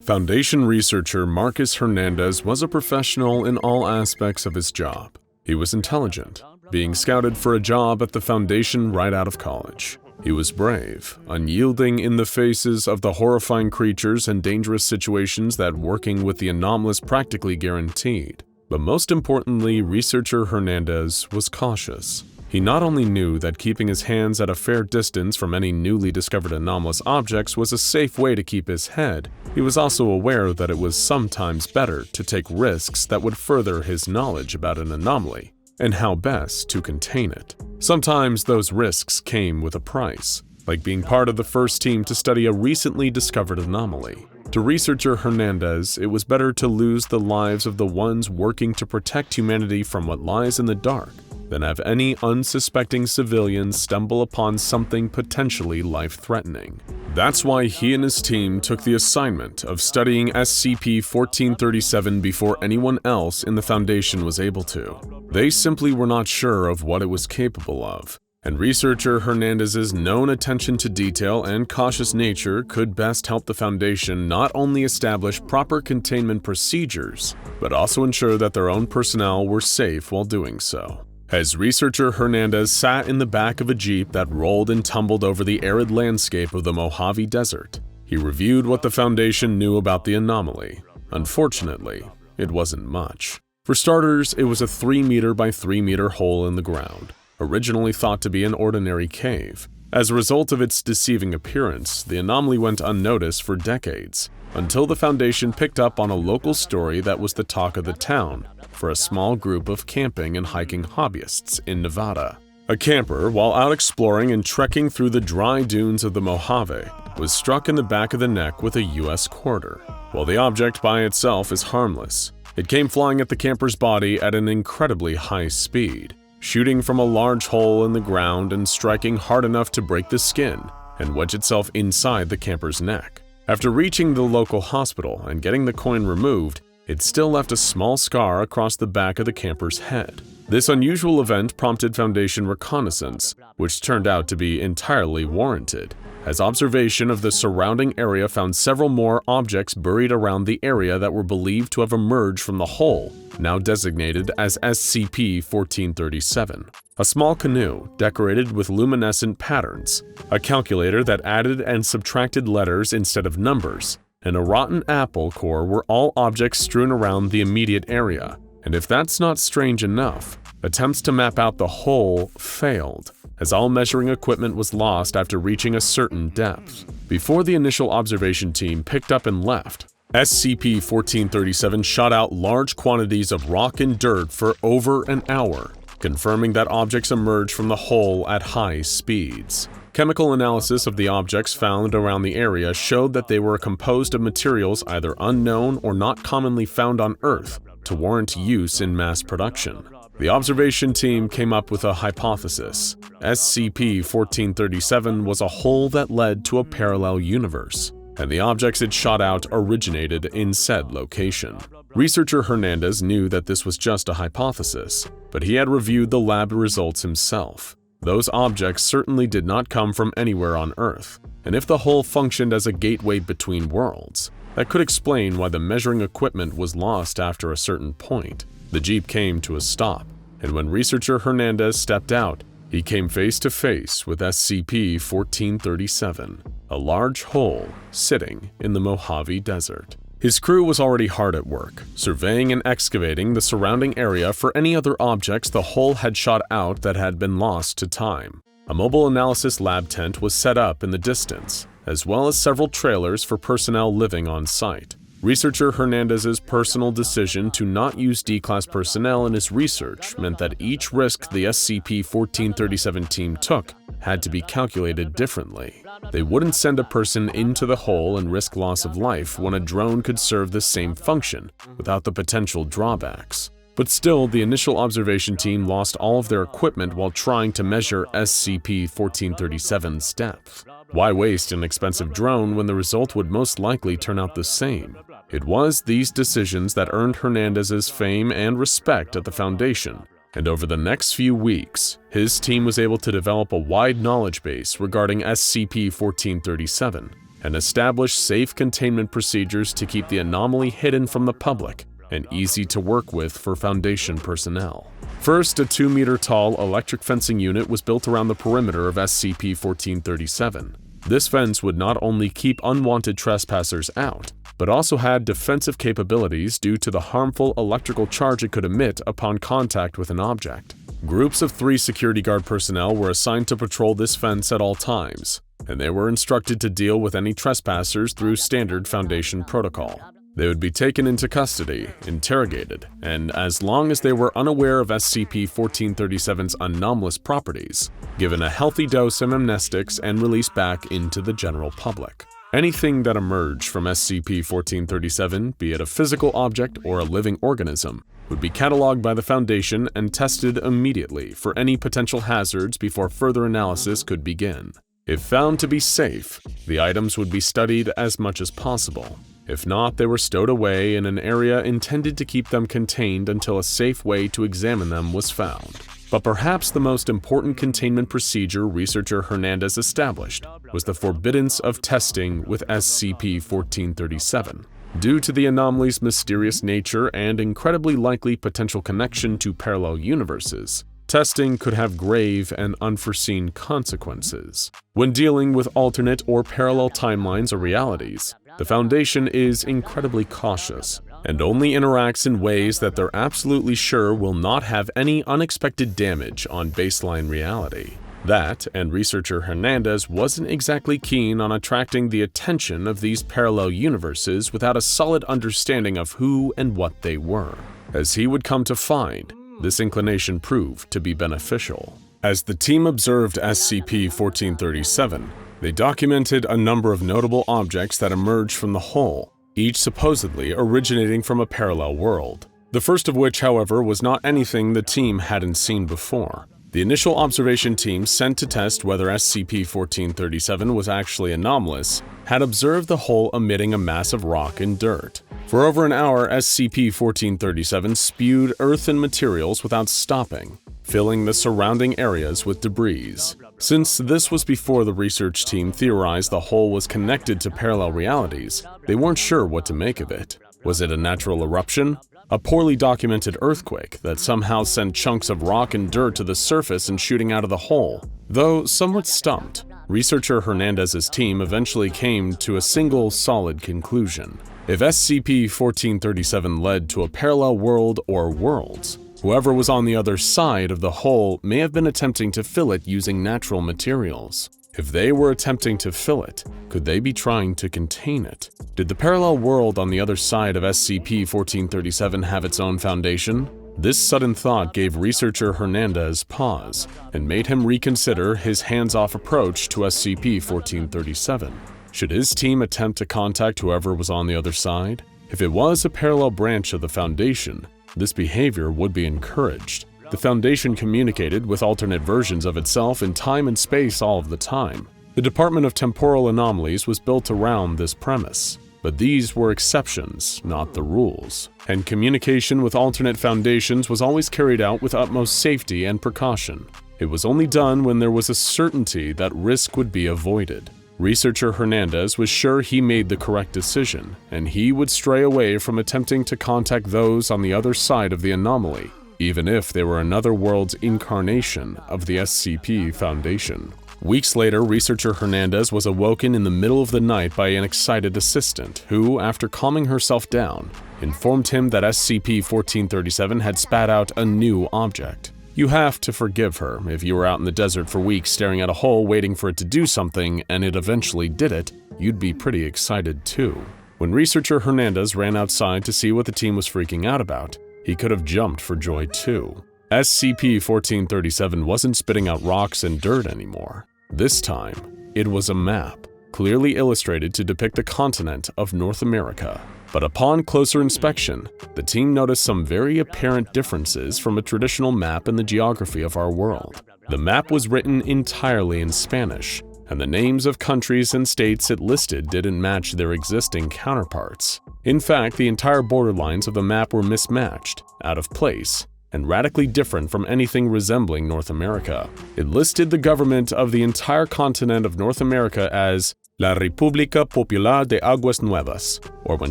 Foundation researcher Marcus Hernandez was a professional in all aspects of his job. He was intelligent, being scouted for a job at the Foundation right out of college. He was brave, unyielding in the faces of the horrifying creatures and dangerous situations that working with the anomalous practically guaranteed. But most importantly, researcher Hernandez was cautious. He not only knew that keeping his hands at a fair distance from any newly discovered anomalous objects was a safe way to keep his head, he was also aware that it was sometimes better to take risks that would further his knowledge about an anomaly and how best to contain it. Sometimes those risks came with a price, like being part of the first team to study a recently discovered anomaly. To researcher Hernandez, it was better to lose the lives of the ones working to protect humanity from what lies in the dark than have any unsuspecting civilians stumble upon something potentially life-threatening. That's why he and his team took the assignment of studying SCP-1437 before anyone else in the Foundation was able to. They simply were not sure of what it was capable of, and researcher Hernandez's known attention to detail and cautious nature could best help the Foundation not only establish proper containment procedures, but also ensure that their own personnel were safe while doing so. As researcher Hernandez sat in the back of a jeep that rolled and tumbled over the arid landscape of the Mojave Desert, he reviewed what the Foundation knew about the anomaly. Unfortunately, it wasn't much. For starters, it was a 3-meter by 3-meter hole in the ground, originally thought to be an ordinary cave. As a result of its deceiving appearance, the anomaly went unnoticed for decades, until the Foundation picked up on a local story that was the talk of the town for a small group of camping and hiking hobbyists in Nevada. A camper, while out exploring and trekking through the dry dunes of the Mojave, was struck in the back of the neck with a U.S. quarter. While the object by itself is harmless, it came flying at the camper's body at an incredibly high speed, shooting from a large hole in the ground and striking hard enough to break the skin and wedge itself inside the camper's neck. After reaching the local hospital and getting the coin removed, it still left a small scar across the back of the camper's head. This unusual event prompted Foundation reconnaissance, which turned out to be entirely warranted, as observation of the surrounding area found several more objects buried around the area that were believed to have emerged from the hole, now designated as SCP-1437. A small canoe decorated with luminescent patterns, a calculator that added and subtracted letters instead of numbers, and a rotten apple core were all objects strewn around the immediate area. And if that's not strange enough, attempts to map out the hole failed, as all measuring equipment was lost after reaching a certain depth. Before the initial observation team picked up and left, SCP-1437 shot out large quantities of rock and dirt for over an hour, confirming that objects emerged from the hole at high speeds. Chemical analysis of the objects found around the area showed that they were composed of materials either unknown or not commonly found on Earth to warrant use in mass production. The observation team came up with a hypothesis. SCP-1437 was a hole that led to a parallel universe, and the objects it shot out originated in said location. Researcher Hernandez knew that this was just a hypothesis, but he had reviewed the lab results himself. Those objects certainly did not come from anywhere on Earth, and if the hole functioned as a gateway between worlds, that could explain why the measuring equipment was lost after a certain point. The jeep came to a stop, and when researcher Hernandez stepped out, he came face to face with SCP-1437, a large hole sitting in the Mojave Desert. His crew was already hard at work, surveying and excavating the surrounding area for any other objects the hole had shot out that had been lost to time. A mobile analysis lab tent was set up in the distance, as well as several trailers for personnel living on site. Researcher Hernandez's personal decision to not use D-Class personnel in his research meant that each risk the SCP-1437 team took had to be calculated differently. They wouldn't send a person into the hole and risk loss of life when a drone could serve the same function without the potential drawbacks. But still, the initial observation team lost all of their equipment while trying to measure SCP-1437's depth. Why waste an expensive drone when the result would most likely turn out the same? It was these decisions that earned Hernandez's fame and respect at the Foundation, and over the next few weeks, his team was able to develop a wide knowledge base regarding SCP-1437, and establish safe containment procedures to keep the anomaly hidden from the public and easy to work with for Foundation personnel. First, a 2-meter-tall electric fencing unit was built around the perimeter of SCP-1437. This fence would not only keep unwanted trespassers out, but also had defensive capabilities due to the harmful electrical charge it could emit upon contact with an object. Groups of 3 security guard personnel were assigned to patrol this fence at all times, and they were instructed to deal with any trespassers through standard Foundation protocol. They would be taken into custody, interrogated, and as long as they were unaware of SCP-1437's anomalous properties, given a healthy dose of amnestics and released back into the general public. Anything that emerged from SCP-1437, be it a physical object or a living organism, would be cataloged by the Foundation and tested immediately for any potential hazards before further analysis could begin. If found to be safe, the items would be studied as much as possible. If not, they were stowed away in an area intended to keep them contained until a safe way to examine them was found. But perhaps the most important containment procedure researcher Hernandez established was the forbiddance of testing with SCP-1437. Due to the anomaly's mysterious nature and incredibly likely potential connection to parallel universes, testing could have grave and unforeseen consequences. When dealing with alternate or parallel timelines or realities, the Foundation is incredibly cautious and only interacts in ways that they're absolutely sure will not have any unexpected damage on baseline reality. That, and researcher Hernandez wasn't exactly keen on attracting the attention of these parallel universes without a solid understanding of who and what they were. As he would come to find, this inclination proved to be beneficial. As the team observed SCP-1437, they documented a number of notable objects that emerged from the hull, each supposedly originating from a parallel world. The first of which, however, was not anything the team hadn't seen before. The initial observation team sent to test whether SCP-1437 was actually anomalous had observed the hull emitting a mass of rock and dirt. For over an hour, SCP-1437 spewed earthen materials without stopping, filling the surrounding areas with debris. Since this was before the research team theorized the hull was connected to parallel realities, they weren't sure what to make of it. Was it a natural eruption? A poorly documented earthquake that somehow sent chunks of rock and dirt to the surface and shooting out of the hole? Though somewhat stumped, researcher Hernandez's team eventually came to a single solid conclusion. If SCP-1437 led to a parallel world or worlds, whoever was on the other side of the hole may have been attempting to fill it using natural materials. If they were attempting to fill it, could they be trying to contain it? Did the parallel world on the other side of SCP-1437 have its own foundation? This sudden thought gave researcher Hernandez pause and made him reconsider his hands-off approach to SCP-1437. Should his team attempt to contact whoever was on the other side? If it was a parallel branch of the Foundation, this behavior would be encouraged. The Foundation communicated with alternate versions of itself in time and space all of the time. The Department of Temporal Anomalies was built around this premise, but these were exceptions, not the rules. And communication with alternate foundations was always carried out with utmost safety and precaution. It was only done when there was a certainty that risk would be avoided. Researcher Hernandez was sure he made the correct decision, and he would stray away from attempting to contact those on the other side of the anomaly, even if they were another world's incarnation of the SCP Foundation. Weeks later, researcher Hernandez was awoken in the middle of the night by an excited assistant who, after calming herself down, informed him that SCP-1437 had spat out a new object. You have to forgive her. If you were out in the desert for weeks staring at a hole waiting for it to do something and it eventually did it, you'd be pretty excited too. When researcher Hernandez ran outside to see what the team was freaking out about, he could have jumped for joy too. SCP-1437 wasn't spitting out rocks and dirt anymore. This time, it was a map, clearly illustrated to depict the continent of North America. But upon closer inspection, the team noticed some very apparent differences from a traditional map in the geography of our world. The map was written entirely in Spanish, and the names of countries and states it listed didn't match their existing counterparts. In fact, the entire borderlines of the map were mismatched, out of place, and radically different from anything resembling North America. It listed the government of the entire continent of North America as La República Popular de Aguas Nuevas, or when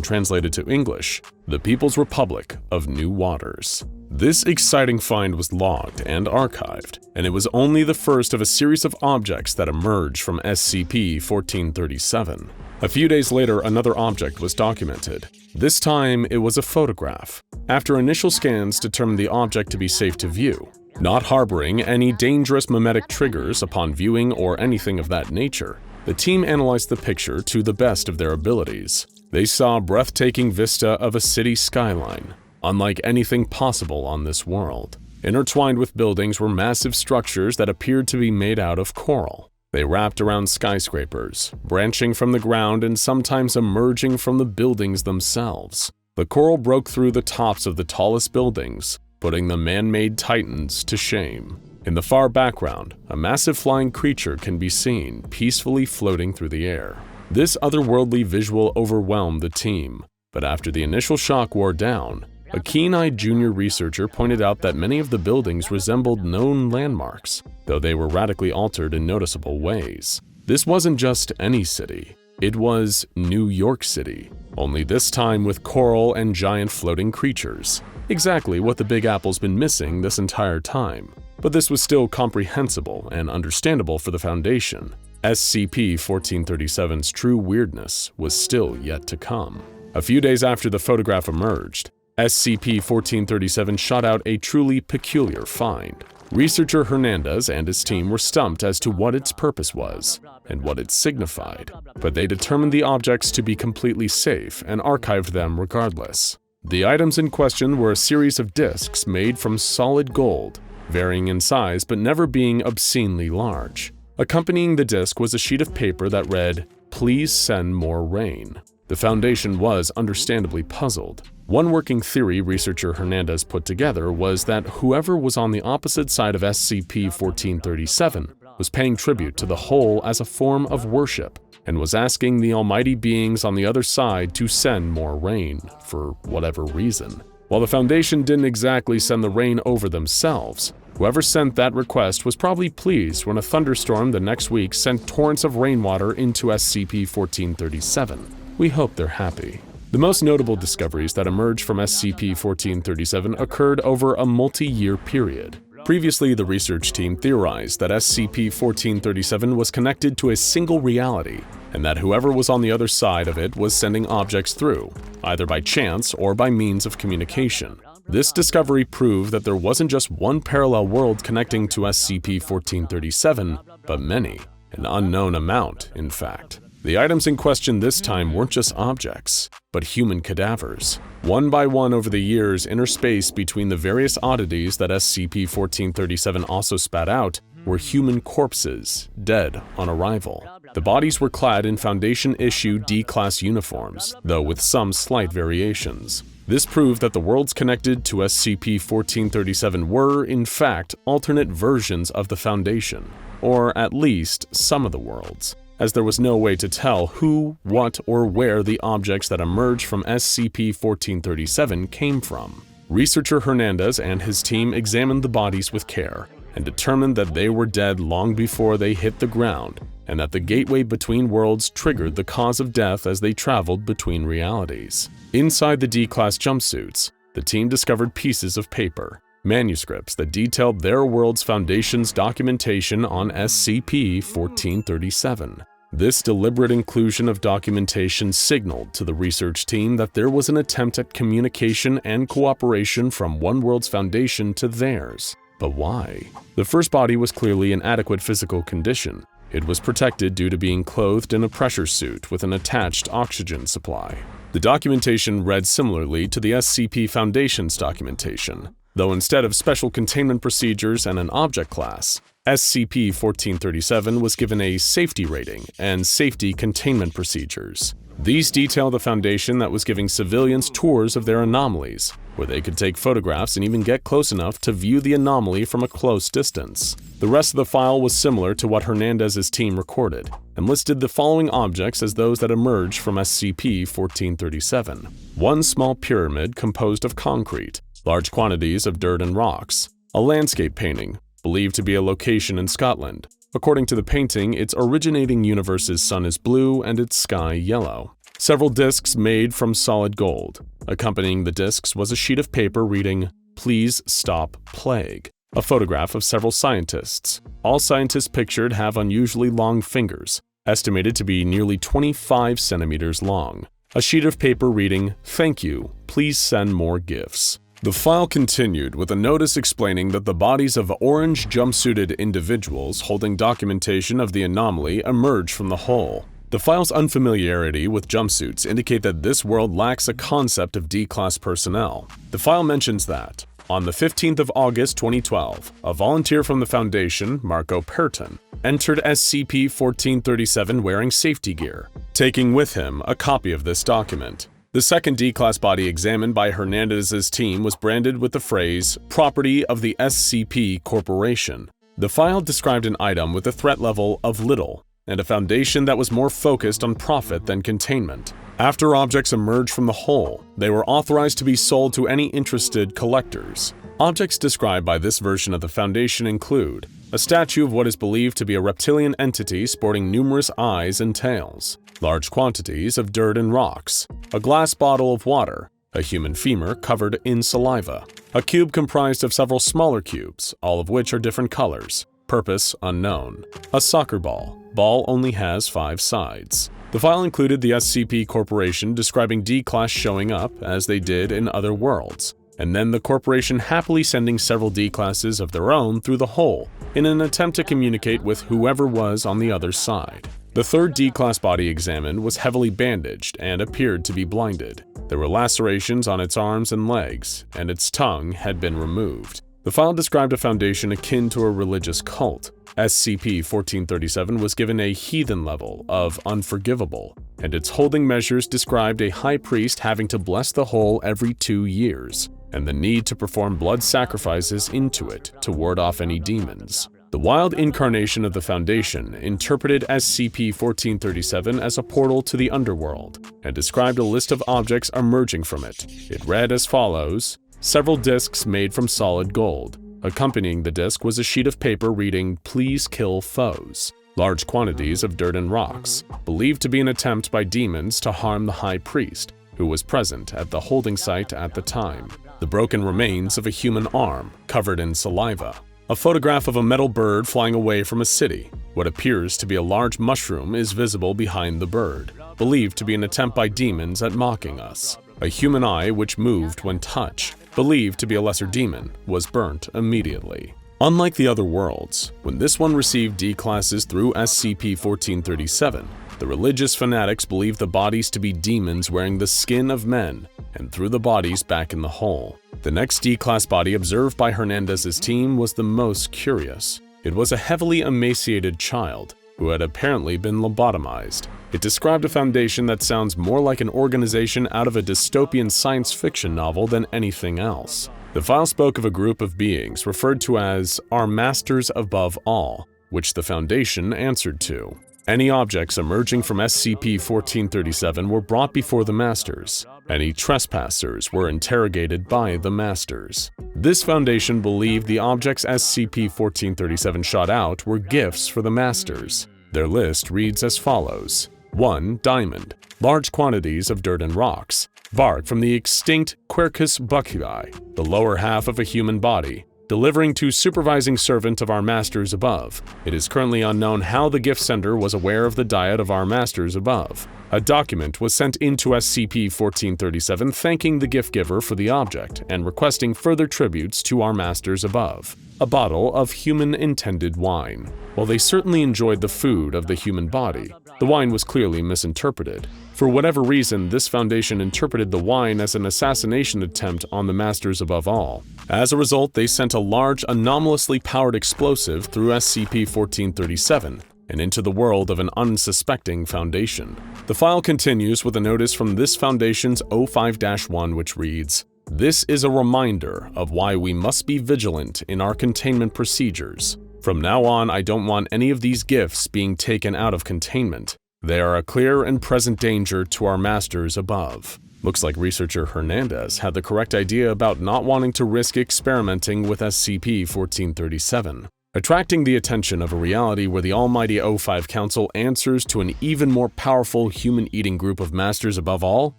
translated to English, the People's Republic of New Waters. This exciting find was logged and archived, and it was only the first of a series of objects that emerged from SCP-1437. A few days later, another object was documented. This time, it was a photograph. After initial scans determined the object to be safe to view, not harboring any dangerous mimetic triggers upon viewing or anything of that nature, the team analyzed the picture to the best of their abilities. They saw a breathtaking vista of a city skyline, unlike anything possible on this world. Intertwined with buildings were massive structures that appeared to be made out of coral. They wrapped around skyscrapers, branching from the ground and sometimes emerging from the buildings themselves. The coral broke through the tops of the tallest buildings, putting the man-made titans to shame. In the far background, a massive flying creature can be seen, peacefully floating through the air. This otherworldly visual overwhelmed the team, but after the initial shock wore down, a keen-eyed junior researcher pointed out that many of the buildings resembled known landmarks, though they were radically altered in noticeable ways. This wasn't just any city, it was New York City, only this time with coral and giant floating creatures. Exactly what the Big Apple's been missing this entire time. But this was still comprehensible and understandable for the Foundation. SCP-1437's true weirdness was still yet to come. A few days after the photograph emerged, SCP-1437 shot out a truly peculiar find. Researcher Hernandez and his team were stumped as to what its purpose was and what it signified, but they determined the objects to be completely safe and archived them regardless. The items in question were a series of discs made from solid gold, varying in size but never being obscenely large. Accompanying the disc was a sheet of paper that read, "Please send more rain." The Foundation was understandably puzzled. One working theory researcher Hernandez put together was that whoever was on the opposite side of SCP-1437 was paying tribute to the whole as a form of worship and was asking the almighty beings on the other side to send more rain for whatever reason. While the Foundation didn't exactly send the rain over themselves, whoever sent that request was probably pleased when a thunderstorm the next week sent torrents of rainwater into SCP-1437. We hope they're happy. The most notable discoveries that emerged from SCP-1437 occurred over a multi-year period. Previously, the research team theorized that SCP-1437 was connected to a single reality, and that whoever was on the other side of it was sending objects through, either by chance or by means of communication. This discovery proved that there wasn't just one parallel world connecting to SCP-1437, but many, an unknown amount, in fact. The items in question this time weren't just objects, but human cadavers. One by one over the years, interspaced between the various oddities that SCP-1437 also spat out were human corpses, dead on arrival. The bodies were clad in Foundation-issue D-Class uniforms, though with some slight variations. This proved that the worlds connected to SCP-1437 were, in fact, alternate versions of the Foundation, or at least some of the worlds, as there was no way to tell who, what, or where the objects that emerged from SCP-1437 came from. Researcher Hernandez and his team examined the bodies with care and determined that they were dead long before they hit the ground, and that the gateway between worlds triggered the cause of death as they traveled between realities. Inside the D-Class jumpsuits, the team discovered pieces of paper, manuscripts that detailed their world's Foundation's documentation on SCP-1437. This deliberate inclusion of documentation signaled to the research team that there was an attempt at communication and cooperation from one world's Foundation to theirs. But why? The first body was clearly in adequate physical condition. It was protected due to being clothed in a pressure suit with an attached oxygen supply. The documentation read similarly to the SCP Foundation's documentation, though instead of special containment procedures and an object class, SCP-1437 was given a safety rating and safety containment procedures. These detail the Foundation that was giving civilians tours of their anomalies, where they could take photographs and even get close enough to view the anomaly from a close distance. The rest of the file was similar to what Hernandez's team recorded, and listed the following objects as those that emerged from SCP-1437. One small pyramid composed of concrete, large quantities of dirt and rocks, a landscape painting, believed to be a location in Scotland, According to the painting, its originating universe's sun is blue and its sky yellow. Several discs made from solid gold. Accompanying the discs was a sheet of paper reading, "Please stop plague," a photograph of several scientists. All scientists pictured have unusually long fingers, estimated to be nearly 25 centimeters long. A sheet of paper reading, "Thank you, please send more gifts." The file continued with a notice explaining that the bodies of orange jumpsuited individuals holding documentation of the anomaly emerged from the hole. The file's unfamiliarity with jumpsuits indicate that this world lacks a concept of D-Class personnel. The file mentions that, on the 15th of August 2012, a volunteer from the Foundation, Marco Perton, entered SCP-1437 wearing safety gear, taking with him a copy of this document. The second D-Class body examined by Hernandez's team was branded with the phrase, "Property of the SCP Corporation." The file described an item with a threat level of little, and a Foundation that was more focused on profit than containment. After objects emerged from the hole, they were authorized to be sold to any interested collectors. Objects described by this version of the Foundation include a statue of what is believed to be a reptilian entity sporting numerous eyes and tails, large quantities of dirt and rocks, a glass bottle of water, a human femur covered in saliva, a cube comprised of several smaller cubes, all of which are different colors, purpose unknown, a soccer ball. Ball only has 5 sides. The file included the SCP Corporation describing D-Class showing up, as they did in other worlds, and then the Corporation happily sending several D-Classes of their own through the hole in an attempt to communicate with whoever was on the other side. The third D-Class body examined was heavily bandaged and appeared to be blinded. There were lacerations on its arms and legs, and its tongue had been removed. The file described a Foundation akin to a religious cult. SCP-1437 was given a heathen level of unforgivable, and its holding measures described a high priest having to bless the hole every 2 years, and the need to perform blood sacrifices into it to ward off any demons. The wild incarnation of the Foundation interpreted SCP-1437 as a portal to the underworld, and described a list of objects emerging from it. It read as follows: several discs made from solid gold. Accompanying the disc was a sheet of paper reading, "Please kill foes." Large quantities of dirt and rocks, believed to be an attempt by demons to harm the High Priest, who was present at the holding site at the time. The broken remains of a human arm, covered in saliva. A photograph of a metal bird flying away from a city. What appears to be a large mushroom is visible behind the bird, believed to be an attempt by demons at mocking us. A human eye which moved when touched, believed to be a lesser demon, was burnt immediately. Unlike the other worlds, when this one received D-Classes through SCP-1437, the religious fanatics believed the bodies to be demons wearing the skin of men and threw the bodies back in the hole. The next D-Class body observed by Hernandez's team was the most curious. It was a heavily emaciated child who had apparently been lobotomized. It described a Foundation that sounds more like an organization out of a dystopian science fiction novel than anything else. The file spoke of a group of beings referred to as our masters above all, which the Foundation answered to. Any objects emerging from SCP-1437 were brought before the Masters. Any trespassers were interrogated by the Masters. This Foundation believed the objects SCP-1437 shot out were gifts for the Masters. Their list reads as follows: 1. Diamond. Large quantities of dirt and rocks. Bark from the extinct Quercus buckii, the lower half of a human body. Delivering to supervising servant of our Masters above. It is currently unknown how the gift sender was aware of the diet of our Masters above. A document was sent into SCP-1437 thanking the gift giver for the object and requesting further tributes to our Masters above. A bottle of human-intended wine. While they certainly enjoyed the food of the human body, the wine was clearly misinterpreted. For whatever reason, this Foundation interpreted the wine as an assassination attempt on the Masters above all. As a result, they sent a large, anomalously powered explosive through SCP-1437 and into the world of an unsuspecting Foundation. The file continues with a notice from this Foundation's O5-1 which reads, "This is a reminder of why we must be vigilant in our containment procedures. From now on, I don't want any of these gifts being taken out of containment. They are a clear and present danger to our Masters above." Looks like researcher Hernandez had the correct idea about not wanting to risk experimenting with SCP-1437. attracting the attention of a reality where the almighty O5 Council answers to an even more powerful human-eating group of masters above all?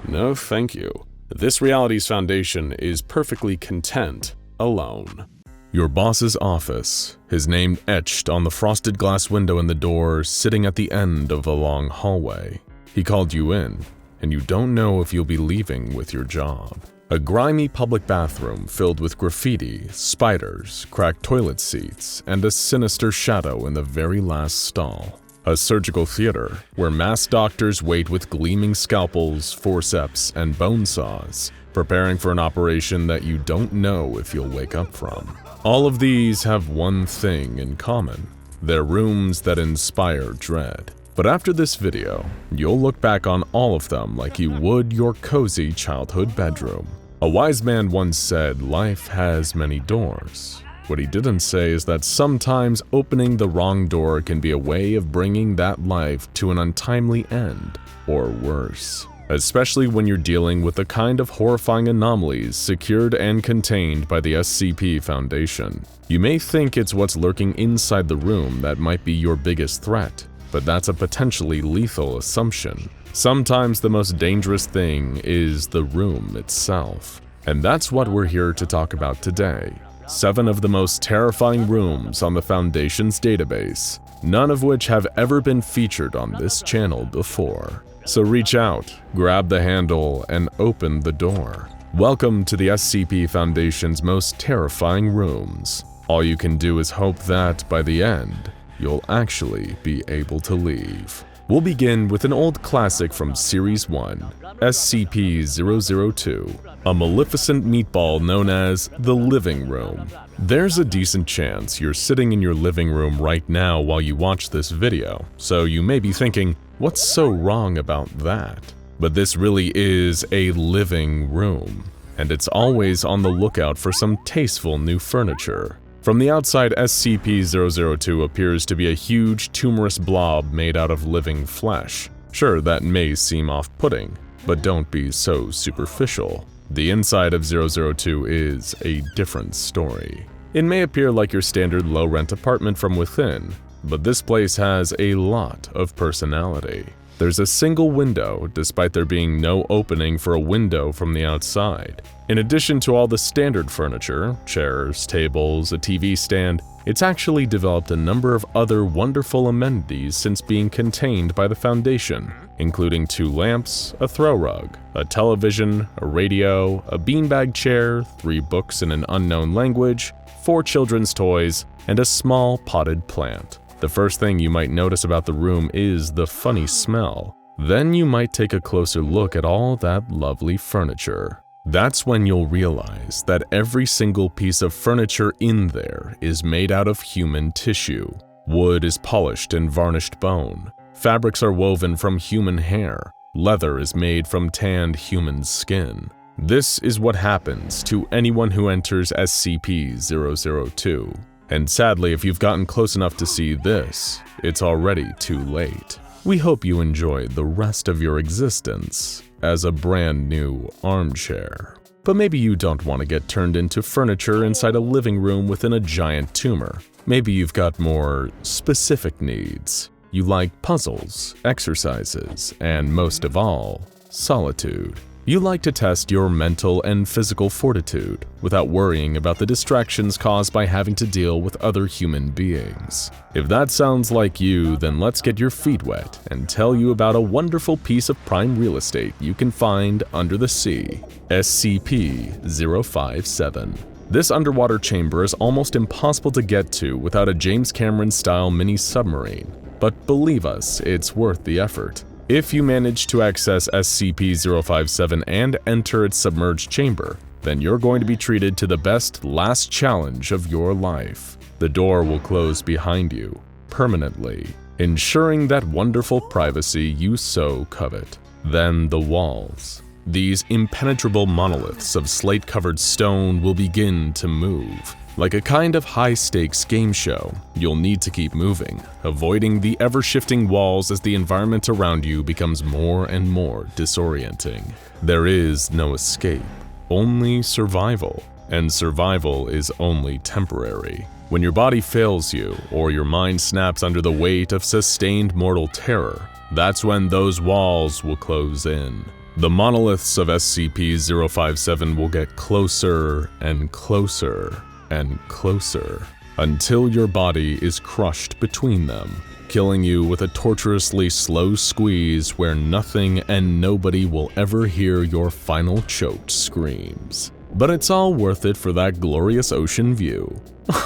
No, thank you. This reality's foundation is perfectly content alone. Your boss's office, his name etched on the frosted glass window in the door, sitting at the end of a long hallway. He called you in, and you don't know if you'll be leaving with your job. A grimy public bathroom filled with graffiti, spiders, cracked toilet seats, and a sinister shadow in the very last stall. A surgical theater where masked doctors wait with gleaming scalpels, forceps, and bone saws, preparing for an operation that you don't know if you'll wake up from. All of these have one thing in common. They're rooms that inspire dread. But after this video, you'll look back on all of them like you would your cozy childhood bedroom. A wise man once said, life has many doors. What he didn't say is that sometimes opening the wrong door can be a way of bringing that life to an untimely end, or worse. Especially when you're dealing with the kind of horrifying anomalies secured and contained by the SCP Foundation. You may think it's what's lurking inside the room that might be your biggest threat, but that's a potentially lethal assumption. Sometimes the most dangerous thing is the room itself. And that's what we're here to talk about today. 7 of the most terrifying rooms on the Foundation's database, none of which have ever been featured on this channel before. So reach out, grab the handle, and open the door. Welcome to the SCP Foundation's most terrifying rooms. All you can do is hope that, by the end, you'll actually be able to leave. We'll begin with an old classic from Series 1, SCP-002, a maleficent meatball known as the living room. There's a decent chance you're sitting in your living room right now while you watch this video, so you may be thinking, what's so wrong about that? But this really is a living room, and it's always on the lookout for some tasteful new furniture. From the outside, SCP-002 appears to be a huge, tumorous blob made out of living flesh. Sure, that may seem off-putting, but don't be so superficial. The inside of 002 is a different story. It may appear like your standard low-rent apartment from within, but this place has a lot of personality. There's a single window, despite there being no opening for a window from the outside. In addition to all the standard furniture, chairs, tables, a TV stand, it's actually developed a number of other wonderful amenities since being contained by the Foundation, including 2 lamps, a throw rug, a television, a radio, a beanbag chair, 3 books in an unknown language, 4 children's toys, and a small potted plant. The first thing you might notice about the room is the funny smell. Then you might take a closer look at all that lovely furniture. That's when you'll realize that every single piece of furniture in there is made out of human tissue. Wood is polished and varnished bone. Fabrics are woven from human hair. Leather is made from tanned human skin. This is what happens to anyone who enters SCP-002. And sadly, if you've gotten close enough to see this, it's already too late. We hope you enjoy the rest of your existence as a brand new armchair. But maybe you don't want to get turned into furniture inside a living room within a giant tumor. Maybe you've got more specific needs. You like puzzles, exercises, and most of all, solitude. You like to test your mental and physical fortitude without worrying about the distractions caused by having to deal with other human beings. If that sounds like you, then let's get your feet wet and tell you about a wonderful piece of prime real estate you can find under the sea, SCP-057. This underwater chamber is almost impossible to get to without a James Cameron-style mini-submarine, but believe us, it's worth the effort. If you manage to access SCP-057 and enter its submerged chamber, then you're going to be treated to the best last challenge of your life. The door will close behind you, permanently, ensuring that wonderful privacy you so covet. Then the walls. These impenetrable monoliths of slate-covered stone will begin to move. Like a kind of high-stakes game show, you'll need to keep moving, avoiding the ever-shifting walls as the environment around you becomes more and more disorienting. There is no escape, only survival, and survival is only temporary. When your body fails you, or your mind snaps under the weight of sustained mortal terror, that's when those walls will close in. The monoliths of SCP-057 will get closer and closer and closer, until your body is crushed between them, killing you with a torturously slow squeeze where nothing and nobody will ever hear your final choked screams. But it's all worth it for that glorious ocean view.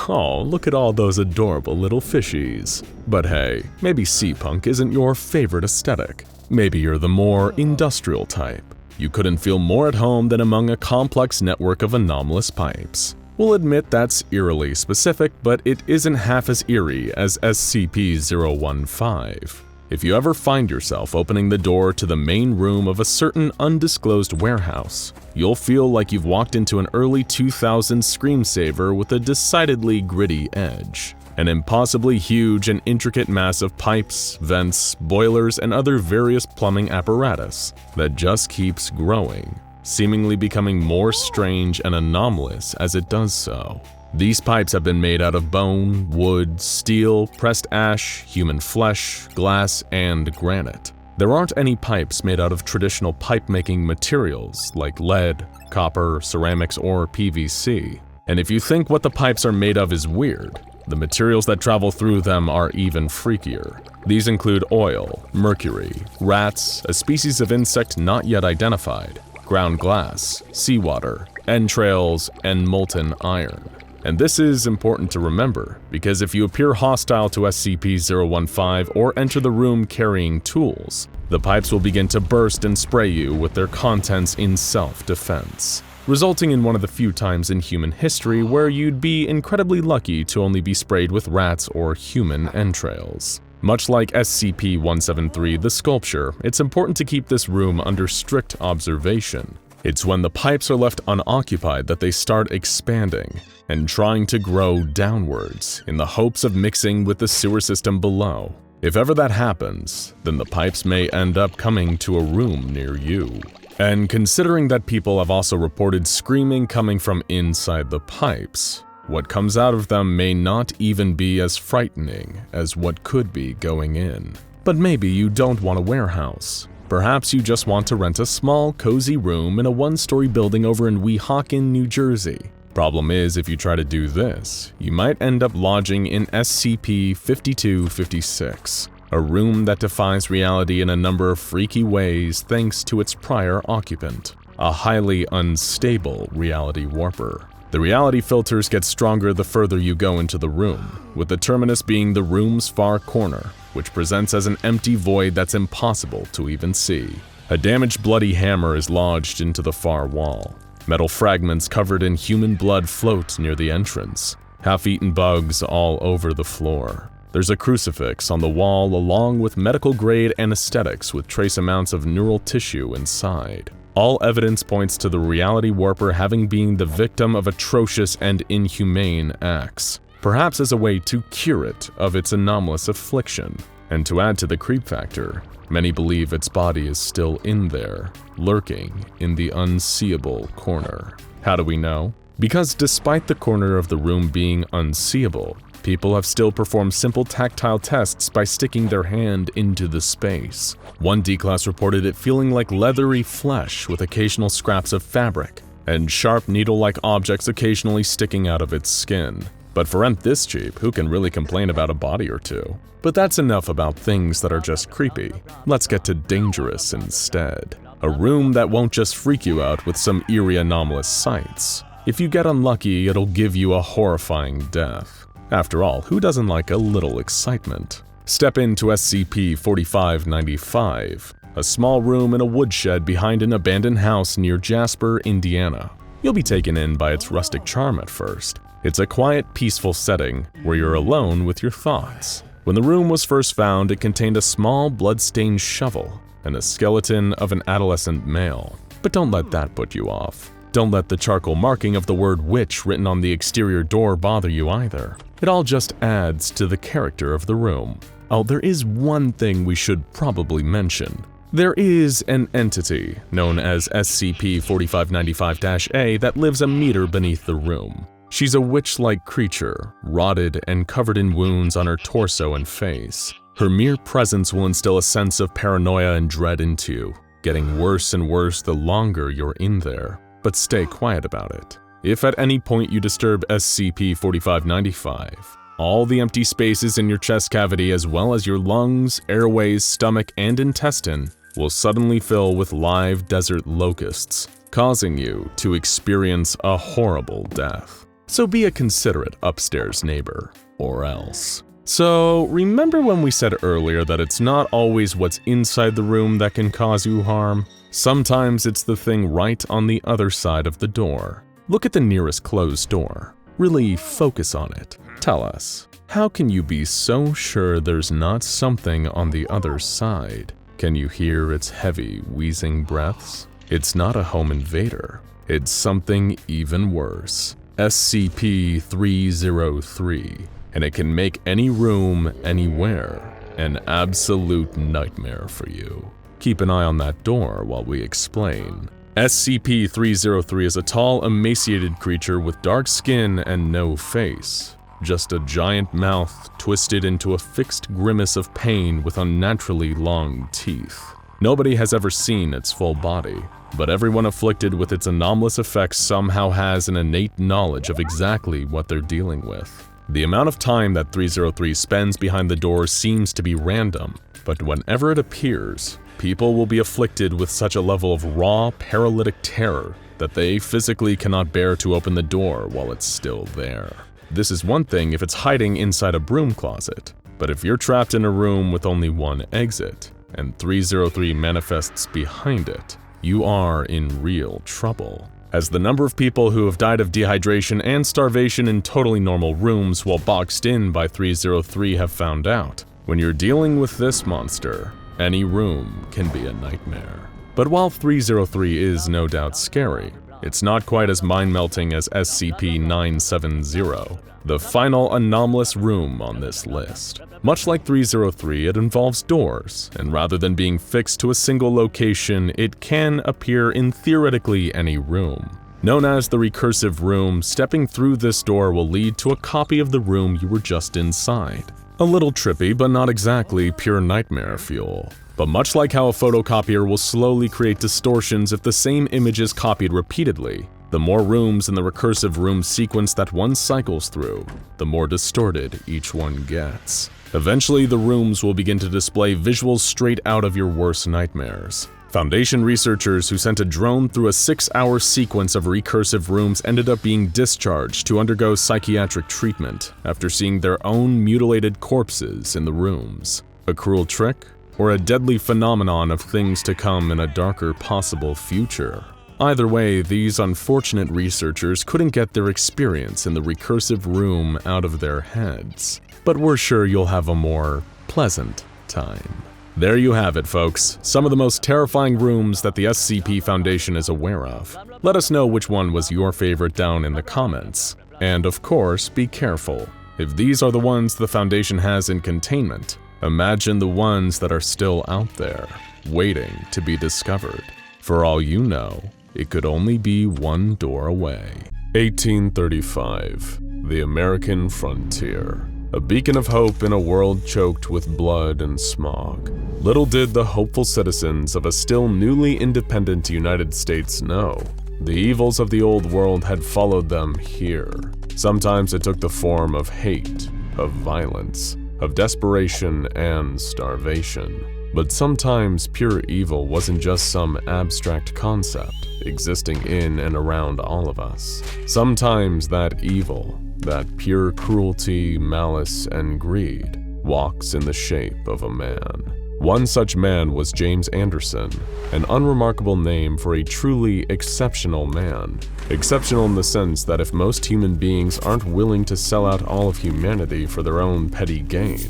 Oh, look at all those adorable little fishies. But hey, maybe sea punk isn't your favorite aesthetic. Maybe you're the more industrial type. You couldn't feel more at home than among a complex network of anomalous pipes. We'll admit that's eerily specific, but it isn't half as eerie as SCP-015. If you ever find yourself opening the door to the main room of a certain undisclosed warehouse, you'll feel like you've walked into an early 2000s screensaver with a decidedly gritty edge. An impossibly huge and intricate mass of pipes, vents, boilers, and other various plumbing apparatus that just keeps growing, seemingly becoming more strange and anomalous as it does so. These pipes have been made out of bone, wood, steel, pressed ash, human flesh, glass, and granite. There aren't any pipes made out of traditional pipe-making materials like lead, copper, ceramics, or PVC. And if you think what the pipes are made of is weird, the materials that travel through them are even freakier. These include oil, mercury, rats, a species of insect not yet identified, ground glass, seawater, entrails, and molten iron. And this is important to remember, because if you appear hostile to SCP-015 or enter the room carrying tools, the pipes will begin to burst and spray you with their contents in self-defense, resulting in one of the few times in human history where you'd be incredibly lucky to only be sprayed with rats or human entrails. Much like SCP-173, the sculpture, it's important to keep this room under strict observation. It's when the pipes are left unoccupied that they start expanding and trying to grow downwards in the hopes of mixing with the sewer system below. If ever that happens, then the pipes may end up coming to a room near you. And considering that people have also reported screaming coming from inside the pipes, what comes out of them may not even be as frightening as what could be going in. But maybe you don't want a warehouse. Perhaps you just want to rent a small, cozy room in a one-story building over in Weehawken, New Jersey. Problem is, if you try to do this, you might end up lodging in SCP-5256, a room that defies reality in a number of freaky ways thanks to its prior occupant, a highly unstable reality warper. The reality filters get stronger the further you go into the room, with the terminus being the room's far corner, which presents as an empty void that's impossible to even see. A damaged bloody hammer is lodged into the far wall. Metal fragments covered in human blood float near the entrance, half-eaten bugs all over the floor. There's a crucifix on the wall along with medical-grade anesthetics with trace amounts of neural tissue inside. All evidence points to the reality warper having been the victim of atrocious and inhumane acts, perhaps as a way to cure it of its anomalous affliction. And to add to the creep factor, many believe its body is still in there, lurking in the unseeable corner. How do we know? Because despite the corner of the room being unseeable, people have still performed simple tactile tests by sticking their hand into the space. One D-Class reported it feeling like leathery flesh with occasional scraps of fabric, and sharp needle-like objects occasionally sticking out of its skin. But for rent this cheap, who can really complain about a body or two? But that's enough about things that are just creepy. Let's get to dangerous instead. A room that won't just freak you out with some eerie anomalous sights. If you get unlucky, it'll give you a horrifying death. After all, who doesn't like a little excitement? Step into SCP-4595, a small room in a woodshed behind an abandoned house near Jasper, Indiana. You'll be taken in by its rustic charm at first. It's a quiet, peaceful setting where you're alone with your thoughts. When the room was first found, it contained a small, blood-stained shovel and a skeleton of an adolescent male. But don't let that put you off. Don't let the charcoal marking of the word witch written on the exterior door bother you either. It all just adds to the character of the room. Oh, there is one thing we should probably mention. There is an entity known as SCP-4595-A that lives a meter beneath the room. She's a witch-like creature, rotted and covered in wounds on her torso and face. Her mere presence will instill a sense of paranoia and dread into you, getting worse and worse the longer you're in there, but stay quiet about it. If at any point you disturb SCP-4595, all the empty spaces in your chest cavity as well as your lungs, airways, stomach, and intestine will suddenly fill with live desert locusts, causing you to experience a horrible death. So be a considerate upstairs neighbor, or else. So remember when we said earlier that it's not always what's inside the room that can cause you harm? Sometimes it's the thing right on the other side of the door. Look at the nearest closed door. Really focus on it. Tell us, how can you be so sure there's not something on the other side? Can you hear its heavy, wheezing breaths? It's not a home invader. It's something even worse. SCP-303. And it can make any room, anywhere, an absolute nightmare for you. Keep an eye on that door while we explain. SCP-303 is a tall, emaciated creature with dark skin and no face. Just a giant mouth twisted into a fixed grimace of pain with unnaturally long teeth. Nobody has ever seen its full body, but everyone afflicted with its anomalous effects somehow has an innate knowledge of exactly what they're dealing with. The amount of time that 303 spends behind the door seems to be random, but whenever it appears, people will be afflicted with such a level of raw, paralytic terror that they physically cannot bear to open the door while it's still there. This is one thing if it's hiding inside a broom closet, but if you're trapped in a room with only one exit, and 303 manifests behind it, you are in real trouble. As the number of people who have died of dehydration and starvation in totally normal rooms while boxed in by 303 have found out, when you're dealing with this monster, any room can be a nightmare. But while 303 is no doubt scary, it's not quite as mind-melting as SCP-970, the final anomalous room on this list. Much like 303, it involves doors, and rather than being fixed to a single location, it can appear in theoretically any room. Known as the recursive room, stepping through this door will lead to a copy of the room you were just inside. A little trippy, but not exactly pure nightmare fuel. But much like how a photocopier will slowly create distortions if the same image is copied repeatedly, the more rooms in the recursive room sequence that one cycles through, the more distorted each one gets. Eventually, the rooms will begin to display visuals straight out of your worst nightmares. Foundation researchers who sent a drone through a 6-hour sequence of recursive rooms ended up being discharged to undergo psychiatric treatment after seeing their own mutilated corpses in the rooms. A cruel trick? Or a deadly phenomenon of things to come in a darker possible future? Either way, these unfortunate researchers couldn't get their experience in the recursive room out of their heads. But we're sure you'll have a more pleasant time. There you have it, folks. Some of the most terrifying rooms that the SCP Foundation is aware of. Let us know which one was your favorite down in the comments. And of course, be careful. If these are the ones the Foundation has in containment, imagine the ones that are still out there, waiting to be discovered. For all you know, it could only be one door away. 1835. The American Frontier. A beacon of hope in a world choked with blood and smog. Little did the hopeful citizens of a still newly independent United States know, the evils of the old world had followed them here. Sometimes it took the form of hate, of violence, of desperation and starvation. But sometimes pure evil wasn't just some abstract concept existing in and around all of us. Sometimes that evil, that pure cruelty, malice, and greed, walks in the shape of a man. One such man was James Anderson, an unremarkable name for a truly exceptional man. Exceptional in the sense that if most human beings aren't willing to sell out all of humanity for their own petty gain,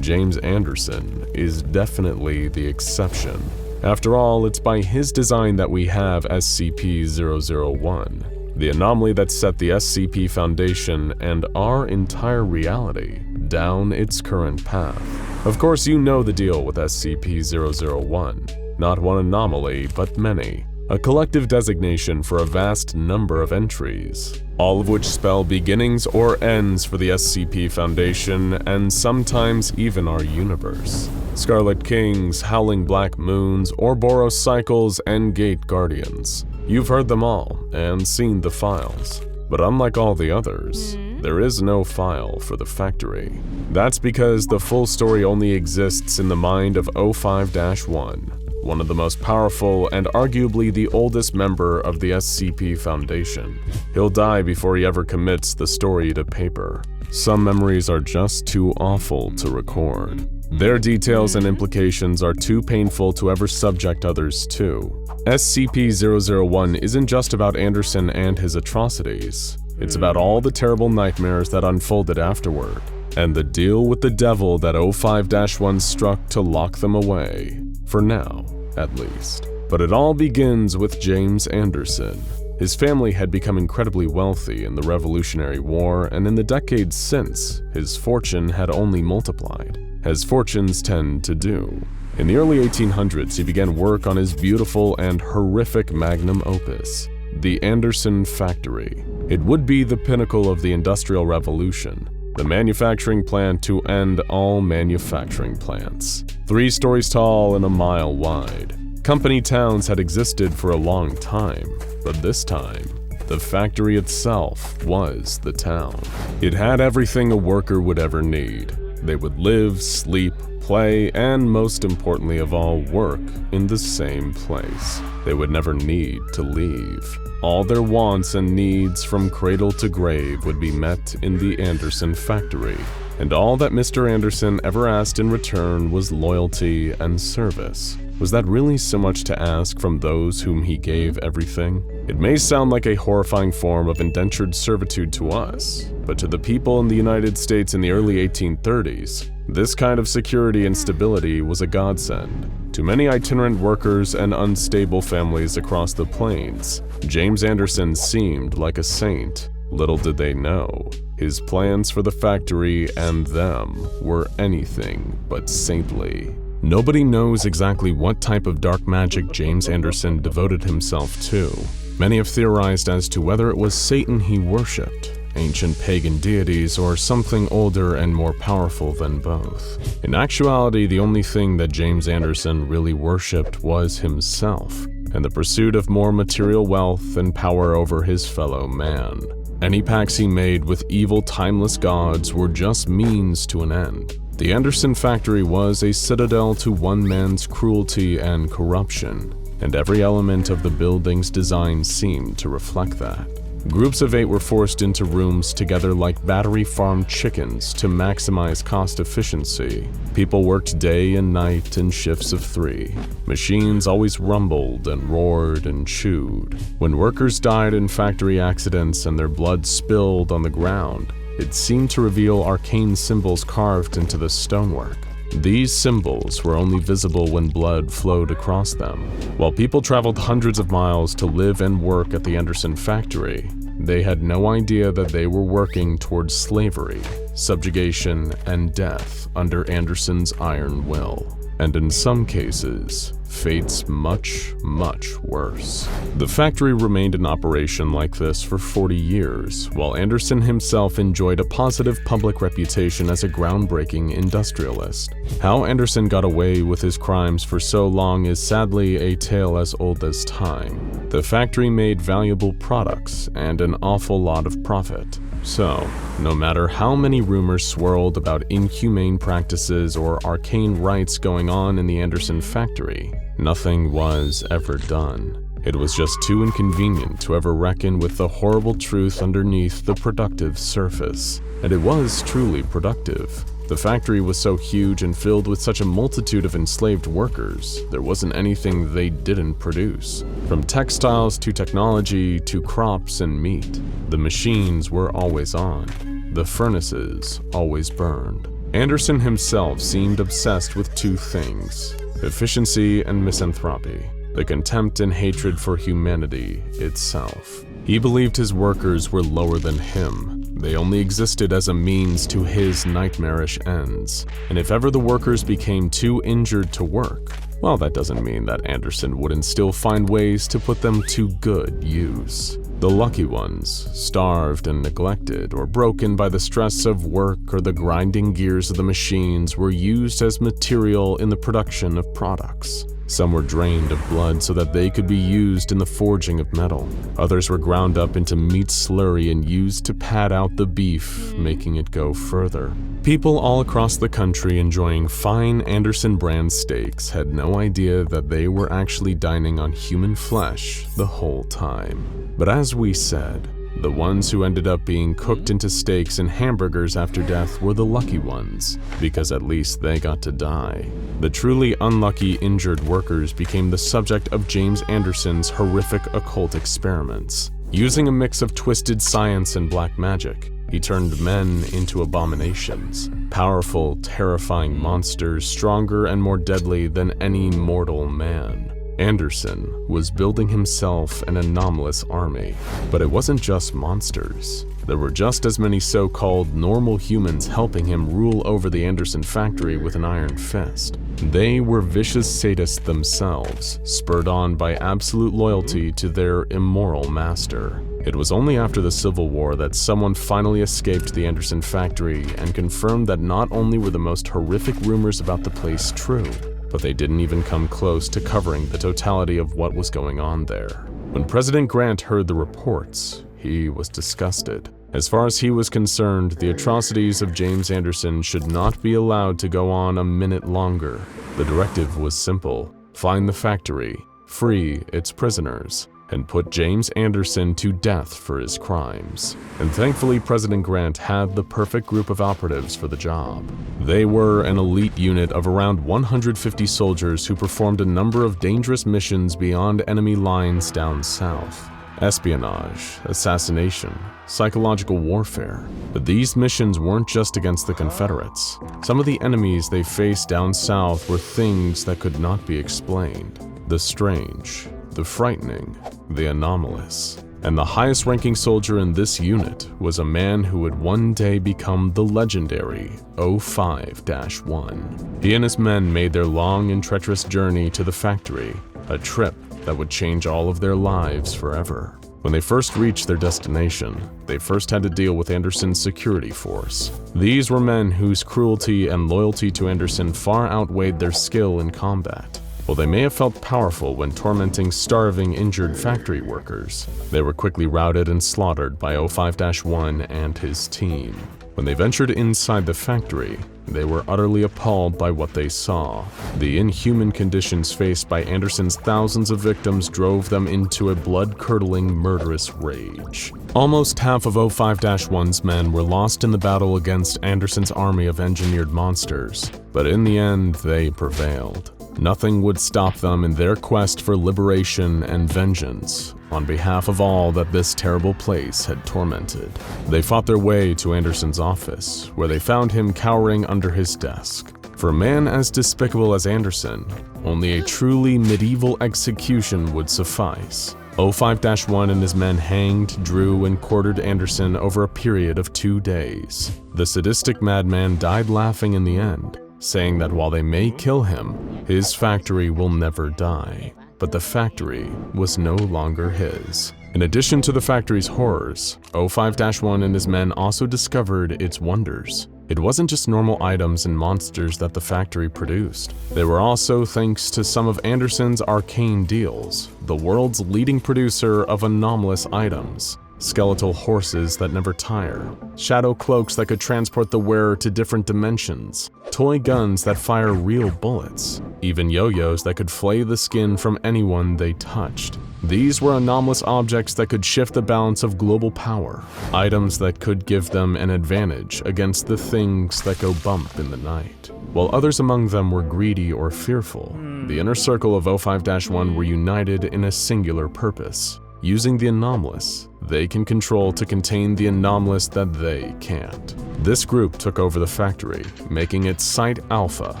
James Anderson is definitely the exception. After all, it's by his design that we have SCP-001, the anomaly that set the SCP Foundation and our entire reality down its current path. Of course, you know the deal with SCP-001. Not one anomaly, but many. a collective designation for a vast number of entries, all of which spell beginnings or ends for the SCP Foundation and sometimes even our universe. Scarlet Kings, Howling Black Moons, Ouroboros Cycles, and Gate Guardians. You've heard them all and seen the files. But unlike all the others, there is no file for the factory. That's because the full story only exists in the mind of 05-1, one of the most powerful and arguably the oldest member of the SCP Foundation. He'll die before he ever commits the story to paper. Some memories are just too awful to record. Their details and implications are too painful to ever subject others to. SCP-001 isn't just about Anderson and his atrocities. It's about all the terrible nightmares that unfolded afterward, and the deal with the devil that 05-1 struck to lock them away. For now, at least. But it all begins with James Anderson. His family had become incredibly wealthy in the Revolutionary War, and in the decades since, his fortune had only multiplied, as fortunes tend to do. In the early 1800s, he began work on his beautiful and horrific magnum opus, the Anderson Factory. It would be the pinnacle of the Industrial Revolution, the manufacturing plant to end all manufacturing plants. 3 stories tall and a mile wide. Company towns had existed for a long time, but this time, the factory itself was the town. It had everything a worker would ever need. They would live, sleep, play, and most importantly of all, work in the same place. They would never need to leave. All their wants and needs from cradle to grave would be met in the Anderson factory, and all that Mr. Anderson ever asked in return was loyalty and service. Was that really so much to ask from those whom he gave everything? It may sound like a horrifying form of indentured servitude to us, but to the people in the United States in the early 1830s, this kind of security and stability was a godsend. To many itinerant workers and unstable families across the plains, James Anderson seemed like a saint. Little did they know, his plans for the factory and them were anything but saintly. Nobody knows exactly what type of dark magic James Anderson devoted himself to. Many have theorized as to whether it was Satan he worshipped, ancient pagan deities, or something older and more powerful than both. In actuality, the only thing that James Anderson really worshipped was himself, and the pursuit of more material wealth and power over his fellow man. Any pacts he made with evil, timeless gods were just means to an end. The Anderson factory was a citadel to one man's cruelty and corruption, and every element of the building's design seemed to reflect that. Groups of 8 were forced into rooms together like battery-farmed chickens to maximize cost efficiency. People worked day and night in shifts of 3. Machines always rumbled and roared and chewed. When workers died in factory accidents and their blood spilled on the ground, it seemed to reveal arcane symbols carved into the stonework. These symbols were only visible when blood flowed across them. While people traveled hundreds of miles to live and work at the Anderson factory, they had no idea that they were working towards slavery, subjugation, and death under Anderson's iron will. And in some cases, fates much, much worse. The factory remained in operation like this for 40 years, while Anderson himself enjoyed a positive public reputation as a groundbreaking industrialist. How Anderson got away with his crimes for so long is sadly a tale as old as time. The factory made valuable products and an awful lot of profit. So, no matter how many rumors swirled about inhumane practices or arcane rites going on in the Anderson factory, nothing was ever done. It was just too inconvenient to ever reckon with the horrible truth underneath the productive surface. And it was truly productive. The factory was so huge and filled with such a multitude of enslaved workers, there wasn't anything they didn't produce. From textiles to technology to crops and meat, the machines were always on. The furnaces always burned. Anderson himself seemed obsessed with 2 things: efficiency and misanthropy, the contempt and hatred for humanity itself. He believed his workers were lower than him. They only existed as a means to his nightmarish ends. And if ever the workers became too injured to work, Well, that doesn't mean that Anderson wouldn't still find ways to put them to good use. The lucky ones, starved and neglected or broken by the stress of work or the grinding gears of the machines, were used as material in the production of products. Some were drained of blood so that they could be used in the forging of metal. Others were ground up into meat slurry and used to pad out the beef, making it go further. People all across the country enjoying fine Anderson brand steaks had no idea that they were actually dining on human flesh the whole time. But as we said, the ones who ended up being cooked into steaks and hamburgers after death were the lucky ones, because at least they got to die. The truly unlucky injured workers became the subject of James Anderson's horrific occult experiments. Using a mix of twisted science and black magic, he turned men into abominations, powerful, terrifying monsters stronger and more deadly than any mortal man. Anderson was building himself an anomalous army, but it wasn't just monsters. There were just as many so-called normal humans helping him rule over the Anderson factory with an iron fist. They were vicious sadists themselves, spurred on by absolute loyalty to their immoral master. It was only after the Civil War that someone finally escaped the Anderson factory and confirmed that not only were the most horrific rumors about the place true, but they didn't even come close to covering the totality of what was going on there. When President Grant heard the reports, he was disgusted. As far as he was concerned, the atrocities of James Anderson should not be allowed to go on a minute longer. The directive was simple: find the factory, free its prisoners, and put James Anderson to death for his crimes. And thankfully, President Grant had the perfect group of operatives for the job. They were an elite unit of around 150 soldiers who performed a number of dangerous missions beyond enemy lines down south. Espionage, assassination, psychological warfare. But these missions weren't just against the Confederates. Some of the enemies they faced down south were things that could not be explained. The strange, the frightening, the anomalous. And the highest-ranking soldier in this unit was a man who would one day become the legendary 05-1. He and his men made their long and treacherous journey to the factory, a trip that would change all of their lives forever. When they first reached their destination, they first had to deal with Anderson's security force. These were men whose cruelty and loyalty to Anderson far outweighed their skill in combat. While they may have felt powerful when tormenting starving, injured factory workers, they were quickly routed and slaughtered by 05-1 and his team. When they ventured inside the factory, they were utterly appalled by what they saw. The inhuman conditions faced by Anderson's thousands of victims drove them into a blood-curdling, murderous rage. Almost half of 05-1's men were lost in the battle against Anderson's army of engineered monsters, but in the end, they prevailed. Nothing would stop them in their quest for liberation and vengeance on behalf of all that this terrible place had tormented. They fought their way to Anderson's office, where they found him cowering under his desk. For a man as despicable as Anderson, only a truly medieval execution would suffice. 05-1 and his men hanged, drew, and quartered Anderson over a period of 2 days. The sadistic madman died laughing in the end, saying that while they may kill him, his factory will never die. But the factory was no longer his. In addition to the factory's horrors, 05-1 and his men also discovered its wonders. It wasn't just normal items and monsters that the factory produced. They were also thanks to some of Anderson's arcane deals, the world's leading producer of anomalous items. Skeletal horses that never tire, shadow cloaks that could transport the wearer to different dimensions, toy guns that fire real bullets, even yo-yos that could flay the skin from anyone they touched. These were anomalous objects that could shift the balance of global power, items that could give them an advantage against the things that go bump in the night. While others among them were greedy or fearful, the inner circle of 05-1 were united in a singular purpose. Using the anomalous, they can control to contain the anomalous that they can't. This group took over the factory, making it Site Alpha,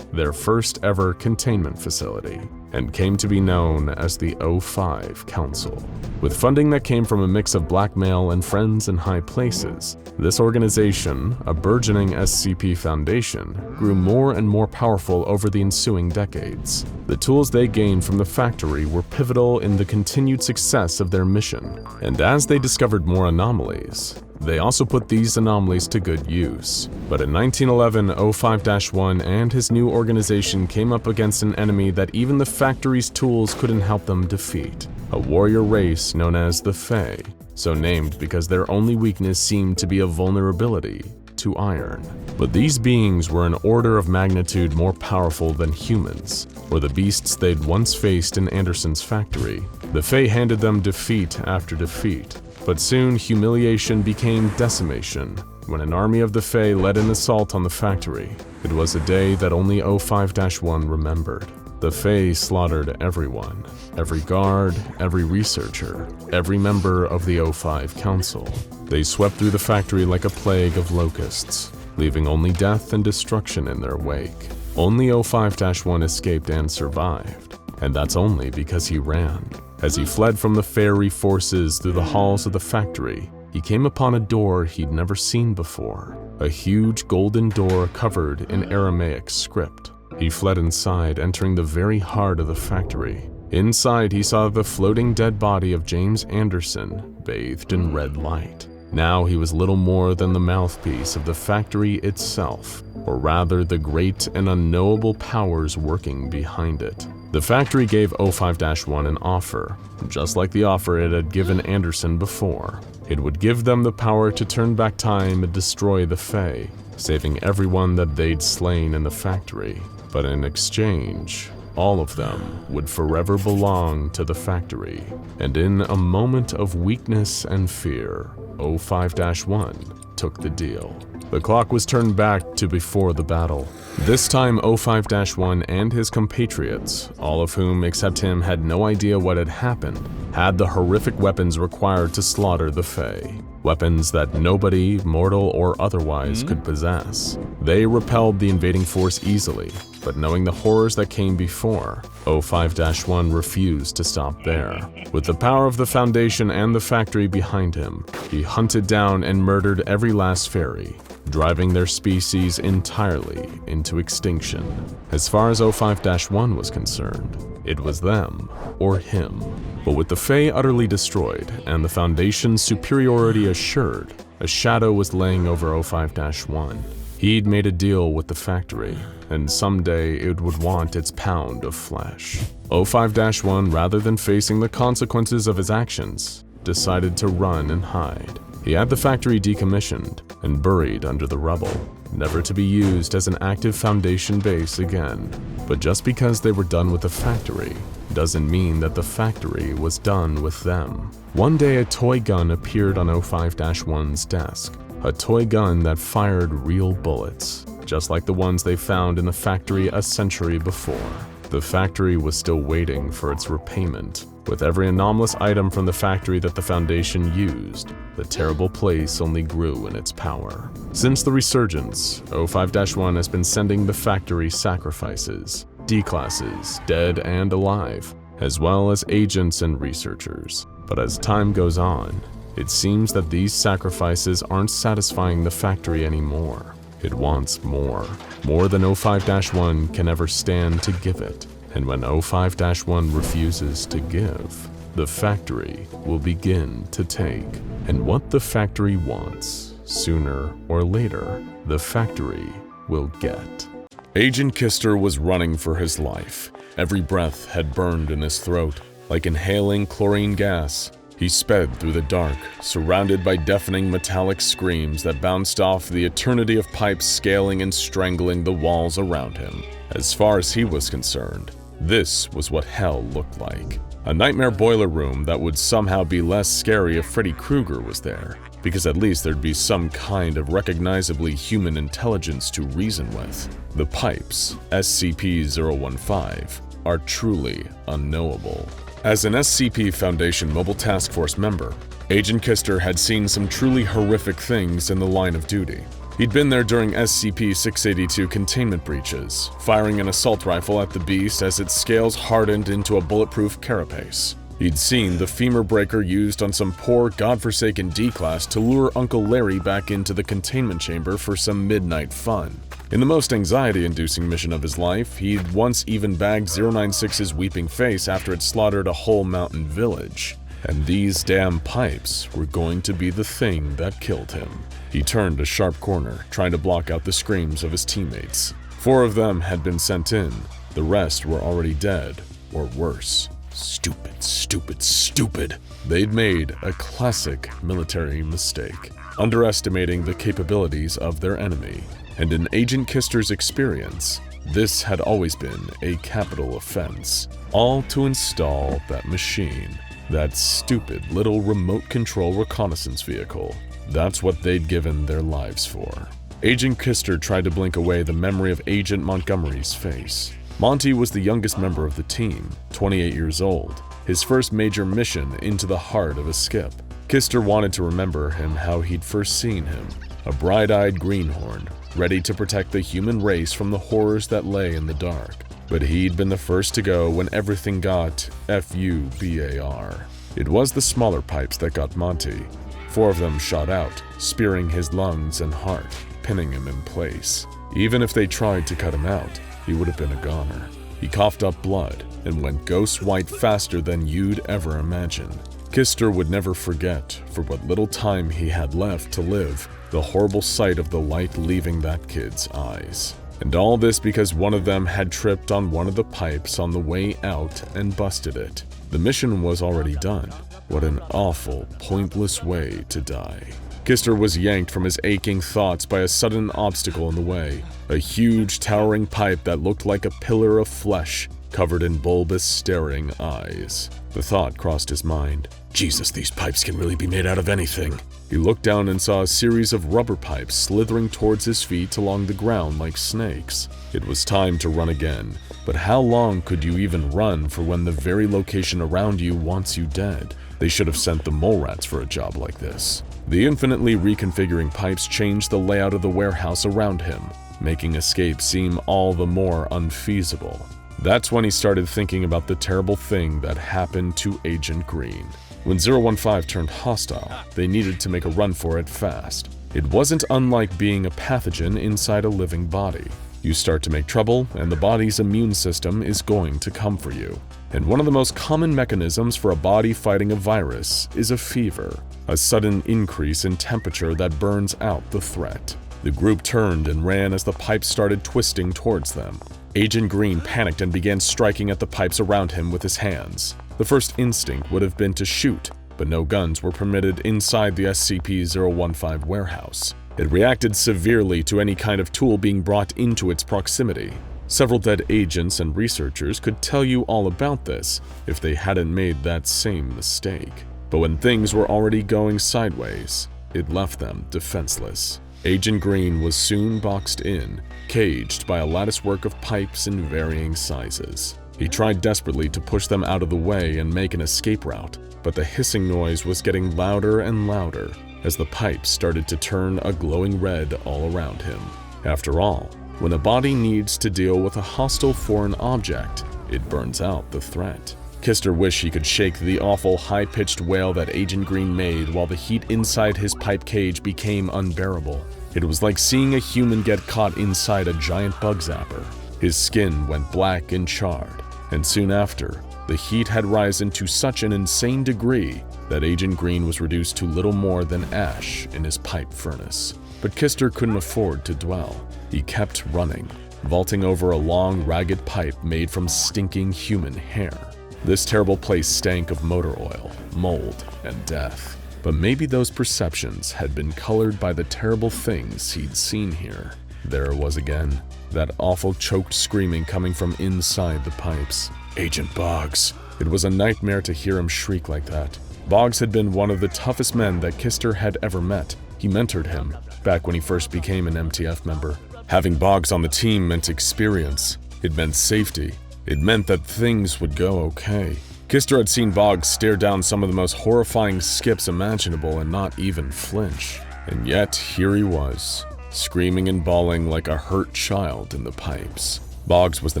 their first ever containment facility. and came to be known as the O5 Council. With funding that came from a mix of blackmail and friends in high places, this organization, a burgeoning SCP Foundation, grew more and more powerful over the ensuing decades. The tools they gained from the factory were pivotal in the continued success of their mission, and as they discovered more anomalies, they also put these anomalies to good use. But in 1911, O5-1 and his new organization came up against an enemy that even the factory's tools couldn't help them defeat. A warrior race known as the Fae, so named because their only weakness seemed to be a vulnerability to iron. But these beings were an order of magnitude more powerful than humans, or the beasts they'd once faced in Anderson's factory. The Fae handed them defeat after defeat, but soon humiliation became decimation when an army of the Fae led an assault on the factory. It was a day that only O5-1 remembered. The Fae slaughtered everyone, every guard, every researcher, every member of the O5 Council. They swept through the factory like a plague of locusts, leaving only death and destruction in their wake. Only O5-1 escaped and survived, and that's only because he ran. As he fled from the fairy forces through the halls of the factory, he came upon a door he'd never seen before, a huge golden door covered in Aramaic script. He fled inside, entering the very heart of the factory. Inside, he saw the floating dead body of James Anderson, bathed in red light. Now he was little more than the mouthpiece of the factory itself, or rather the great and unknowable powers working behind it. The factory gave O5-1 an offer, just like the offer it had given Anderson before. It would give them the power to turn back time and destroy the Fae, saving everyone that they'd slain in the factory. But in exchange, all of them would forever belong to the factory. And in a moment of weakness and fear, O5-1 took the deal. The clock was turned back to before the battle. This time O5-1 and his compatriots, all of whom except him had no idea what had happened, had the horrific weapons required to slaughter the Fae. Weapons that nobody, mortal or otherwise, could possess. They repelled the invading force easily, but knowing the horrors that came before, O5-1 refused to stop there. With the power of the Foundation and the factory behind him, he hunted down and murdered every last fairy, driving their species entirely into extinction. As far as O5-1 was concerned, it was them or him. But with the Fae utterly destroyed and the Foundation's superiority assured, a shadow was laying over O5-1. He'd made a deal with the factory, and someday it would want its pound of flesh. O5-1, rather than facing the consequences of his actions, decided to run and hide. He had the factory decommissioned and buried under the rubble, never to be used as an active Foundation base again. But just because they were done with the factory doesn't mean that the factory was done with them. One day a toy gun appeared on O5-1's desk, a toy gun that fired real bullets, just like the ones they found in the factory a century before. The factory was still waiting for its repayment. With every anomalous item from the factory that the Foundation used, the terrible place only grew in its power. Since the resurgence, O5-1 has been sending the factory sacrifices, D-classes, dead and alive, as well as agents and researchers. But as time goes on, it seems that these sacrifices aren't satisfying the factory anymore. It wants more than O5-1 can ever stand to give it. And when O5-1 refuses to give, the factory will begin to take. And what the factory wants, sooner or later, the factory will get. Agent Kister was running for his life. Every breath had burned in his throat, like inhaling chlorine gas. He sped through the dark, surrounded by deafening metallic screams that bounced off the eternity of pipes scaling and strangling the walls around him. As far as he was concerned, this was what hell looked like. A nightmare boiler room that would somehow be less scary if Freddy Krueger was there, because at least there'd be some kind of recognizably human intelligence to reason with. The pipes, SCP-015, are truly unknowable. As an SCP Foundation Mobile Task Force member, Agent Kister had seen some truly horrific things in the line of duty. He'd been there during SCP-682 containment breaches, firing an assault rifle at the beast as its scales hardened into a bulletproof carapace. He'd seen the femur breaker used on some poor, godforsaken D-class to lure Uncle Larry back into the containment chamber for some midnight fun. In the most anxiety-inducing mission of his life, he'd once even bagged 096's weeping face after it slaughtered a whole mountain village. And these damn pipes were going to be the thing that killed him. He turned a sharp corner, trying to block out the screams of his teammates. 4 of them had been sent in. The rest were already dead, or worse. Stupid, stupid, stupid. They'd made a classic military mistake, underestimating the capabilities of their enemy. And in Agent Kister's experience, this had always been a capital offense. All to install that machine, that stupid little remote control reconnaissance vehicle. That's what they'd given their lives for. Agent Kister tried to blink away the memory of Agent Montgomery's face. Monty was the youngest member of the team, 28 years old, his first major mission into the heart of a skip. Kister wanted to remember him how he'd first seen him, a bright-eyed greenhorn, ready to protect the human race from the horrors that lay in the dark. But he'd been the first to go when everything got FUBAR. It was the smaller pipes that got Monty. 4 of them shot out, spearing his lungs and heart, pinning him in place. Even if they tried to cut him out, he would have been a goner. He coughed up blood and went ghost white faster than you'd ever imagine. Kister would never forget, for what little time he had left to live, the horrible sight of the light leaving that kid's eyes. And all this because one of them had tripped on one of the pipes on the way out and busted it. The mission was already done. What an awful, pointless way to die. Kister was yanked from his aching thoughts by a sudden obstacle in the way, a huge, towering pipe that looked like a pillar of flesh, covered in bulbous, staring eyes. The thought crossed his mind. Jesus, these pipes can really be made out of anything. He looked down and saw a series of rubber pipes slithering towards his feet along the ground like snakes. It was time to run again, but how long could you even run for when the very location around you wants you dead? They should have sent the mole rats for a job like this. The infinitely reconfiguring pipes changed the layout of the warehouse around him, making escape seem all the more unfeasible. That's when he started thinking about the terrible thing that happened to Agent Green. When 015 turned hostile, they needed to make a run for it fast. It wasn't unlike being a pathogen inside a living body. You start to make trouble, and the body's immune system is going to come for you. And one of the most common mechanisms for a body fighting a virus is a fever, a sudden increase in temperature that burns out the threat. The group turned and ran as the pipes started twisting towards them. Agent Green panicked and began striking at the pipes around him with his hands. The first instinct would have been to shoot, but no guns were permitted inside the SCP-015 warehouse. It reacted severely to any kind of tool being brought into its proximity. Several dead agents and researchers could tell you all about this if they hadn't made that same mistake. But when things were already going sideways, it left them defenseless. Agent Green was soon boxed in, caged by a latticework of pipes in varying sizes. He tried desperately to push them out of the way and make an escape route, but the hissing noise was getting louder and louder as the pipes started to turn a glowing red all around him. After all, when a body needs to deal with a hostile foreign object, it burns out the threat. Kister wished he could shake the awful high-pitched wail that Agent Green made while the heat inside his pipe cage became unbearable. It was like seeing a human get caught inside a giant bug zapper. His skin went black and charred, and soon after, the heat had risen to such an insane degree that Agent Green was reduced to little more than ash in his pipe furnace. But Kister couldn't afford to dwell. He kept running, vaulting over a long, ragged pipe made from stinking human hair. This terrible place stank of motor oil, mold, and death. But maybe those perceptions had been colored by the terrible things he'd seen here. There it was again, that awful choked screaming coming from inside the pipes. Agent Boggs. It was a nightmare to hear him shriek like that. Boggs had been one of the toughest men that Kister had ever met. He mentored him, back when he first became an MTF member. Having Boggs on the team meant experience. It meant safety. It meant that things would go okay. Kister had seen Boggs stare down some of the most horrifying skips imaginable and not even flinch. And yet, here he was, screaming and bawling like a hurt child in the pipes. Boggs was the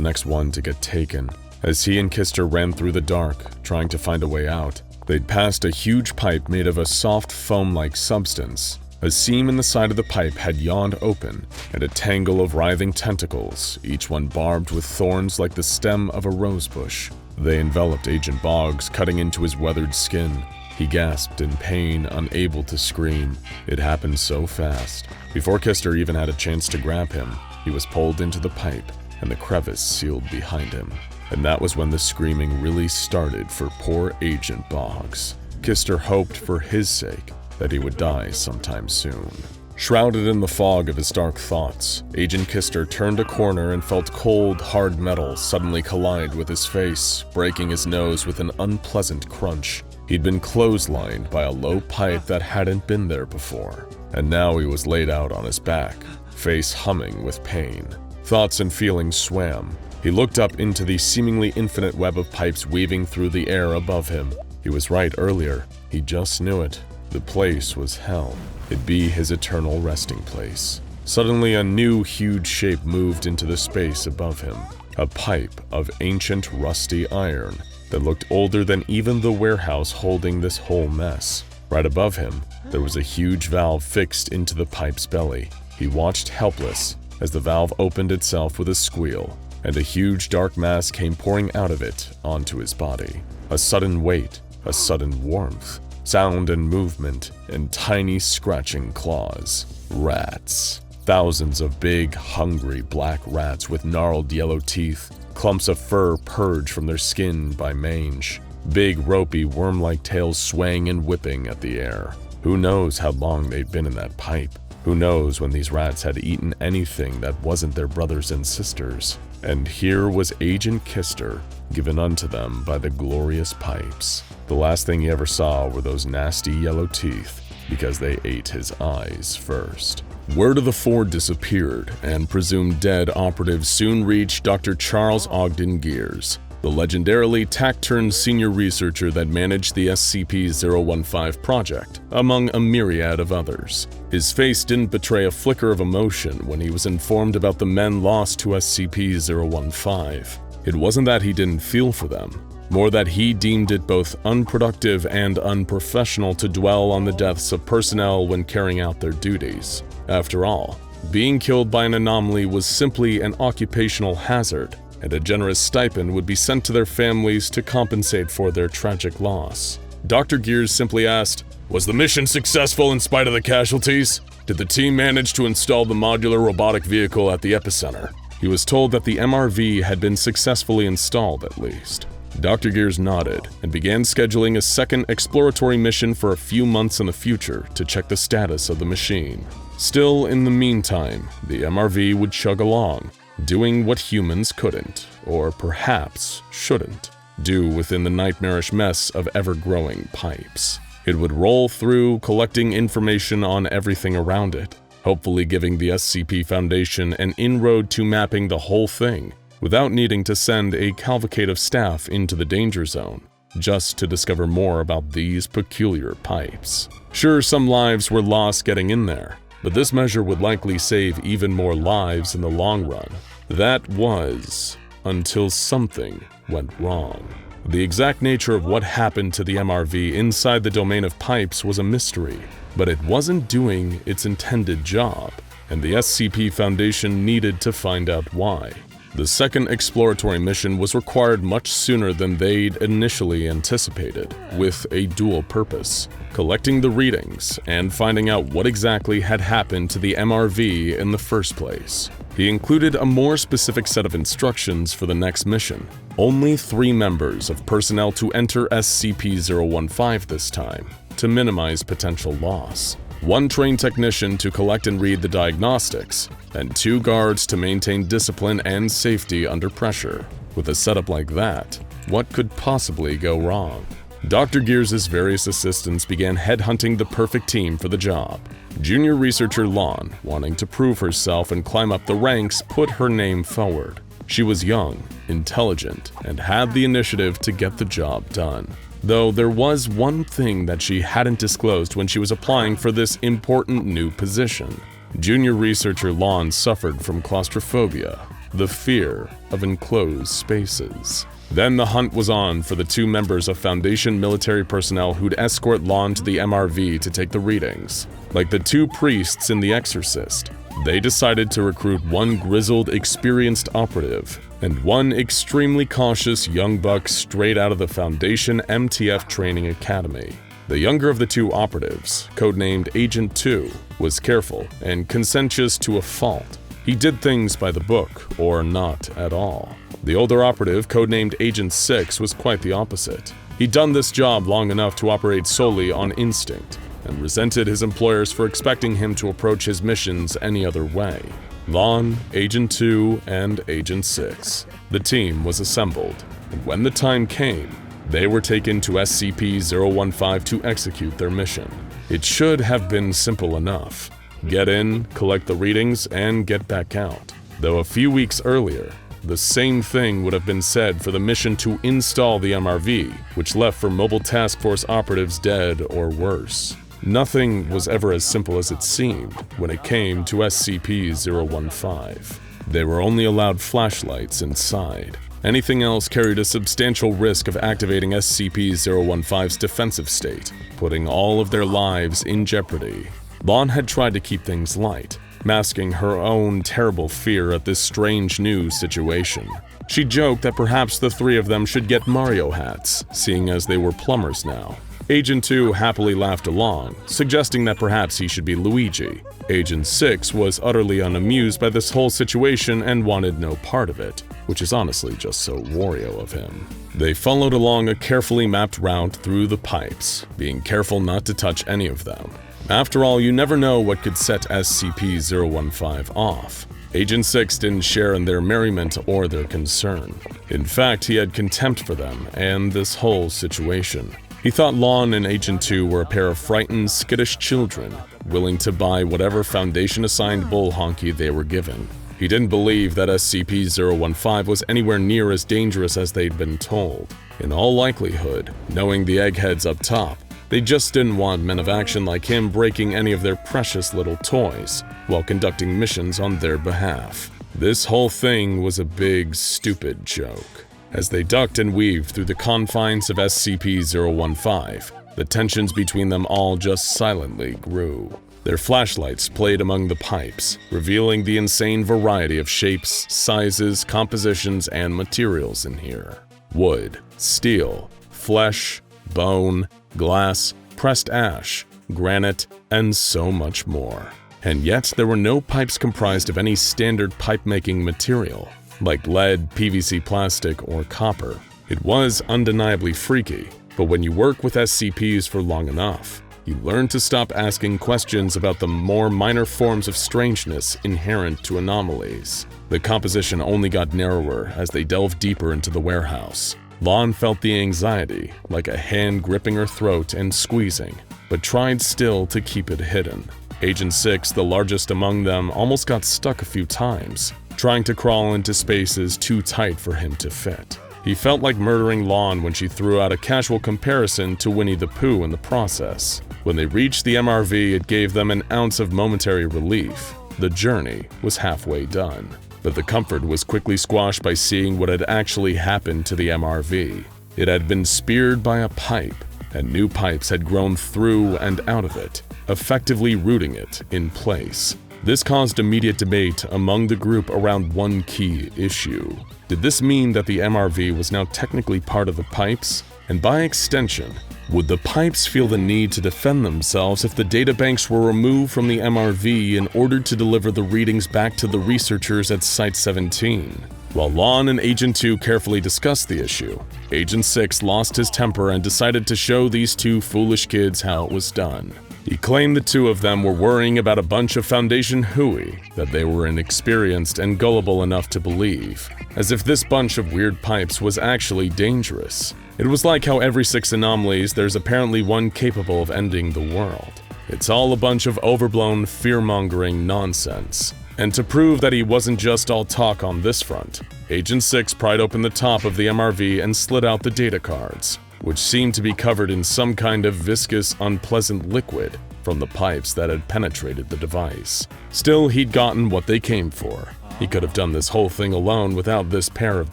next one to get taken. As he and Kister ran through the dark, trying to find a way out, they'd passed a huge pipe made of a soft foam-like substance. A seam in the side of the pipe had yawned open, and a tangle of writhing tentacles, each one barbed with thorns like the stem of a rosebush. They enveloped Agent Boggs, cutting into his weathered skin. He gasped in pain, unable to scream. It happened so fast. Before Kister even had a chance to grab him, he was pulled into the pipe, and the crevice sealed behind him. And that was when the screaming really started for poor Agent Boggs. Kister hoped for his sake that he would die sometime soon. Shrouded in the fog of his dark thoughts, Agent Kister turned a corner and felt cold, hard metal suddenly collide with his face, breaking his nose with an unpleasant crunch. He'd been clotheslined by a low pipe that hadn't been there before, and now he was laid out on his back, face humming with pain. Thoughts and feelings swam. He looked up into the seemingly infinite web of pipes weaving through the air above him. He was right earlier. He just knew it. The place was hell. It'd be his eternal resting place. Suddenly, a new, huge shape moved into the space above him. A pipe of ancient, rusty iron that looked older than even the warehouse holding this whole mess. Right above him, there was a huge valve fixed into the pipe's belly. He watched helpless as the valve opened itself with a squeal, and a huge dark mass came pouring out of it onto his body. A sudden weight, a sudden warmth, sound and movement, and tiny scratching claws. Rats. Thousands of big, hungry black rats with gnarled yellow teeth. Clumps of fur purged from their skin by mange. Big, ropey, worm-like tails swaying and whipping at the air. Who knows how long they'd been in that pipe? Who knows when these rats had eaten anything that wasn't their brothers and sisters? And here was Agent Kister, given unto them by the glorious pipes. The last thing he ever saw were those nasty yellow teeth, because they ate his eyes first. Word of the four disappeared, and presumed dead operatives soon reached Dr. Charles Ogden Gears, the legendarily taciturn senior researcher that managed the SCP-015 project, among a myriad of others. His face didn't betray a flicker of emotion when he was informed about the men lost to SCP-015. It wasn't that he didn't feel for them, more that he deemed it both unproductive and unprofessional to dwell on the deaths of personnel when carrying out their duties. After all, being killed by an anomaly was simply an occupational hazard, and a generous stipend would be sent to their families to compensate for their tragic loss. Dr. Gears simply asked, "Was the mission successful in spite of the casualties? Did the team manage to install the modular robotic vehicle at the epicenter?" He was told that the MRV had been successfully installed at least. Dr. Gears nodded and began scheduling a second exploratory mission for a few months in the future to check the status of the machine. Still, in the meantime, the MRV would chug along, doing what humans couldn't, or perhaps shouldn't, do within the nightmarish mess of ever-growing pipes. It would roll through, collecting information on everything around it, hopefully giving the SCP Foundation an inroad to mapping the whole thing, without needing to send a cavalcade of staff into the danger zone, just to discover more about these peculiar pipes. Sure, some lives were lost getting in there, but this measure would likely save even more lives in the long run. That was, until something went wrong. The exact nature of what happened to the MRV inside the domain of pipes was a mystery, but it wasn't doing its intended job, and the SCP Foundation needed to find out why. The second exploratory mission was required much sooner than they'd initially anticipated, with a dual purpose: collecting the readings and finding out what exactly had happened to the MRV in the first place. He included a more specific set of instructions for the next mission. Only 3 members of personnel to enter SCP-015 this time, to minimize potential loss. 1 trained technician to collect and read the diagnostics, and 2 guards to maintain discipline and safety under pressure. With a setup like that, what could possibly go wrong? Dr. Gears' various assistants began headhunting the perfect team for the job. Junior researcher Lon, wanting to prove herself and climb up the ranks, put her name forward. She was young, intelligent, and had the initiative to get the job done. Though there was one thing that she hadn't disclosed when she was applying for this important new position. Junior researcher Lon suffered from claustrophobia, the fear of enclosed spaces. Then the hunt was on for the two members of Foundation military personnel who'd escort Lon to the MRV to take the readings. Like the two priests in The Exorcist, they decided to recruit one grizzled, experienced operative and one extremely cautious young buck straight out of the Foundation MTF Training Academy. The younger of the two operatives, codenamed Agent 2, was careful and conscientious to a fault. He did things by the book, or not at all. The older operative, codenamed Agent 6, was quite the opposite. He'd done this job long enough to operate solely on instinct, and resented his employers for expecting him to approach his missions any other way. Lon, Agent 2, and Agent 6. The team was assembled, and when the time came, they were taken to SCP-015 to execute their mission. It should have been simple enough. Get in, collect the readings, and get back out. Though a few weeks earlier, the same thing would have been said for the mission to install the MRV, which left for Mobile Task Force operatives dead or worse. Nothing was ever as simple as it seemed when it came to SCP-015. They were only allowed flashlights inside. Anything else carried a substantial risk of activating SCP-015's defensive state, putting all of their lives in jeopardy. Lon had tried to keep things light, masking her own terrible fear at this strange new situation. She joked that perhaps the three of them should get Mario hats, seeing as they were plumbers now. Agent 2 happily laughed along, suggesting that perhaps he should be Luigi. Agent 6 was utterly unamused by this whole situation and wanted no part of it, which is honestly just so Wario of him. They followed along a carefully mapped route through the pipes, being careful not to touch any of them. After all, you never know what could set SCP-015 off. Agent 6 didn't share in their merriment or their concern. In fact, he had contempt for them and this whole situation. He thought Lon and Agent 2 were a pair of frightened, skittish children, willing to buy whatever Foundation-assigned bull honky they were given. He didn't believe that SCP-015 was anywhere near as dangerous as they'd been told. In all likelihood, knowing the eggheads up top, they just didn't want men of action like him breaking any of their precious little toys while conducting missions on their behalf. This whole thing was a big, stupid joke. As they ducked and weaved through the confines of SCP-015, the tensions between them all just silently grew. Their flashlights played among the pipes, revealing the insane variety of shapes, sizes, compositions, and materials in here. Wood, steel, flesh, bone, glass, pressed ash, granite, and so much more. And yet there were no pipes comprised of any standard pipe-making material, like lead, PVC plastic, or copper. It was undeniably freaky, but when you work with SCPs for long enough, you learn to stop asking questions about the more minor forms of strangeness inherent to anomalies. The composition only got narrower as they delved deeper into the warehouse. Lon felt the anxiety, like a hand gripping her throat and squeezing, but tried still to keep it hidden. Agent 6, the largest among them, almost got stuck a few times, trying to crawl into spaces too tight for him to fit. He felt like murdering Lon when she threw out a casual comparison to Winnie the Pooh in the process. When they reached the MRV, it gave them an ounce of momentary relief. The journey was halfway done. But the comfort was quickly squashed by seeing what had actually happened to the MRV. It had been speared by a pipe, and new pipes had grown through and out of it, effectively rooting it in place. This caused immediate debate among the group around one key issue. Did this mean that the MRV was now technically part of the pipes? And by extension, would the pipes feel the need to defend themselves if the databanks were removed from the MRV in order to deliver the readings back to the researchers at Site-17? While Lon and Agent 2 carefully discussed the issue, Agent 6 lost his temper and decided to show these two foolish kids how it was done. He claimed the two of them were worrying about a bunch of Foundation hooey that they were inexperienced and gullible enough to believe, as if this bunch of weird pipes was actually dangerous. It was like how every 6 anomalies there's apparently one capable of ending the world. It's all a bunch of overblown, fear-mongering nonsense. And to prove that he wasn't just all talk on this front, Agent 6 pried open the top of the MRV and slid out the data cards, which seemed to be covered in some kind of viscous, unpleasant liquid from the pipes that had penetrated the device. Still, he'd gotten what they came for. He could have done this whole thing alone without this pair of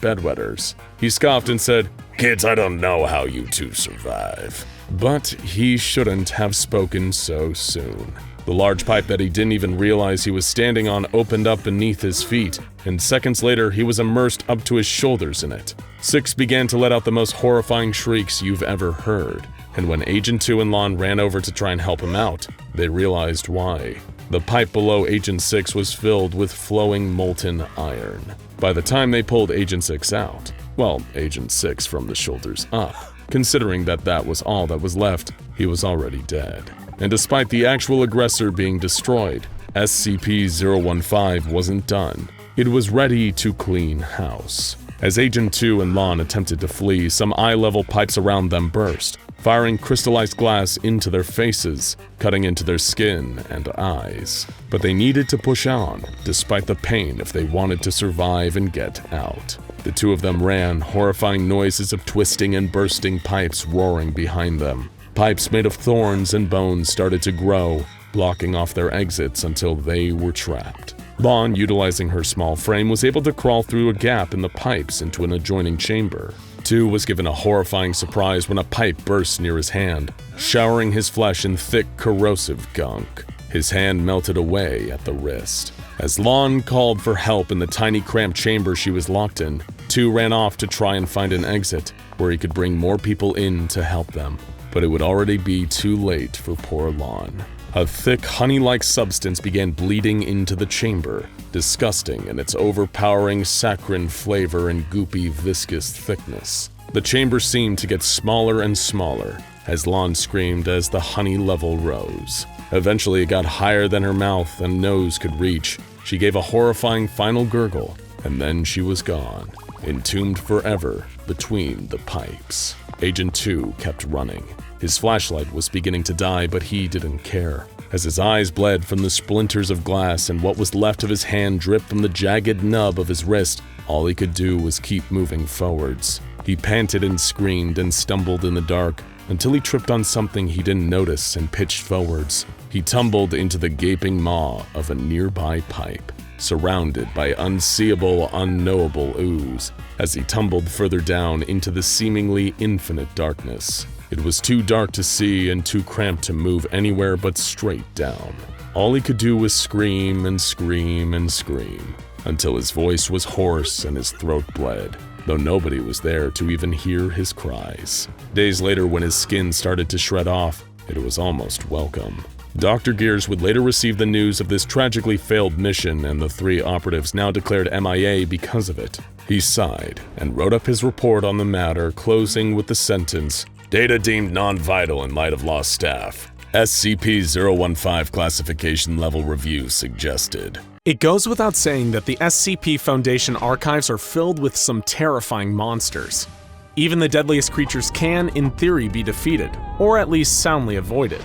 bedwetters. He scoffed and said, "Kids, I don't know how you two survive." But he shouldn't have spoken so soon. The large pipe that he didn't even realize he was standing on opened up beneath his feet, and seconds later he was immersed up to his shoulders in it. Six began to let out the most horrifying shrieks you've ever heard, and when Agent 2 and Lon ran over to try and help him out, they realized why. The pipe below Agent 6 was filled with flowing molten iron. By the time they pulled Agent 6 out, well, Agent 6 from the shoulders up, considering that was all that was left, he was already dead. And despite the actual aggressor being destroyed, SCP-015 wasn't done. It was ready to clean house. As Agent 2 and Lon attempted to flee, some eye-level pipes around them burst, firing crystallized glass into their faces, cutting into their skin and eyes. But they needed to push on, despite the pain, if they wanted to survive and get out. The two of them ran, horrifying noises of twisting and bursting pipes roaring behind them. Pipes made of thorns and bones started to grow, blocking off their exits until they were trapped. Lon, utilizing her small frame, was able to crawl through a gap in the pipes into an adjoining chamber. 2 was given a horrifying surprise when a pipe burst near his hand, showering his flesh in thick, corrosive gunk. His hand melted away at the wrist. As Lon called for help in the tiny cramped chamber she was locked in, 2 ran off to try and find an exit where he could bring more people in to help them. But it would already be too late for poor Lon. A thick, honey-like substance began bleeding into the chamber, disgusting in its overpowering saccharine flavor and goopy, viscous thickness. The chamber seemed to get smaller and smaller as Lon screamed as the honey level rose. Eventually, it got higher than her mouth and nose could reach. She gave a horrifying final gurgle, and then she was gone, entombed forever between the pipes. Agent 2 kept running. His flashlight was beginning to die, but he didn't care. As his eyes bled from the splinters of glass and what was left of his hand dripped from the jagged nub of his wrist, all he could do was keep moving forwards. He panted and screamed and stumbled in the dark until he tripped on something he didn't notice and pitched forwards. He tumbled into the gaping maw of a nearby pipe, surrounded by unseeable, unknowable ooze. As he tumbled further down into the seemingly infinite darkness, it was too dark to see and too cramped to move anywhere but straight down. All he could do was scream and scream and scream, until his voice was hoarse and his throat bled, though nobody was there to even hear his cries. Days later, when his skin started to shred off, it was almost welcome. Dr. Gears would later receive the news of this tragically failed mission, and the 3 operatives now declared MIA because of it. He sighed and wrote up his report on the matter, closing with the sentence, "Data deemed non-vital in light of lost staff. SCP-015 classification level review suggested." It goes without saying that the SCP Foundation archives are filled with some terrifying monsters. Even the deadliest creatures can, in theory, be defeated, or at least soundly avoided.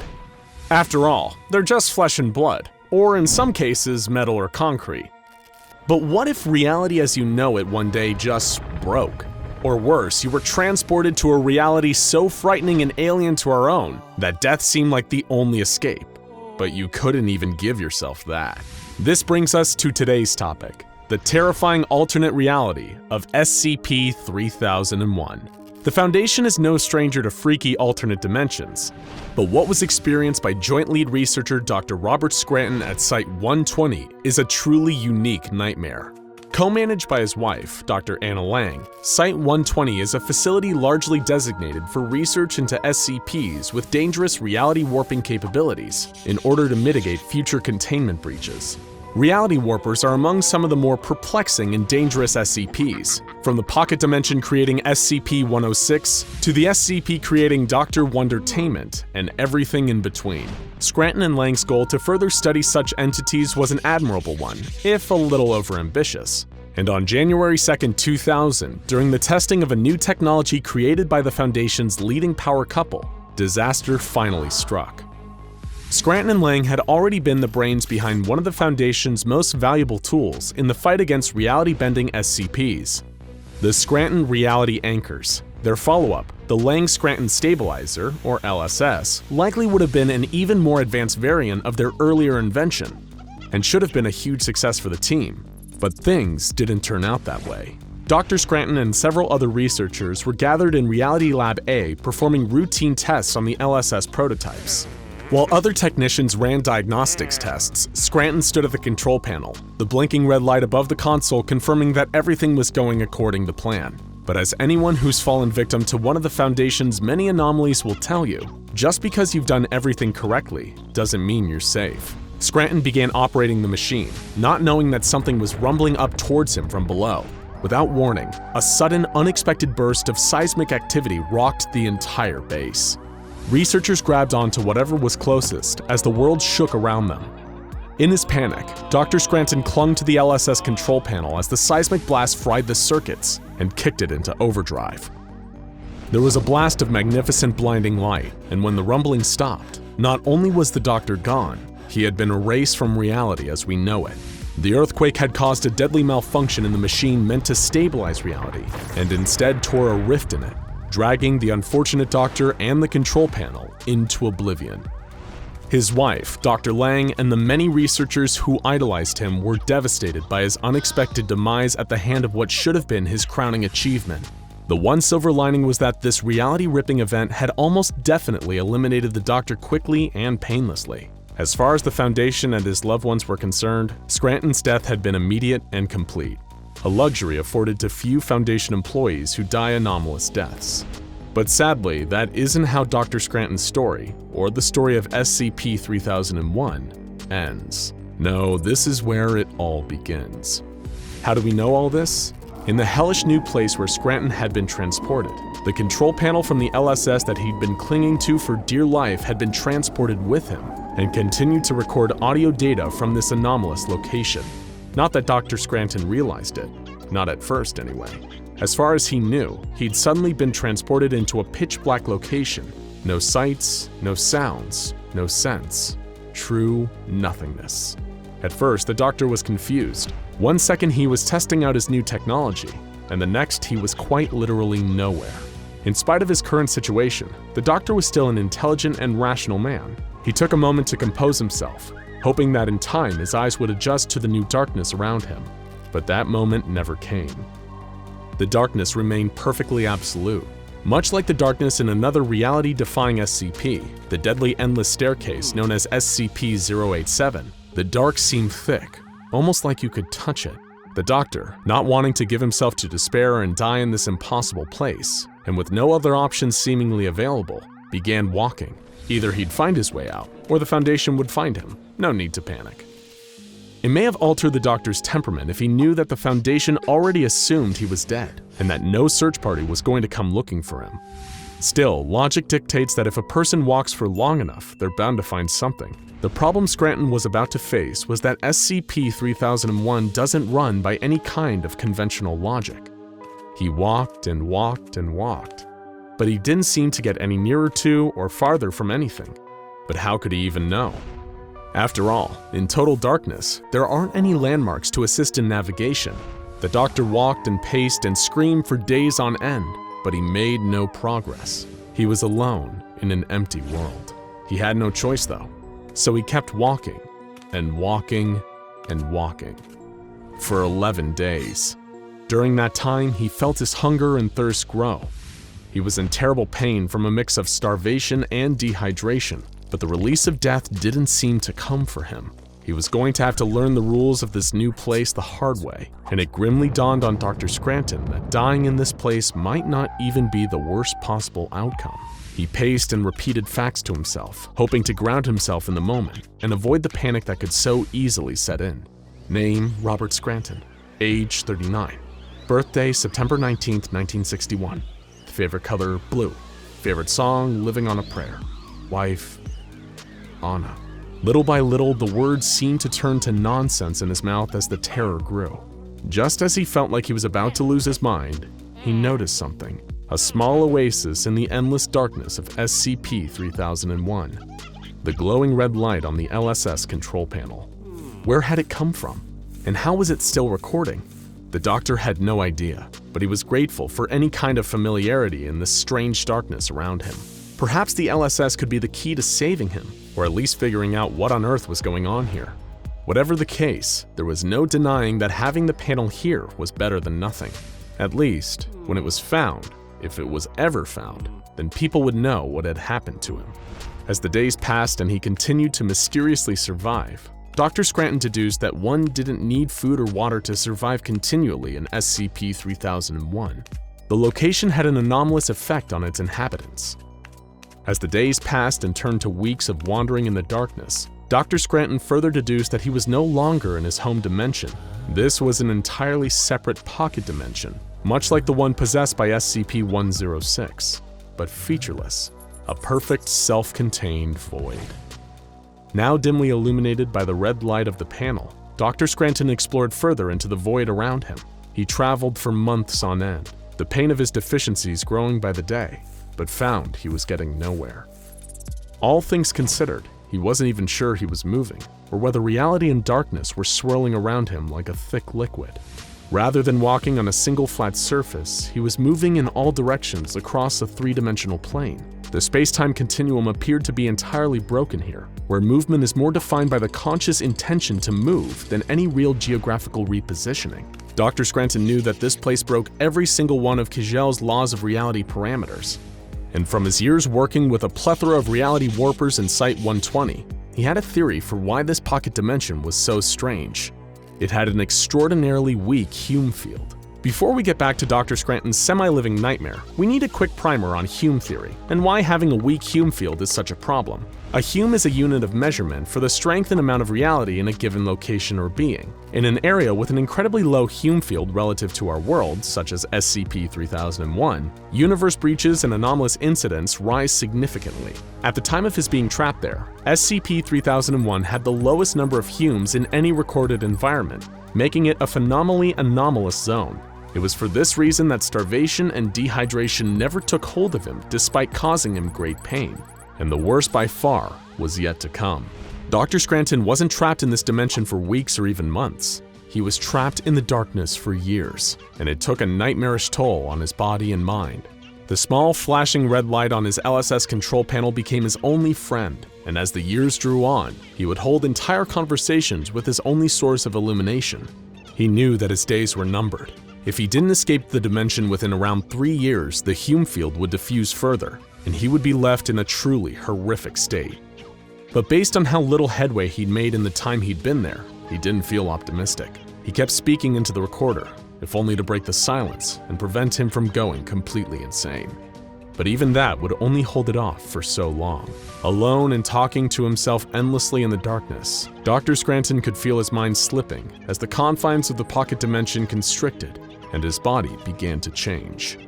After all, they're just flesh and blood, or in some cases, metal or concrete. But what if reality as you know it one day just broke? Or worse, you were transported to a reality so frightening and alien to our own that death seemed like the only escape, but you couldn't even give yourself that. This brings us to today's topic, the terrifying alternate reality of SCP-3001. The Foundation is no stranger to freaky alternate dimensions, but what was experienced by Joint Lead Researcher Dr. Robert Scranton at Site-120 is a truly unique nightmare. Co-managed by his wife, Dr. Anna Lang, Site-120 is a facility largely designated for research into SCPs with dangerous reality warping capabilities in order to mitigate future containment breaches. Reality warpers are among some of the more perplexing and dangerous SCPs, from the pocket dimension creating SCP-106 to the SCP creating Dr. Wondertainment and everything in between. Scranton and Lang's goal to further study such entities was an admirable one, if a little overambitious. And on January 2, 2000, during the testing of a new technology created by the Foundation's leading power couple, disaster finally struck. Scranton and Lang had already been the brains behind one of the Foundation's most valuable tools in the fight against reality-bending SCPs, the Scranton Reality Anchors. Their follow-up, the Lang-Scranton Stabilizer, or LSS, likely would have been an even more advanced variant of their earlier invention, and should have been a huge success for the team. But things didn't turn out that way. Dr. Scranton and several other researchers were gathered in Reality Lab A performing routine tests on the LSS prototypes. While other technicians ran diagnostics tests, Scranton stood at the control panel, the blinking red light above the console confirming that everything was going according to plan. But as anyone who's fallen victim to one of the Foundation's many anomalies will tell you, just because you've done everything correctly doesn't mean you're safe. Scranton began operating the machine, not knowing that something was rumbling up towards him from below. Without warning, a sudden, unexpected burst of seismic activity rocked the entire base. Researchers grabbed onto whatever was closest as the world shook around them. In his panic, Dr. Scranton clung to the LSS control panel as the seismic blast fried the circuits and kicked it into overdrive. There was a blast of magnificent blinding light, and when the rumbling stopped, not only was the doctor gone, he had been erased from reality as we know it. The earthquake had caused a deadly malfunction in the machine meant to stabilize reality, and instead tore a rift in it, dragging the unfortunate doctor and the control panel into oblivion. His wife, Dr. Lang, and the many researchers who idolized him were devastated by his unexpected demise at the hand of what should have been his crowning achievement. The one silver lining was that this reality-ripping event had almost definitely eliminated the doctor quickly and painlessly. As far as the Foundation and his loved ones were concerned, Scranton's death had been immediate and complete, a luxury afforded to few Foundation employees who die anomalous deaths. But sadly, that isn't how Dr. Scranton's story, or the story of SCP-3001, ends. No, this is where it all begins. How do we know all this? In the hellish new place where Scranton had been transported, the control panel from the LSS that he'd been clinging to for dear life had been transported with him, and continued to record audio data from this anomalous location. Not that Dr. Scranton realized it, not at first anyway. As far as he knew, he'd suddenly been transported into a pitch-black location. No sights, no sounds, no sense. True nothingness. At first, the doctor was confused. One second he was testing out his new technology, and the next he was quite literally nowhere. In spite of his current situation, the doctor was still an intelligent and rational man. He took a moment to compose himself, hoping that in time his eyes would adjust to the new darkness around him. But that moment never came. The darkness remained perfectly absolute. Much like the darkness in another reality-defying SCP, the deadly endless staircase known as SCP-087, the dark seemed thick, almost like you could touch it. The doctor, not wanting to give himself to despair and die in this impossible place, and with no other options seemingly available, began walking. Either he'd find his way out, or the Foundation would find him. No need to panic. It may have altered the doctor's temperament if he knew that the Foundation already assumed he was dead, and that no search party was going to come looking for him. Still, logic dictates that if a person walks for long enough, they're bound to find something. The problem Scranton was about to face was that SCP-3001 doesn't run by any kind of conventional logic. He walked and walked and walked, but he didn't seem to get any nearer to or farther from anything. But how could he even know? After all, in total darkness, there aren't any landmarks to assist in navigation. The doctor walked and paced and screamed for days on end, but he made no progress. He was alone in an empty world. He had no choice though, so he kept walking and walking and walking for 11 days. During that time, he felt his hunger and thirst grow. He was in terrible pain from a mix of starvation and dehydration, but the release of death didn't seem to come for him. He was going to have to learn the rules of this new place the hard way, and it grimly dawned on Dr. Scranton that dying in this place might not even be the worst possible outcome. He paced and repeated facts to himself, hoping to ground himself in the moment and avoid the panic that could so easily set in. Name, Robert Scranton. Age, 39. Birthday, September 19th, 1961. Favorite color, blue. Favorite song, Living on a Prayer. Wife, Anna. Little by little, the words seemed to turn to nonsense in his mouth as the terror grew. Just as he felt like he was about to lose his mind, he noticed something. A small oasis in the endless darkness of SCP-3001. The glowing red light on the LSS control panel. Where had it come from? And how was it still recording? The doctor had no idea, but he was grateful for any kind of familiarity in this strange darkness around him. Perhaps the LSS could be the key to saving him, or at least figuring out what on earth was going on here. Whatever the case, there was no denying that having the panel here was better than nothing. At least, when it was found, if it was ever found, then people would know what had happened to him. As the days passed and he continued to mysteriously survive, Dr. Scranton deduced that one didn't need food or water to survive continually in SCP-3001. The location had an anomalous effect on its inhabitants. As the days passed and turned to weeks of wandering in the darkness, Dr. Scranton further deduced that he was no longer in his home dimension. This was an entirely separate pocket dimension, much like the one possessed by SCP-106, but featureless, a perfect self-contained void. Now dimly illuminated by the red light of the panel, Dr. Scranton explored further into the void around him. He traveled for months on end, the pain of his deficiencies growing by the day, but found he was getting nowhere. All things considered, he wasn't even sure he was moving, or whether reality and darkness were swirling around him like a thick liquid. Rather than walking on a single flat surface, he was moving in all directions across a three-dimensional plane. The space-time continuum appeared to be entirely broken here, where movement is more defined by the conscious intention to move than any real geographical repositioning. Dr. Scranton knew that this place broke every single one of Kijel's laws of reality parameters. And from his years working with a plethora of reality warpers in Site-120, he had a theory for why this pocket dimension was so strange. It had an extraordinarily weak Hume field. Before we get back to Dr. Scranton's semi-living nightmare, we need a quick primer on Hume theory and why having a weak Hume field is such a problem. A Hume is a unit of measurement for the strength and amount of reality in a given location or being. In an area with an incredibly low Hume field relative to our world, such as SCP-3001, universe breaches and anomalous incidents rise significantly. At the time of his being trapped there, SCP-3001 had the lowest number of Humes in any recorded environment, making it a phenomenally anomalous zone. It was for this reason that starvation and dehydration never took hold of him despite causing him great pain. And the worst by far was yet to come. Dr. Scranton wasn't trapped in this dimension for weeks or even months. He was trapped in the darkness for years, and it took a nightmarish toll on his body and mind. The small flashing red light on his LSS control panel became his only friend, and as the years drew on, he would hold entire conversations with his only source of illumination. He knew that his days were numbered. If he didn't escape the dimension within around 3 years, the Hume field would diffuse further, and he would be left in a truly horrific state. But based on how little headway he'd made in the time he'd been there, he didn't feel optimistic. He kept speaking into the recorder, if only to break the silence and prevent him from going completely insane. But even that would only hold it off for so long. Alone and talking to himself endlessly in the darkness, Dr. Scranton could feel his mind slipping as the confines of the pocket dimension constricted and his body began to change.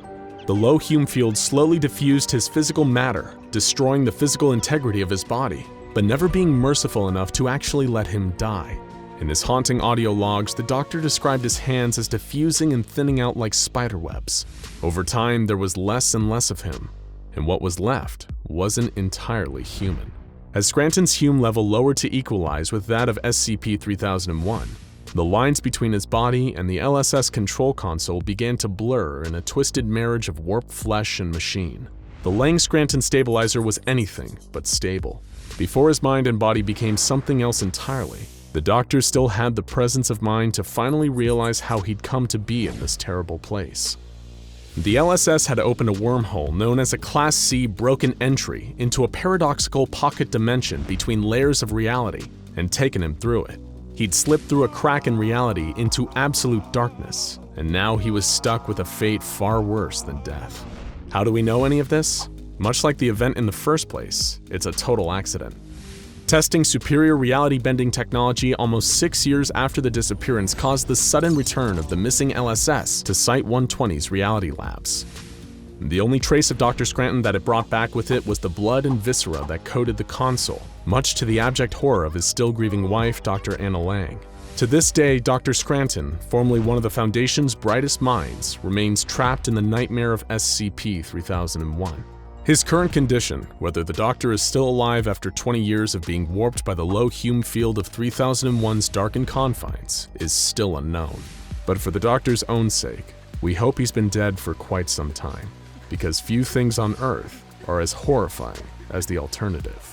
The low Hume field slowly diffused his physical matter, destroying the physical integrity of his body, but never being merciful enough to actually let him die. In his haunting audio logs, the doctor described his hands as diffusing and thinning out like spiderwebs. Over time, there was less and less of him, and what was left wasn't entirely human. As Scranton's Hume level lowered to equalize with that of SCP-3001, the lines between his body and the LSS control console began to blur in a twisted marriage of warped flesh and machine. The Lang-Scranton stabilizer was anything but stable. Before his mind and body became something else entirely, the doctor still had the presence of mind to finally realize how he'd come to be in this terrible place. The LSS had opened a wormhole known as a Class C broken entry into a paradoxical pocket dimension between layers of reality and taken him through it. He'd slipped through a crack in reality into absolute darkness, and now he was stuck with a fate far worse than death. How do we know any of this? Much like the event in the first place, it's a total accident. Testing superior reality-bending technology almost 6 years after the disappearance caused the sudden return of the missing LSS to Site-120's reality labs. The only trace of Dr. Scranton that it brought back with it was the blood and viscera that coated the console, much to the abject horror of his still-grieving wife, Dr. Anna Lang. To this day, Dr. Scranton, formerly one of the Foundation's brightest minds, remains trapped in the nightmare of SCP-3001. His current condition, whether the Doctor is still alive after 20 years of being warped by the low Hume field of 3001's darkened confines, is still unknown. But for the doctor's own sake, we hope he's been dead for quite some time, because few things on Earth are as horrifying as the alternative.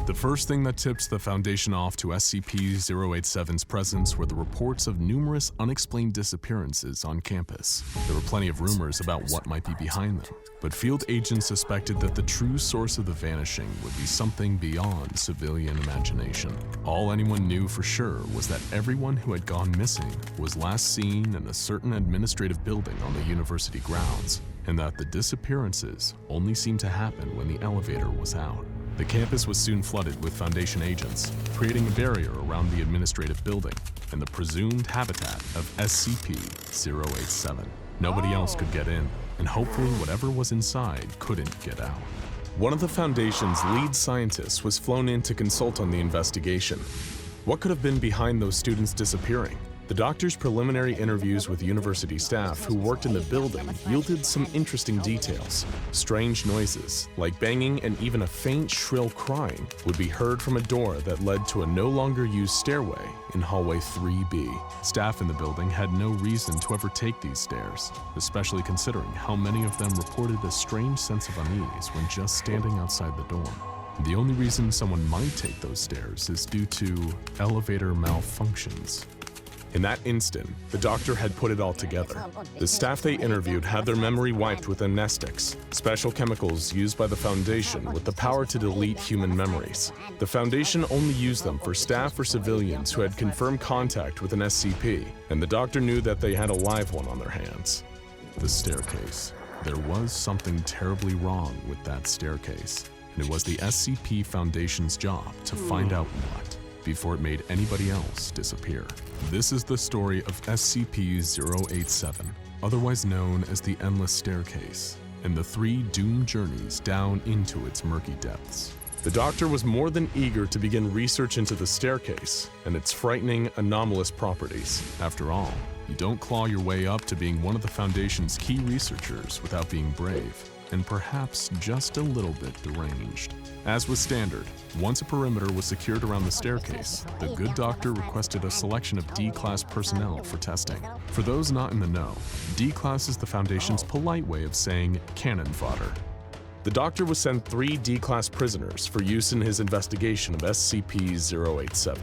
The first thing that tips the Foundation off to SCP-087's presence were the reports of numerous unexplained disappearances on campus. There were plenty of rumors about what might be behind them, but field agents suspected that the true source of the vanishing would be something beyond civilian imagination. All anyone knew for sure was that everyone who had gone missing was last seen in a certain administrative building on the university grounds, and that the disappearances only seemed to happen when the elevator was out. The campus was soon flooded with Foundation agents, creating a barrier around the administrative building and the presumed habitat of SCP-087. Nobody else could get in, and hopefully whatever was inside couldn't get out. One of the Foundation's lead scientists was flown in to consult on the investigation. What could have been behind those students disappearing? The doctor's preliminary interviews with university staff who worked in the building yielded some interesting details. Strange noises, like banging and even a faint, shrill crying, would be heard from a door that led to a no longer used stairway in hallway 3B. Staff in the building had no reason to ever take these stairs, especially considering how many of them reported a strange sense of unease when just standing outside the dorm. The only reason someone might take those stairs is due to elevator malfunctions. In that instant, the doctor had put it all together. The staff they interviewed had their memory wiped with amnestics, special chemicals used by the Foundation with the power to delete human memories. The Foundation only used them for staff or civilians who had confirmed contact with an SCP, and the doctor knew that they had a live one on their hands. The staircase. There was something terribly wrong with that staircase, and it was the SCP Foundation's job to find out what, before it made anybody else disappear. This is the story of SCP-087, otherwise known as the Endless Staircase, and the 3 doomed journeys down into its murky depths. The doctor was more than eager to begin research into the staircase and its frightening, anomalous properties. After all, you don't claw your way up to being one of the Foundation's key researchers without being brave, and perhaps just a little bit deranged. As was standard, once a perimeter was secured around the staircase, the good doctor requested a selection of D-Class personnel for testing. For those not in the know, D-Class is the Foundation's polite way of saying cannon fodder. The doctor was sent 3 D-Class prisoners for use in his investigation of SCP-087.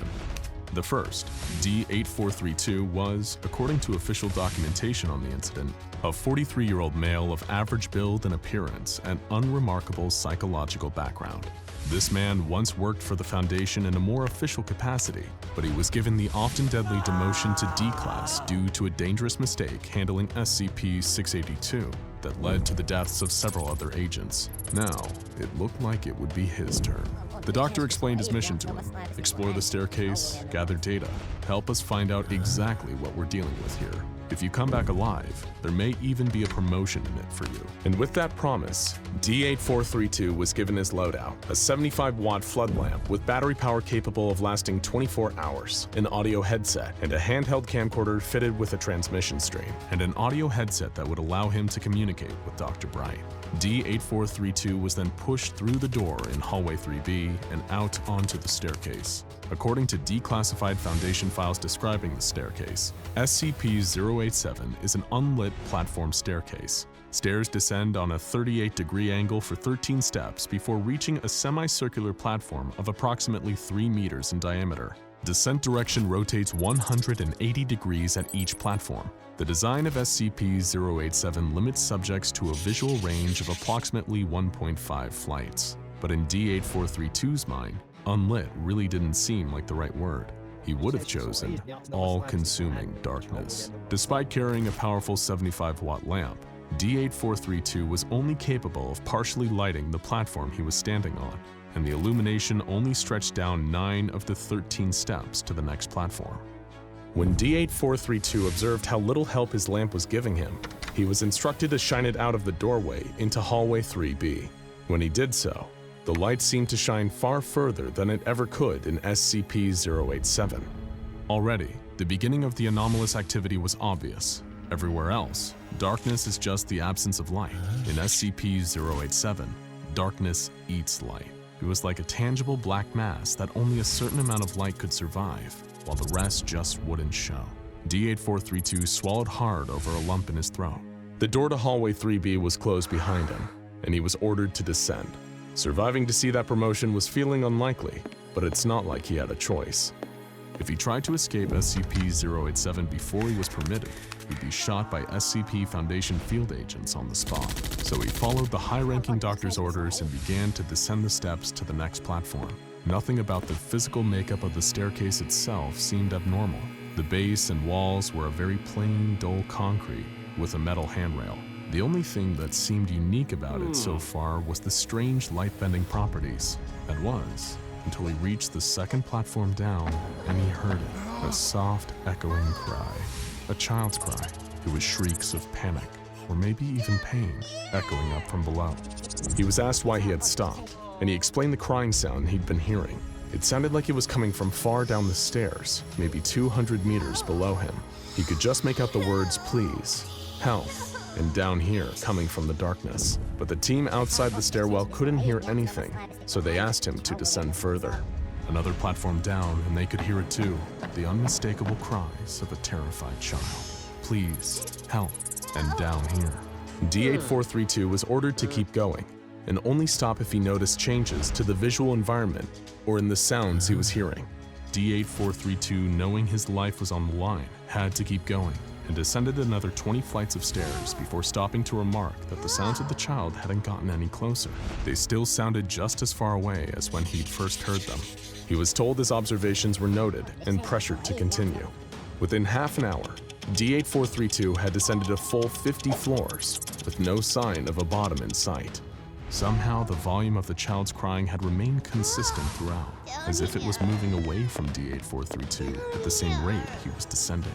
The first, D-8432, was, according to official documentation on the incident, a 43-year-old male of average build and appearance and unremarkable psychological background. This man once worked for the Foundation in a more official capacity, but he was given the often deadly demotion to D-Class due to a dangerous mistake handling SCP-682 that led to the deaths of several other agents. Now, it looked like it would be his turn. The doctor explained his mission to him: explore the staircase, gather data, help us find out exactly what we're dealing with here. If you come back alive, there may even be a promotion in it for you. And with that promise, D-8432 was given his loadout, a 75-watt flood lamp with battery power capable of lasting 24 hours, an audio headset, and a handheld camcorder fitted with a transmission stream, and an audio headset that would allow him to communicate with Dr. Bright. D-8432 was then pushed through the door in hallway 3B and out onto the staircase. According to declassified Foundation files describing the staircase, SCP-087 is an unlit platform staircase. Stairs descend on a 38-degree angle for 13 steps before reaching a semicircular platform of approximately 3 meters in diameter. Descent direction rotates 180 degrees at each platform. The design of SCP-087 limits subjects to a visual range of approximately 1.5 flights. But in D-8432's mind, unlit really didn't seem like the right word. He would have chosen all-consuming darkness. Despite carrying a powerful 75-watt lamp, D-8432 was only capable of partially lighting the platform he was standing on, and the illumination only stretched down 9 of the 13 steps to the next platform. When D-8432 observed how little help his lamp was giving him, he was instructed to shine it out of the doorway into hallway 3B. When he did so, the light seemed to shine far further than it ever could in SCP-087. Already, the beginning of the anomalous activity was obvious. Everywhere else, darkness is just the absence of light. In SCP-087, darkness eats light. It was like a tangible black mass that only a certain amount of light could survive, while the rest just wouldn't show. D8432 swallowed hard over a lump in his throat. The door to hallway 3B was closed behind him, and he was ordered to descend. Surviving to see that promotion was feeling unlikely, but it's not like he had a choice. If he tried to escape SCP-087 before he was permitted, he'd be shot by SCP Foundation field agents on the spot. So he followed the high-ranking doctor's orders and began to descend the steps to the next platform. Nothing about the physical makeup of the staircase itself seemed abnormal. The base and walls were a very plain, dull concrete with a metal handrail. The only thing that seemed unique about it so far was the strange light-bending properties. That was, until he reached the second platform down and he heard it, a soft, echoing cry. A child's cry. It was shrieks of panic, or maybe even pain, echoing up from below. He was asked why he had stopped, and he explained the crying sound he'd been hearing. It sounded like it was coming from far down the stairs, maybe 200 meters below him. He could just make out the words, "please," "help," and "down here," coming from the darkness. But the team outside the stairwell couldn't hear anything, so they asked him to descend further. Another platform down, and they could hear it too, the unmistakable cries of a terrified child. "Please, help," and "down here." D8432 was ordered to keep going, and only stop if he noticed changes to the visual environment or in the sounds he was hearing. D8432, knowing his life was on the line, had to keep going, and descended another 20 flights of stairs before stopping to remark that the sounds of the child hadn't gotten any closer. They still sounded just as far away as when he'd first heard them. He was told his observations were noted and pressured to continue. Within half an hour, D8432 had descended a full 50 floors, with no sign of a bottom in sight. Somehow, the volume of the child's crying had remained consistent throughout, as if it was moving away from D8432 at the same rate he was descending.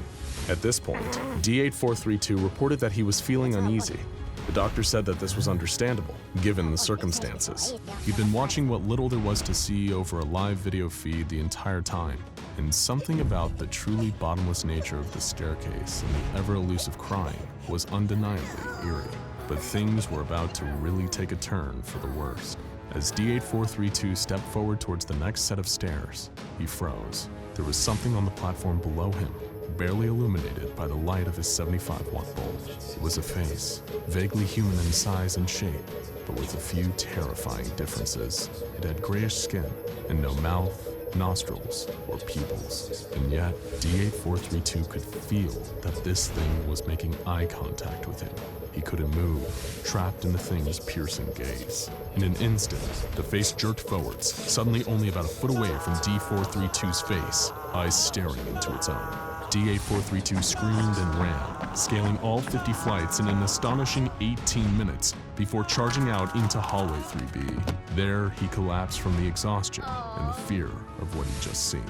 At this point, D8432 reported that he was feeling uneasy. The doctor said that this was understandable, given the circumstances. He'd been watching what little there was to see over a live video feed the entire time, and something about the truly bottomless nature of the staircase and the ever-elusive crying was undeniably eerie. But things were about to really take a turn for the worst. As D8432 stepped forward towards the next set of stairs, he froze. There was something on the platform below him, barely illuminated by the light of his 75-watt bulb. It was a face, vaguely human in size and shape, but with a few terrifying differences. It had grayish skin and no mouth, nostrils, or pupils. And yet, D8432 could feel that this thing was making eye contact with him. He couldn't move, trapped in the thing's piercing gaze. In an instant, the face jerked forwards, suddenly only about a foot away from D432's face, eyes staring into its own. D8432 screamed and ran, scaling all 50 flights in an astonishing 18 minutes before charging out into hallway 3B. There, he collapsed from the exhaustion and the fear of what he'd just seen.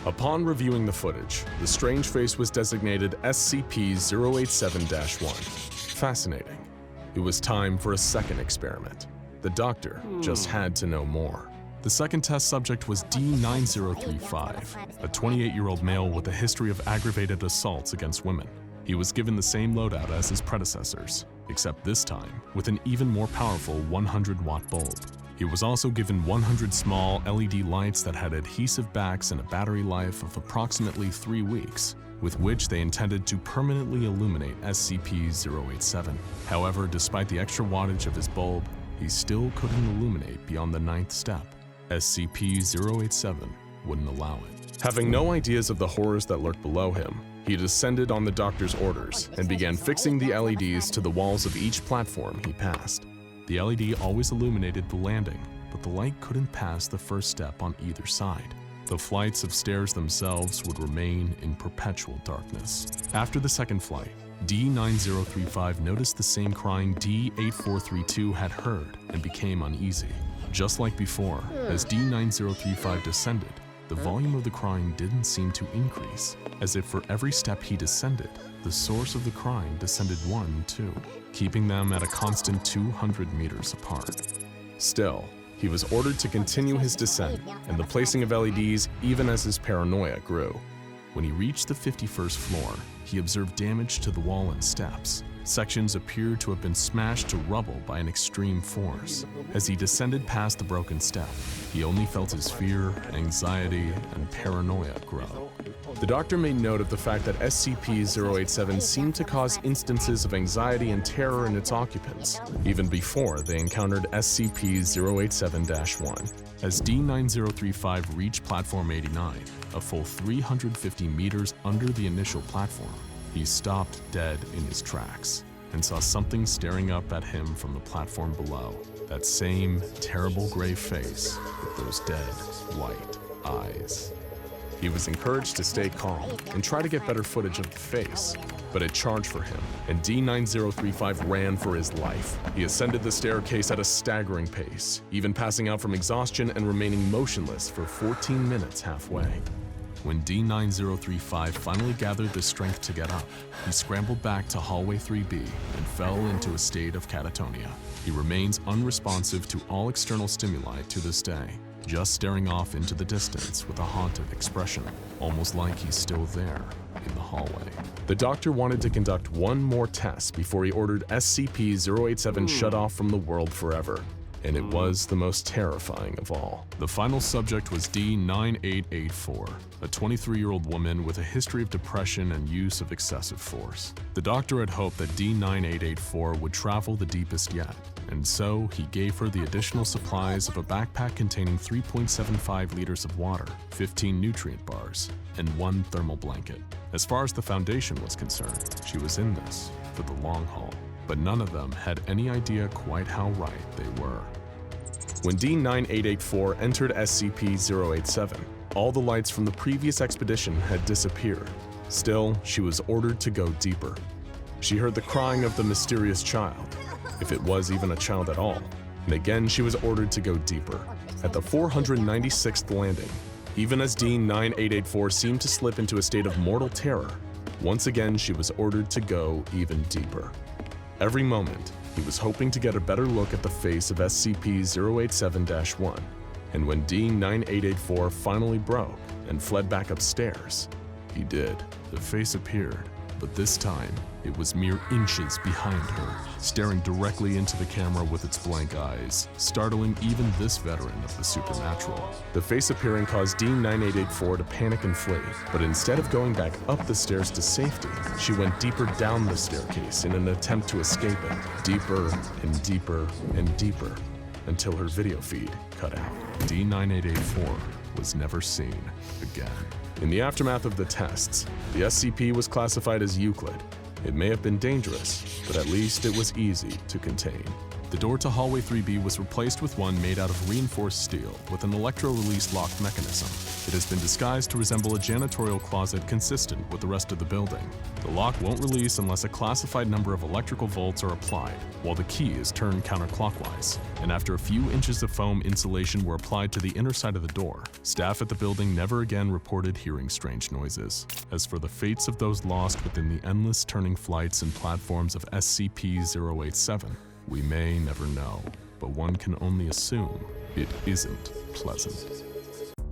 Upon reviewing the footage, the strange face was designated SCP-087-1. Fascinating. It was time for a second experiment. The doctor just had to know more. The second test subject was D9035, a 28-year-old male with a history of aggravated assaults against women. He was given the same loadout as his predecessors, except this time with an even more powerful 100-watt bulb. He was also given 100 small LED lights that had adhesive backs and a battery life of approximately 3 weeks, with which they intended to permanently illuminate SCP-087. However, despite the extra wattage of his bulb, he still couldn't illuminate beyond the 9th step. SCP-087 wouldn't allow it. Having no ideas of the horrors that lurked below him, he descended on the doctor's orders and began fixing the LEDs to the walls of each platform he passed. The LED always illuminated the landing, but the light couldn't pass the first step on either side. The flights of stairs themselves would remain in perpetual darkness. After the second flight, D9035 noticed the same crying D8432 had heard and became uneasy. Just like before, as D9035 descended, the volume of the crying didn't seem to increase, as if for every step he descended, the source of the crying descended 1 too, keeping them at a constant 200 meters apart. Still, he was ordered to continue his descent and the placing of LEDs even as his paranoia grew. When he reached the 51st floor, he observed damage to the wall and steps. Sections appeared to have been smashed to rubble by an extreme force. As he descended past the broken step, he only felt his fear, anxiety, and paranoia grow. The doctor made note of the fact that SCP-087 seemed to cause instances of anxiety and terror in its occupants, even before they encountered SCP-087-1. As D-9035 reached Platform 89, a full 350 meters under the initial platform, he stopped dead in his tracks and saw something staring up at him from the platform below. That same terrible gray face with those dead white eyes. He was encouraged to stay calm and try to get better footage of the face, but it charged for him, and D-9035 ran for his life. He ascended the staircase at a staggering pace, even passing out from exhaustion and remaining motionless for 14 minutes halfway. When D-9035 finally gathered the strength to get up, he scrambled back to hallway 3B and fell into a state of catatonia. He remains unresponsive to all external stimuli to this day, just staring off into the distance with a haunted expression, almost like he's still there in the hallway. The doctor wanted to conduct one more test before he ordered SCP-087 shut off from the world forever, and it was the most terrifying of all. The final subject was D-9884, a 23-year-old woman with a history of depression and use of excessive force. The doctor had hoped that D-9884 would travel the deepest yet, and so he gave her the additional supplies of a backpack containing 3.75 liters of water, 15 nutrient bars, and 1 thermal blanket. As far as the Foundation was concerned, she was in this for the long haul, but none of them had any idea quite how right they were. When D-9884 entered SCP-087, all the lights from the previous expedition had disappeared. Still, she was ordered to go deeper. She heard the crying of the mysterious child, if it was even a child at all, and again she was ordered to go deeper. At the 496th landing, even as D-9884 seemed to slip into a state of mortal terror, once again she was ordered to go even deeper. Every moment, he was hoping to get a better look at the face of SCP-087-1, and when D-9884 finally broke and fled back upstairs, he did. The face appeared, but this time, it was mere inches behind her, staring directly into the camera with its blank eyes, startling even this veteran of the supernatural. The face appearing caused D-9884 to panic and flee, but instead of going back up the stairs to safety, she went deeper down the staircase in an attempt to escape it, deeper and deeper and deeper, until her video feed cut out. D-9884 was never seen again. In the aftermath of the tests, the SCP was classified as Euclid. It may have been dangerous, but at least it was easy to contain. The door to hallway 3B was replaced with one made out of reinforced steel with an electro-release lock mechanism. It has been disguised to resemble a janitorial closet consistent with the rest of the building. The lock won't release unless a classified number of electrical volts are applied, while the key is turned counterclockwise. And after a few inches of foam insulation were applied to the inner side of the door, staff at the building never again reported hearing strange noises. As for the fates of those lost within the endless turning flights and platforms of SCP-087, we may never know, but one can only assume it isn't pleasant.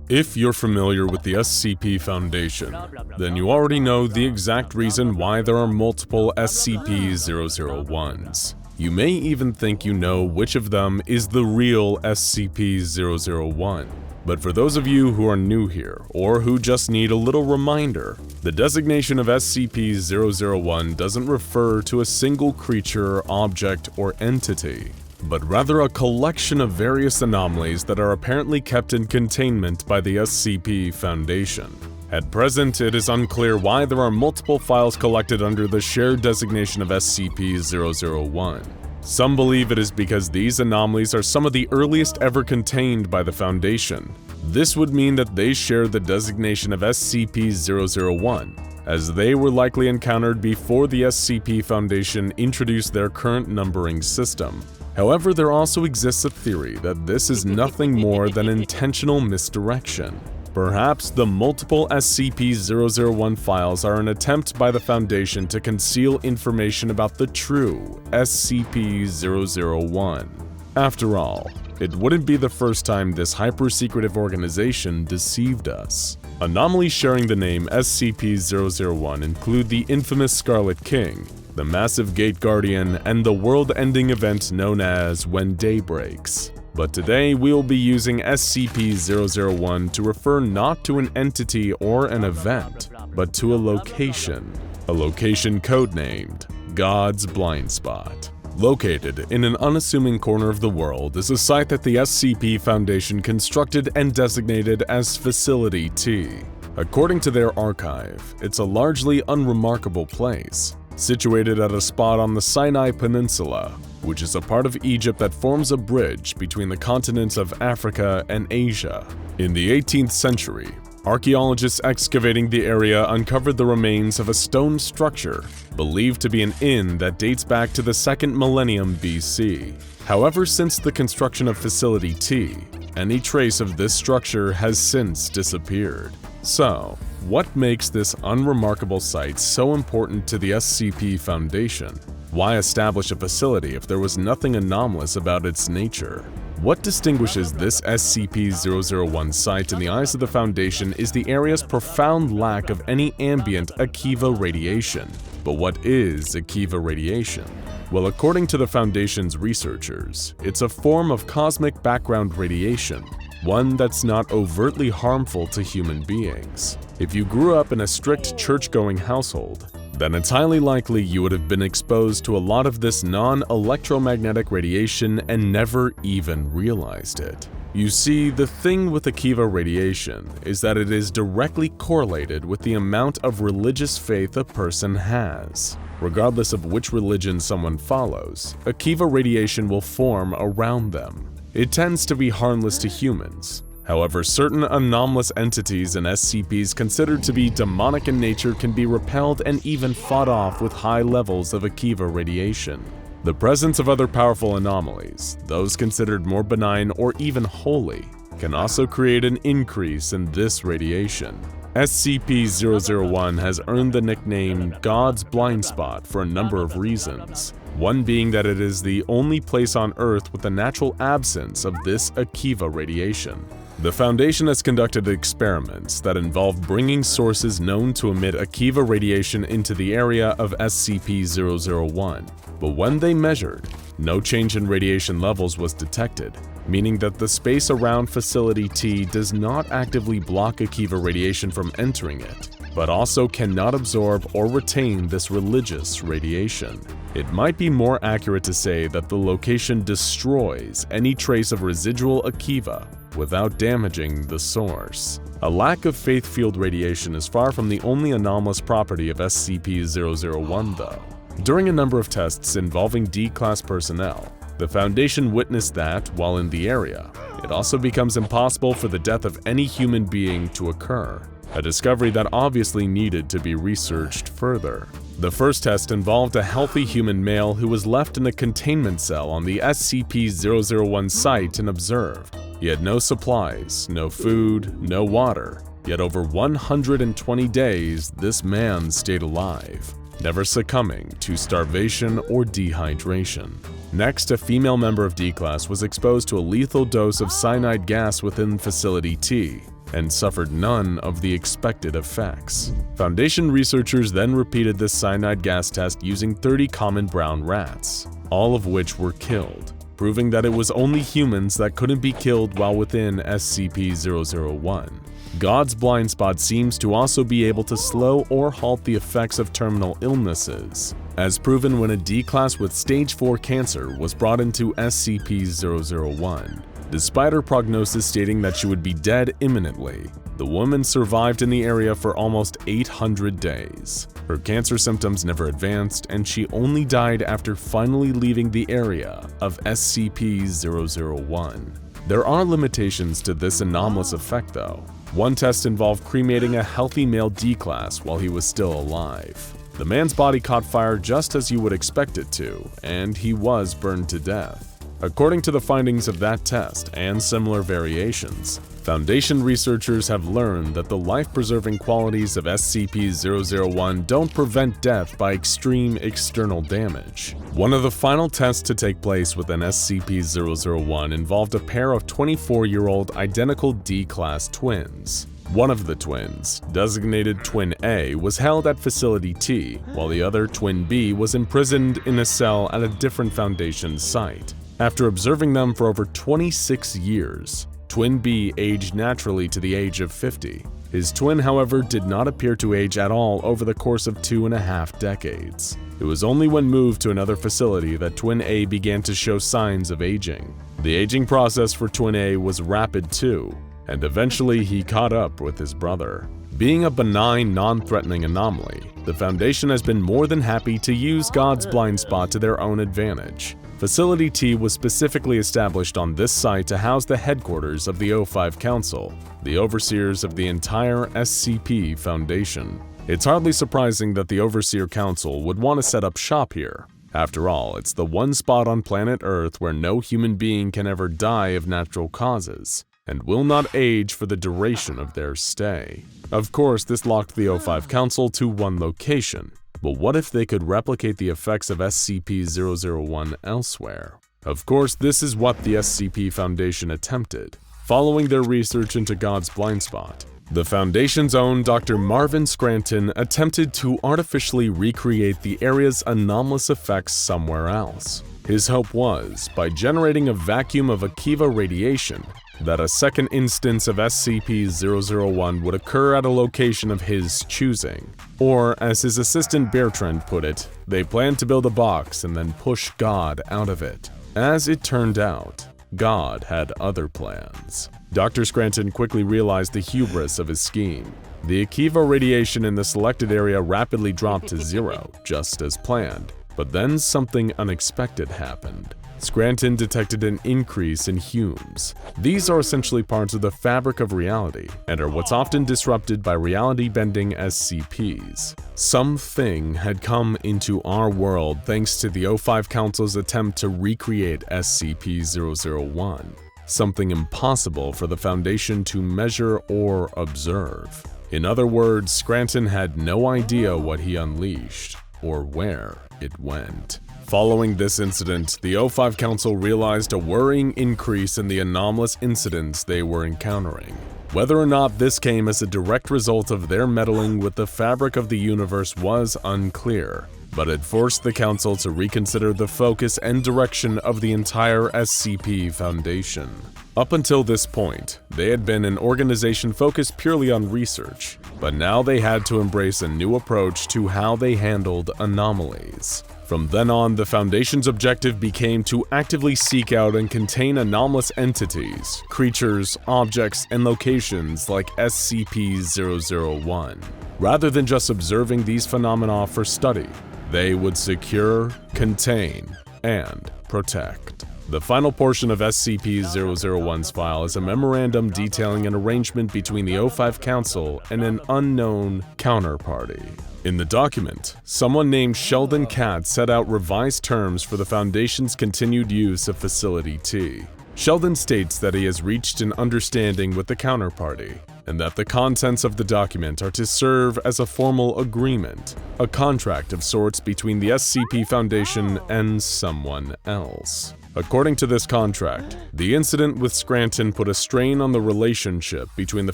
If you're familiar with the SCP Foundation, then you already know the exact reason why there are multiple SCP-001s. You may even think you know which of them is the real SCP-001. But for those of you who are new here, or who just need a little reminder, the designation of SCP-001 doesn't refer to a single creature, object, or entity, but rather a collection of various anomalies that are apparently kept in containment by the SCP Foundation. At present, it is unclear why there are multiple files collected under the shared designation of SCP-001. Some believe it is because these anomalies are some of the earliest ever contained by the Foundation. This would mean that they share the designation of SCP-001, as they were likely encountered before the SCP Foundation introduced their current numbering system. However, there also exists a theory that this is nothing more than intentional misdirection. Perhaps the multiple SCP-001 files are an attempt by the Foundation to conceal information about the true SCP-001. After all, it wouldn't be the first time this hyper-secretive organization deceived us. Anomalies sharing the name SCP-001 include the infamous Scarlet King, the massive Gate Guardian, and the world-ending event known as When Day Breaks. But today we'll be using SCP-001 to refer not to an entity or an event, but to a location codenamed God's Blind Spot. Located in an unassuming corner of the world is a site that the SCP Foundation constructed and designated as Facility T. According to their archive, it's a largely unremarkable place, situated at a spot on the Sinai Peninsula, which is a part of Egypt that forms a bridge between the continents of Africa and Asia. In the 18th century, archaeologists excavating the area uncovered the remains of a stone structure believed to be an inn that dates back to the 2nd millennium BC. However, since the construction of Facility T, any trace of this structure has since disappeared. So, what makes this unremarkable site so important to the SCP Foundation? Why establish a facility if there was nothing anomalous about its nature? What distinguishes this SCP-001 site in the eyes of the Foundation is the area's profound lack of any ambient Akiva radiation. But what is Akiva radiation? Well, according to the Foundation's researchers, it's a form of cosmic background radiation, one that's not overtly harmful to human beings. If you grew up in a strict church-going household, then it's highly likely you would have been exposed to a lot of this non-electromagnetic radiation and never even realized it. You see, the thing with Akiva radiation is that it is directly correlated with the amount of religious faith a person has. Regardless of which religion someone follows, Akiva radiation will form around them. It tends to be harmless to humans. However, certain anomalous entities and SCPs considered to be demonic in nature can be repelled and even fought off with high levels of Akiva radiation. The presence of other powerful anomalies, those considered more benign or even holy, can also create an increase in this radiation. SCP-001 has earned the nickname God's Blind Spot for a number of reasons. One being that it is the only place on Earth with a natural absence of this Akiva radiation. The Foundation has conducted experiments that involve bringing sources known to emit Akiva radiation into the area of SCP-001, but when they measured, no change in radiation levels was detected, meaning that the space around Facility T does not actively block Akiva radiation from entering it, but also cannot absorb or retain this religious radiation. It might be more accurate to say that the location destroys any trace of residual Akiva without damaging the source. A lack of faith-fueled radiation is far from the only anomalous property of SCP-001 though. During a number of tests involving D-Class personnel, the Foundation witnessed that, while in the area, it also becomes impossible for the death of any human being to occur, a discovery that obviously needed to be researched further. The first test involved a healthy human male who was left in a containment cell on the SCP-001 site and observed. He had no supplies, no food, no water, yet over 120 days this man stayed alive, never succumbing to starvation or dehydration. Next, a female member of D-Class was exposed to a lethal dose of cyanide gas within Facility T, and suffered none of the expected effects. Foundation researchers then repeated this cyanide gas test using 30 common brown rats, all of which were killed, proving that it was only humans that couldn't be killed while within SCP-001. God's Blind Spot seems to also be able to slow or halt the effects of terminal illnesses, as proven when a D-Class with stage 4 cancer was brought into SCP-001. Despite her prognosis stating that she would be dead imminently, the woman survived in the area for almost 800 days. Her cancer symptoms never advanced, and she only died after finally leaving the area of SCP-001. There are limitations to this anomalous effect though. One test involved cremating a healthy male D-Class while he was still alive. The man's body caught fire just as you would expect it to, and he was burned to death. According to the findings of that test and similar variations, Foundation researchers have learned that the life-preserving qualities of SCP-001 don't prevent death by extreme external damage. One of the final tests to take place within SCP-001 involved a pair of 24-year-old identical D-Class twins. One of the twins, designated Twin A, was held at Facility T, while the other, Twin B, was imprisoned in a cell at a different Foundation site. After observing them for over 26 years, Twin B aged naturally to the age of 50. His twin, however, did not appear to age at all over the course of 2.5 decades. It was only when moved to another facility that Twin A began to show signs of aging. The aging process for Twin A was rapid too, and eventually he caught up with his brother. Being a benign, non-threatening anomaly, the Foundation has been more than happy to use God's blind spot to their own advantage. Facility T was specifically established on this site to house the headquarters of the O5 Council, the overseers of the entire SCP Foundation. It's hardly surprising that the Overseer Council would want to set up shop here. After all, it's the one spot on planet Earth where no human being can ever die of natural causes, and will not age for the duration of their stay. Of course, this locked the O5 Council to one location, but what if they could replicate the effects of SCP-001 elsewhere? Of course, this is what the SCP Foundation attempted, following their research into God's blind spot. The Foundation's own Dr. Marvin Scranton attempted to artificially recreate the area's anomalous effects somewhere else. His hope was, by generating a vacuum of IKEA radiation, that a second instance of SCP-001 would occur at a location of his choosing. Or, as his assistant Bertrand put it, they planned to build a box and then push God out of it. As it turned out, God had other plans. Dr. Scranton quickly realized the hubris of his scheme. The IKEA radiation in the selected area rapidly dropped to 0, just as planned. But then something unexpected happened. Scranton detected an increase in Humes. These are essentially parts of the fabric of reality and are what's often disrupted by reality-bending SCPs. Something had come into our world thanks to the O5 Council's attempt to recreate SCP-001. Something impossible for the Foundation to measure or observe. In other words, Scranton had no idea what he unleashed or where it went. Following this incident, the O5 Council realized a worrying increase in the anomalous incidents they were encountering. Whether or not this came as a direct result of their meddling with the fabric of the universe was unclear, but it forced the Council to reconsider the focus and direction of the entire SCP Foundation. Up until this point, they had been an organization focused purely on research, but now they had to embrace a new approach to how they handled anomalies. From then on, the Foundation's objective became to actively seek out and contain anomalous entities, creatures, objects, and locations like SCP-001. Rather than just observing these phenomena for study, they would secure, contain, and protect. The final portion of SCP-001's file is a memorandum detailing an arrangement between the O5 Council and an unknown counterparty. In the document, someone named Sheldon Katz set out revised terms for the Foundation's continued use of Facility T. Sheldon states that he has reached an understanding with the counterparty, and that the contents of the document are to serve as a formal agreement, a contract of sorts between the SCP Foundation and someone else. According to this contract, the incident with Scranton put a strain on the relationship between the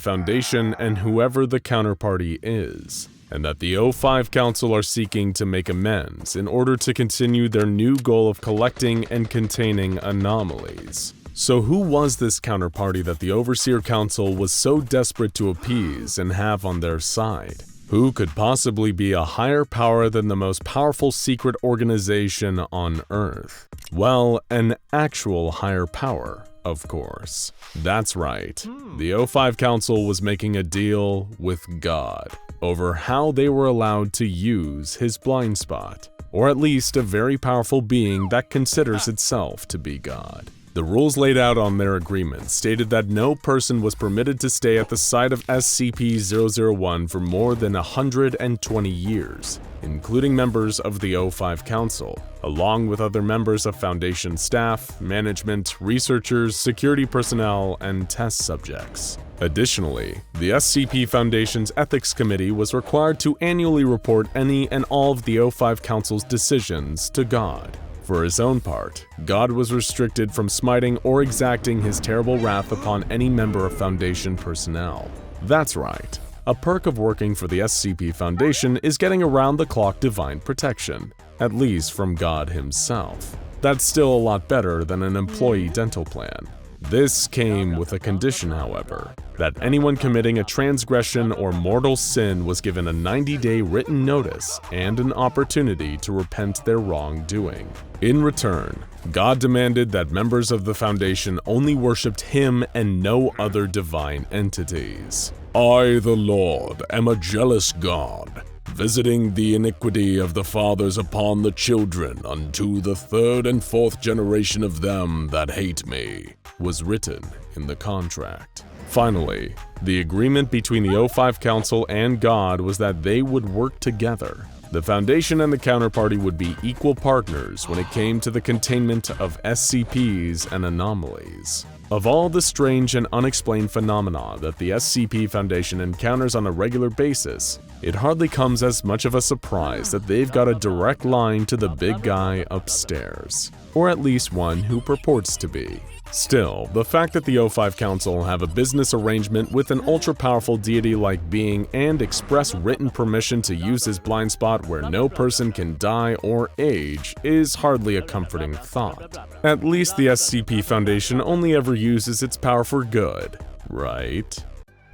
Foundation and whoever the counterparty is, and that the O5 Council are seeking to make amends in order to continue their new goal of collecting and containing anomalies. So who was this counterparty that the Overseer Council was so desperate to appease and have on their side? Who could possibly be a higher power than the most powerful secret organization on Earth? Well, an actual higher power, of course. That's right, the O5 Council was making a deal with God over how they were allowed to use his blind spot, or at least a very powerful being that considers itself to be God. The rules laid out on their agreement stated that no person was permitted to stay at the site of SCP-001 for more than 120 years, including members of the O5 Council, along with other members of Foundation staff, management, researchers, security personnel, and test subjects. Additionally, the SCP Foundation's Ethics Committee was required to annually report any and all of the O5 Council's decisions to God. For his own part, God was restricted from smiting or exacting his terrible wrath upon any member of Foundation personnel. That's right, a perk of working for the SCP Foundation is getting around-the-clock divine protection, at least from God himself. That's still a lot better than an employee dental plan. This came with a condition, however, that anyone committing a transgression or mortal sin was given a 90-day written notice and an opportunity to repent their wrongdoing. In return, God demanded that members of the Foundation only worshipped Him and no other divine entities. I, the Lord, am a jealous God, visiting the iniquity of the fathers upon the children unto the third and fourth generation of them that hate me, was written in the contract. Finally, the agreement between the O5 Council and God was that they would work together. The Foundation and the counterparty would be equal partners when it came to the containment of SCPs and anomalies. Of all the strange and unexplained phenomena that the SCP Foundation encounters on a regular basis, it hardly comes as much of a surprise that they've got a direct line to the big guy upstairs, or at least one who purports to be. Still, the fact that the O5 Council have a business arrangement with an ultra-powerful deity-like being and express written permission to use his blind spot where no person can die or age is hardly a comforting thought. At least the SCP Foundation only ever uses its power for good, right?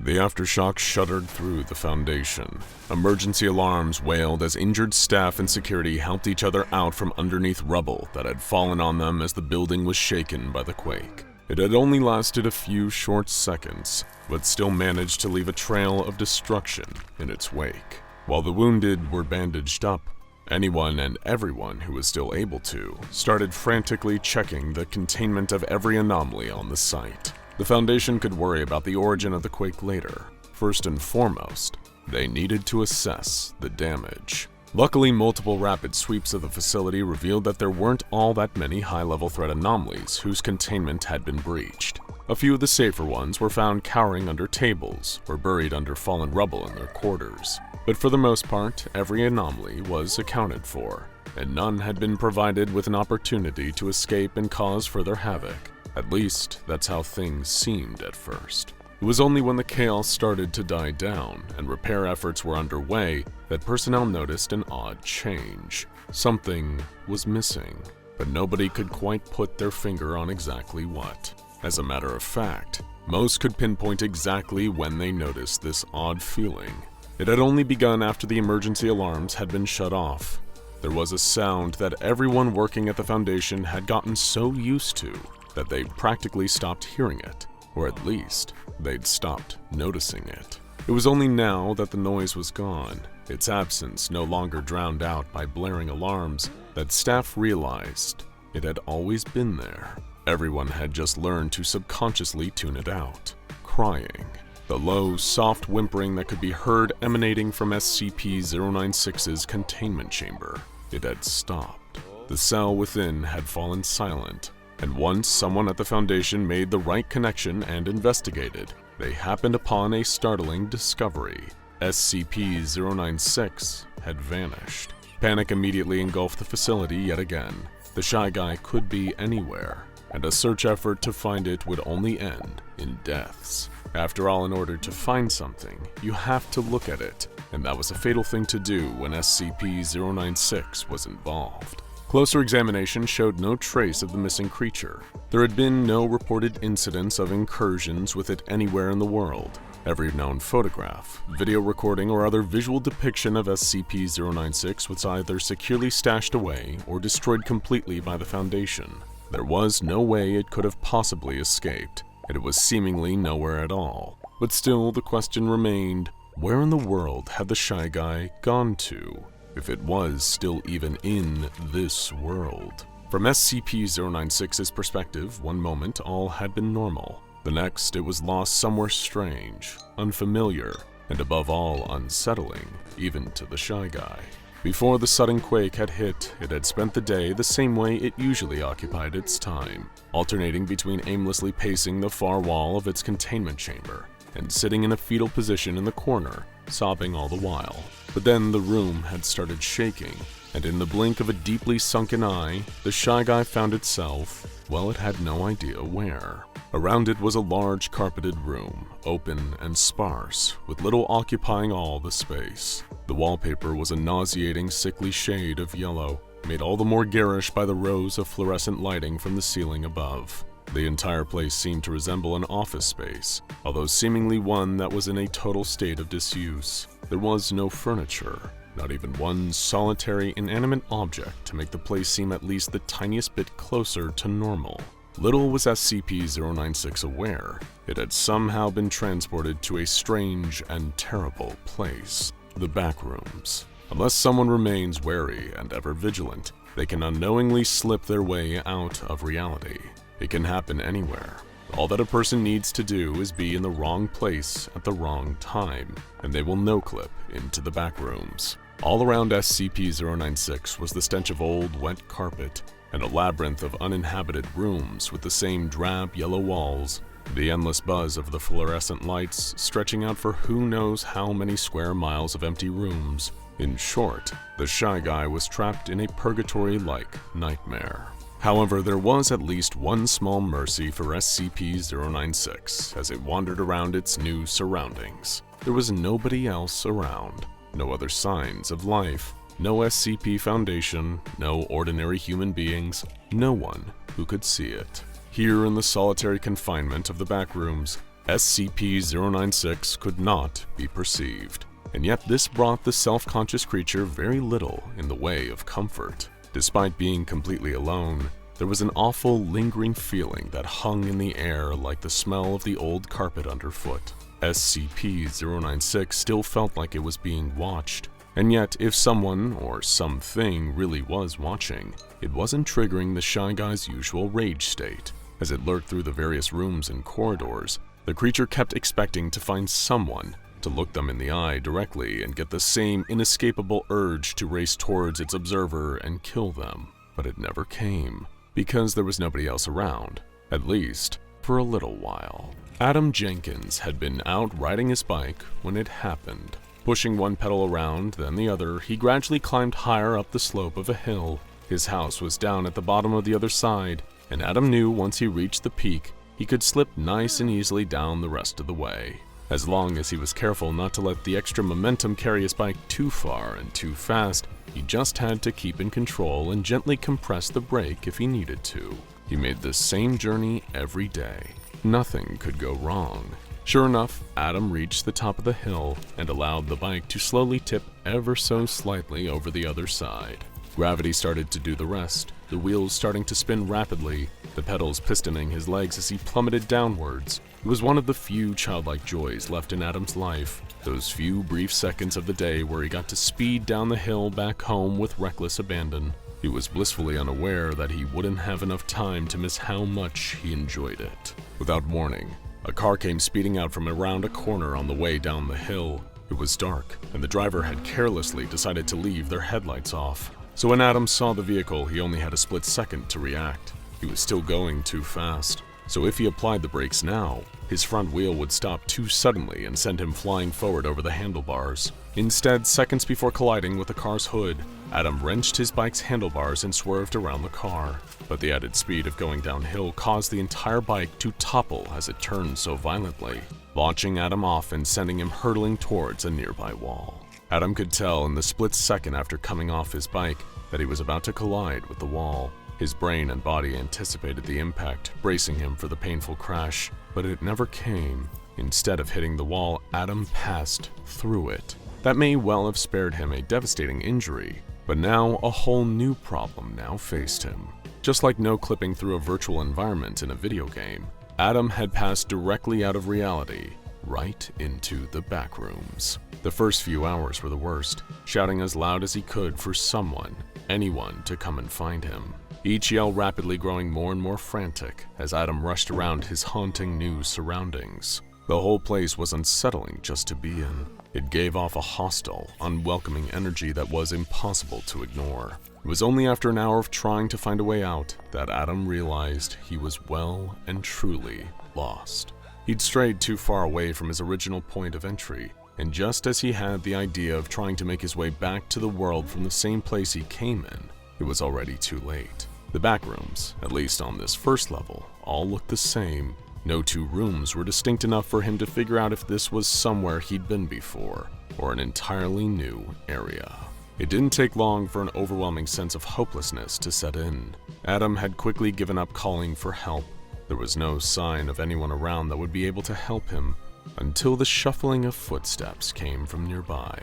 The aftershock shuddered through the Foundation. Emergency alarms wailed as injured staff and security helped each other out from underneath rubble that had fallen on them as the building was shaken by the quake. It had only lasted a few short seconds, but still managed to leave a trail of destruction in its wake. While the wounded were bandaged up, anyone and everyone who was still able to started frantically checking the containment of every anomaly on the site. The Foundation could worry about the origin of the quake later. First and foremost, they needed to assess the damage. Luckily, multiple rapid sweeps of the facility revealed that there weren't all that many high-level threat anomalies whose containment had been breached. A few of the safer ones were found cowering under tables or buried under fallen rubble in their quarters. But for the most part, every anomaly was accounted for, and none had been provided with an opportunity to escape and cause further havoc. At least, that's how things seemed at first. It was only when the chaos started to die down and repair efforts were underway that personnel noticed an odd change. Something was missing, but nobody could quite put their finger on exactly what. As a matter of fact, most could pinpoint exactly when they noticed this odd feeling. It had only begun after the emergency alarms had been shut off. There was a sound that everyone working at the Foundation had gotten so used to that they practically stopped hearing it, or at least, they'd stopped noticing it. It was only now that the noise was gone, its absence no longer drowned out by blaring alarms, that staff realized it had always been there. Everyone had just learned to subconsciously tune it out. Crying. The low, soft whimpering that could be heard emanating from SCP-096's containment chamber. It had stopped. The cell within had fallen silent. And once someone at the Foundation made the right connection and investigated, they happened upon a startling discovery. SCP-096 had vanished. Panic immediately engulfed the facility yet again. The Shy Guy could be anywhere, and a search effort to find it would only end in deaths. After all, in order to find something, you have to look at it, and that was a fatal thing to do when SCP-096 was involved. Closer examination showed no trace of the missing creature. There had been no reported incidents of incursions with it anywhere in the world. Every known photograph, video recording, or other visual depiction of SCP-096 was either securely stashed away or destroyed completely by the Foundation. There was no way it could have possibly escaped, and it was seemingly nowhere at all. But still, the question remained, where in the world had the Shy Guy gone to? If it was still even in this world. From SCP-096's perspective, one moment all had been normal. The next, it was lost somewhere strange, unfamiliar, and above all unsettling, even to the Shy Guy. Before the sudden quake had hit, it had spent the day the same way it usually occupied its time, alternating between aimlessly pacing the far wall of its containment chamber and sitting in a fetal position in the corner, sobbing all the while. But then the room had started shaking, and in the blink of a deeply sunken eye, the Shy Guy found itself, well, it had no idea where. Around it was a large carpeted room, open and sparse, with little occupying all the space. The wallpaper was a nauseating, sickly shade of yellow. made all the more garish by the rows of fluorescent lighting from the ceiling above. The entire place seemed to resemble an office space, although seemingly one that was in a total state of disuse. There was no furniture, not even one solitary inanimate object to make the place seem at least the tiniest bit closer to normal. Little was SCP-096 aware. It had somehow been transported to a strange and terrible place, the Backrooms. Unless someone remains wary and ever vigilant, they can unknowingly slip their way out of reality. It can happen anywhere. All that a person needs to do is be in the wrong place at the wrong time, and they will no-clip into the Backrooms. All around SCP-096 was the stench of old, wet carpet, and a labyrinth of uninhabited rooms with the same drab yellow walls, the endless buzz of the fluorescent lights stretching out for who knows how many square miles of empty rooms. In short, the Shy Guy was trapped in a purgatory-like nightmare. However, there was at least one small mercy for SCP-096 as it wandered around its new surroundings. There was nobody else around, no other signs of life, no SCP Foundation, no ordinary human beings, no one who could see it. Here in the solitary confinement of the Backrooms, SCP-096 could not be perceived, and yet this brought the self-conscious creature very little in the way of comfort. Despite being completely alone, there was an awful lingering feeling that hung in the air like the smell of the old carpet underfoot. SCP-096 still felt like it was being watched, and yet if someone or something really was watching, it wasn't triggering the Shy Guy's usual rage state. As it lurked through the various rooms and corridors, the creature kept expecting to find someone, to look them in the eye directly and get the same inescapable urge to race towards its observer and kill them. But it never came, because there was nobody else around, at least for a little while. Adam Jenkins had been out riding his bike when it happened. Pushing one pedal around, then the other, he gradually climbed higher up the slope of a hill. His house was down at the bottom of the other side, and Adam knew once he reached the peak, he could slip nice and easily down the rest of the way. As long as he was careful not to let the extra momentum carry his bike too far and too fast, he just had to keep in control and gently compress the brake if he needed to. He made the same journey every day. Nothing could go wrong. Sure enough, Adam reached the top of the hill and allowed the bike to slowly tip ever so slightly over the other side. Gravity started to do the rest, the wheels starting to spin rapidly, the pedals pistoning his legs as he plummeted downwards. It was one of the few childlike joys left in Adam's life, those few brief seconds of the day where he got to speed down the hill back home with reckless abandon. He was blissfully unaware that he wouldn't have enough time to miss how much he enjoyed it. Without warning, a car came speeding out from around a corner on the way down the hill. It was dark, and the driver had carelessly decided to leave their headlights off. So when Adam saw the vehicle, he only had a split second to react. He was still going too fast. So if he applied the brakes now, his front wheel would stop too suddenly and send him flying forward over the handlebars. Instead, seconds before colliding with the car's hood, Adam wrenched his bike's handlebars and swerved around the car. But the added speed of going downhill caused the entire bike to topple as it turned so violently, launching Adam off and sending him hurtling towards a nearby wall. Adam could tell in the split second after coming off his bike that he was about to collide with the wall. His brain and body anticipated the impact, bracing him for the painful crash, but it never came. Instead of hitting the wall, Adam passed through it. That may well have spared him a devastating injury, but now a whole new problem now faced him. Just like no clipping through a virtual environment in a video game, Adam had passed directly out of reality, right into the Backrooms. The first few hours were the worst, shouting as loud as he could for someone, anyone, to come and find him. Each yell rapidly growing more and more frantic as Adam rushed around his haunting new surroundings. The whole place was unsettling just to be in. It gave off a hostile, unwelcoming energy that was impossible to ignore. It was only after an hour of trying to find a way out that Adam realized he was well and truly lost. He'd strayed too far away from his original point of entry, and just as he had the idea of trying to make his way back to the world from the same place he came in, it was already too late. The Backrooms, at least on this first level, all looked the same. No two rooms were distinct enough for him to figure out if this was somewhere he'd been before, or an entirely new area. It didn't take long for an overwhelming sense of hopelessness to set in. Adam had quickly given up calling for help. There was no sign of anyone around that would be able to help him until the shuffling of footsteps came from nearby.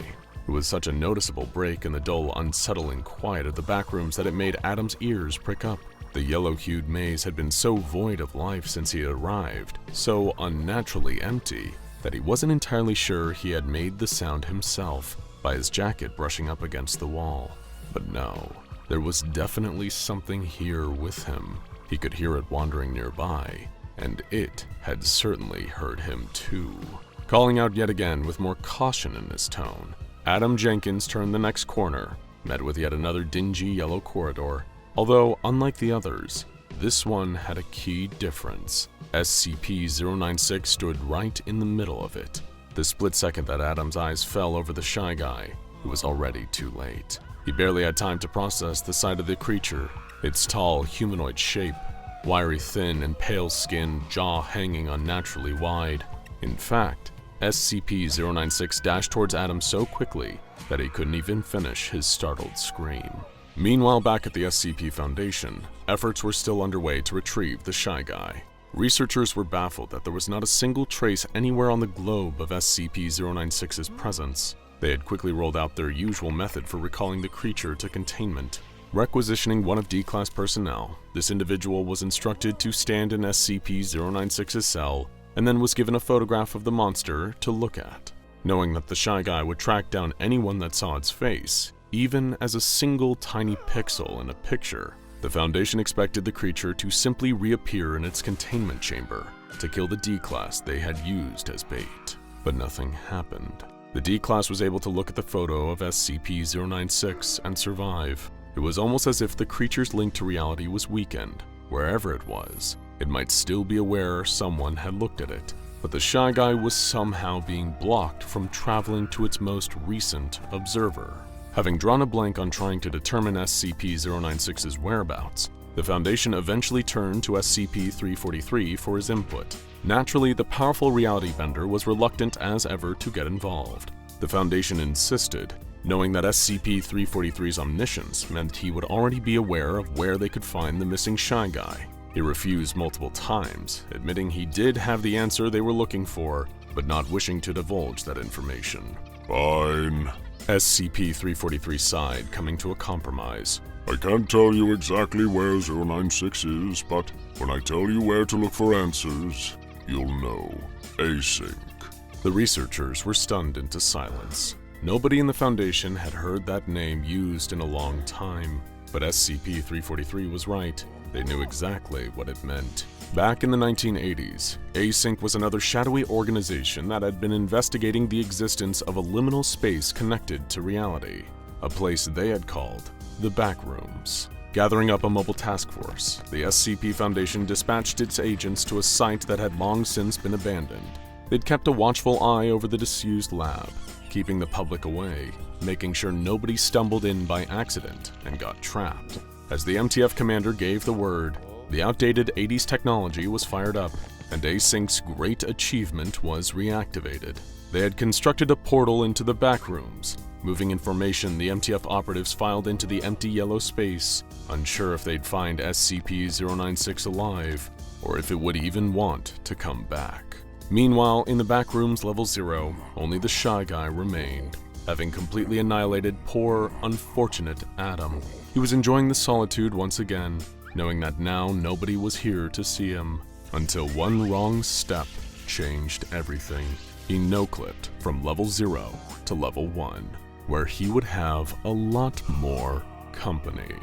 It was such a noticeable break in the dull, unsettling quiet of the backrooms that it made Adam's ears prick up. The yellow-hued maze had been so void of life since he had arrived, so unnaturally empty, that he wasn't entirely sure he had made the sound himself by his jacket brushing up against the wall. But no, there was definitely something here with him. He could hear it wandering nearby, and it had certainly heard him too. Calling out yet again with more caution in his tone, Adam Jenkins turned the next corner, met with yet another dingy yellow corridor. Although, unlike the others, this one had a key difference. SCP-096 stood right in the middle of it. The split second that Adam's eyes fell over the shy guy, it was already too late. He barely had time to process the sight of the creature, its tall, humanoid shape, wiry, thin, and pale skin, jaw hanging unnaturally wide. In fact, SCP-096 dashed towards Adam so quickly that he couldn't even finish his startled scream. Meanwhile, back at the SCP Foundation, efforts were still underway to retrieve the shy guy. Researchers were baffled that there was not a single trace anywhere on the globe of SCP-096's presence. They had quickly rolled out their usual method for recalling the creature to containment. Requisitioning one of D-Class personnel, this individual was instructed to stand in SCP-096's cell and then was given a photograph of the monster to look at. Knowing that the shy guy would track down anyone that saw its face, even as a single tiny pixel in a picture, the Foundation expected the creature to simply reappear in its containment chamber to kill the D-Class they had used as bait. But nothing happened. The D-Class was able to look at the photo of SCP-096 and survive. It was almost as if the creature's link to reality was weakened. Wherever it was, it might still be aware someone had looked at it, but the shy guy was somehow being blocked from traveling to its most recent observer. Having drawn a blank on trying to determine SCP-096's whereabouts, the Foundation eventually turned to SCP-343 for his input. Naturally, the powerful reality vendor was reluctant as ever to get involved. The Foundation insisted, knowing that SCP-343's omniscience meant he would already be aware of where they could find the missing shy guy. He refused multiple times, admitting he did have the answer they were looking for, but not wishing to divulge that information. Fine. SCP-343 sighed, coming to a compromise. I can't tell you exactly where 096 is, but when I tell you where to look for answers, you'll know. Async. The researchers were stunned into silence. Nobody in the Foundation had heard that name used in a long time, but SCP-343 was right. They knew exactly what it meant. Back in the 1980s, Async was another shadowy organization that had been investigating the existence of a liminal space connected to reality, a place they had called the Backrooms. Gathering up a mobile task force, the SCP Foundation dispatched its agents to a site that had long since been abandoned. They'd kept a watchful eye over the disused lab, keeping the public away, making sure nobody stumbled in by accident and got trapped. As the MTF commander gave the word, the outdated 80s technology was fired up, and Async's great achievement was reactivated. They had constructed a portal into the Backrooms. Moving information, the MTF operatives filed into the empty yellow space, unsure if they'd find SCP-096 alive, or if it would even want to come back. Meanwhile, in the Backrooms Level 0, only the shy guy remained. Having completely annihilated poor, unfortunate Adam, he was enjoying the solitude once again, knowing that now nobody was here to see him, until one wrong step changed everything. He no-clipped from Level 0 to Level 1, where he would have a lot more company.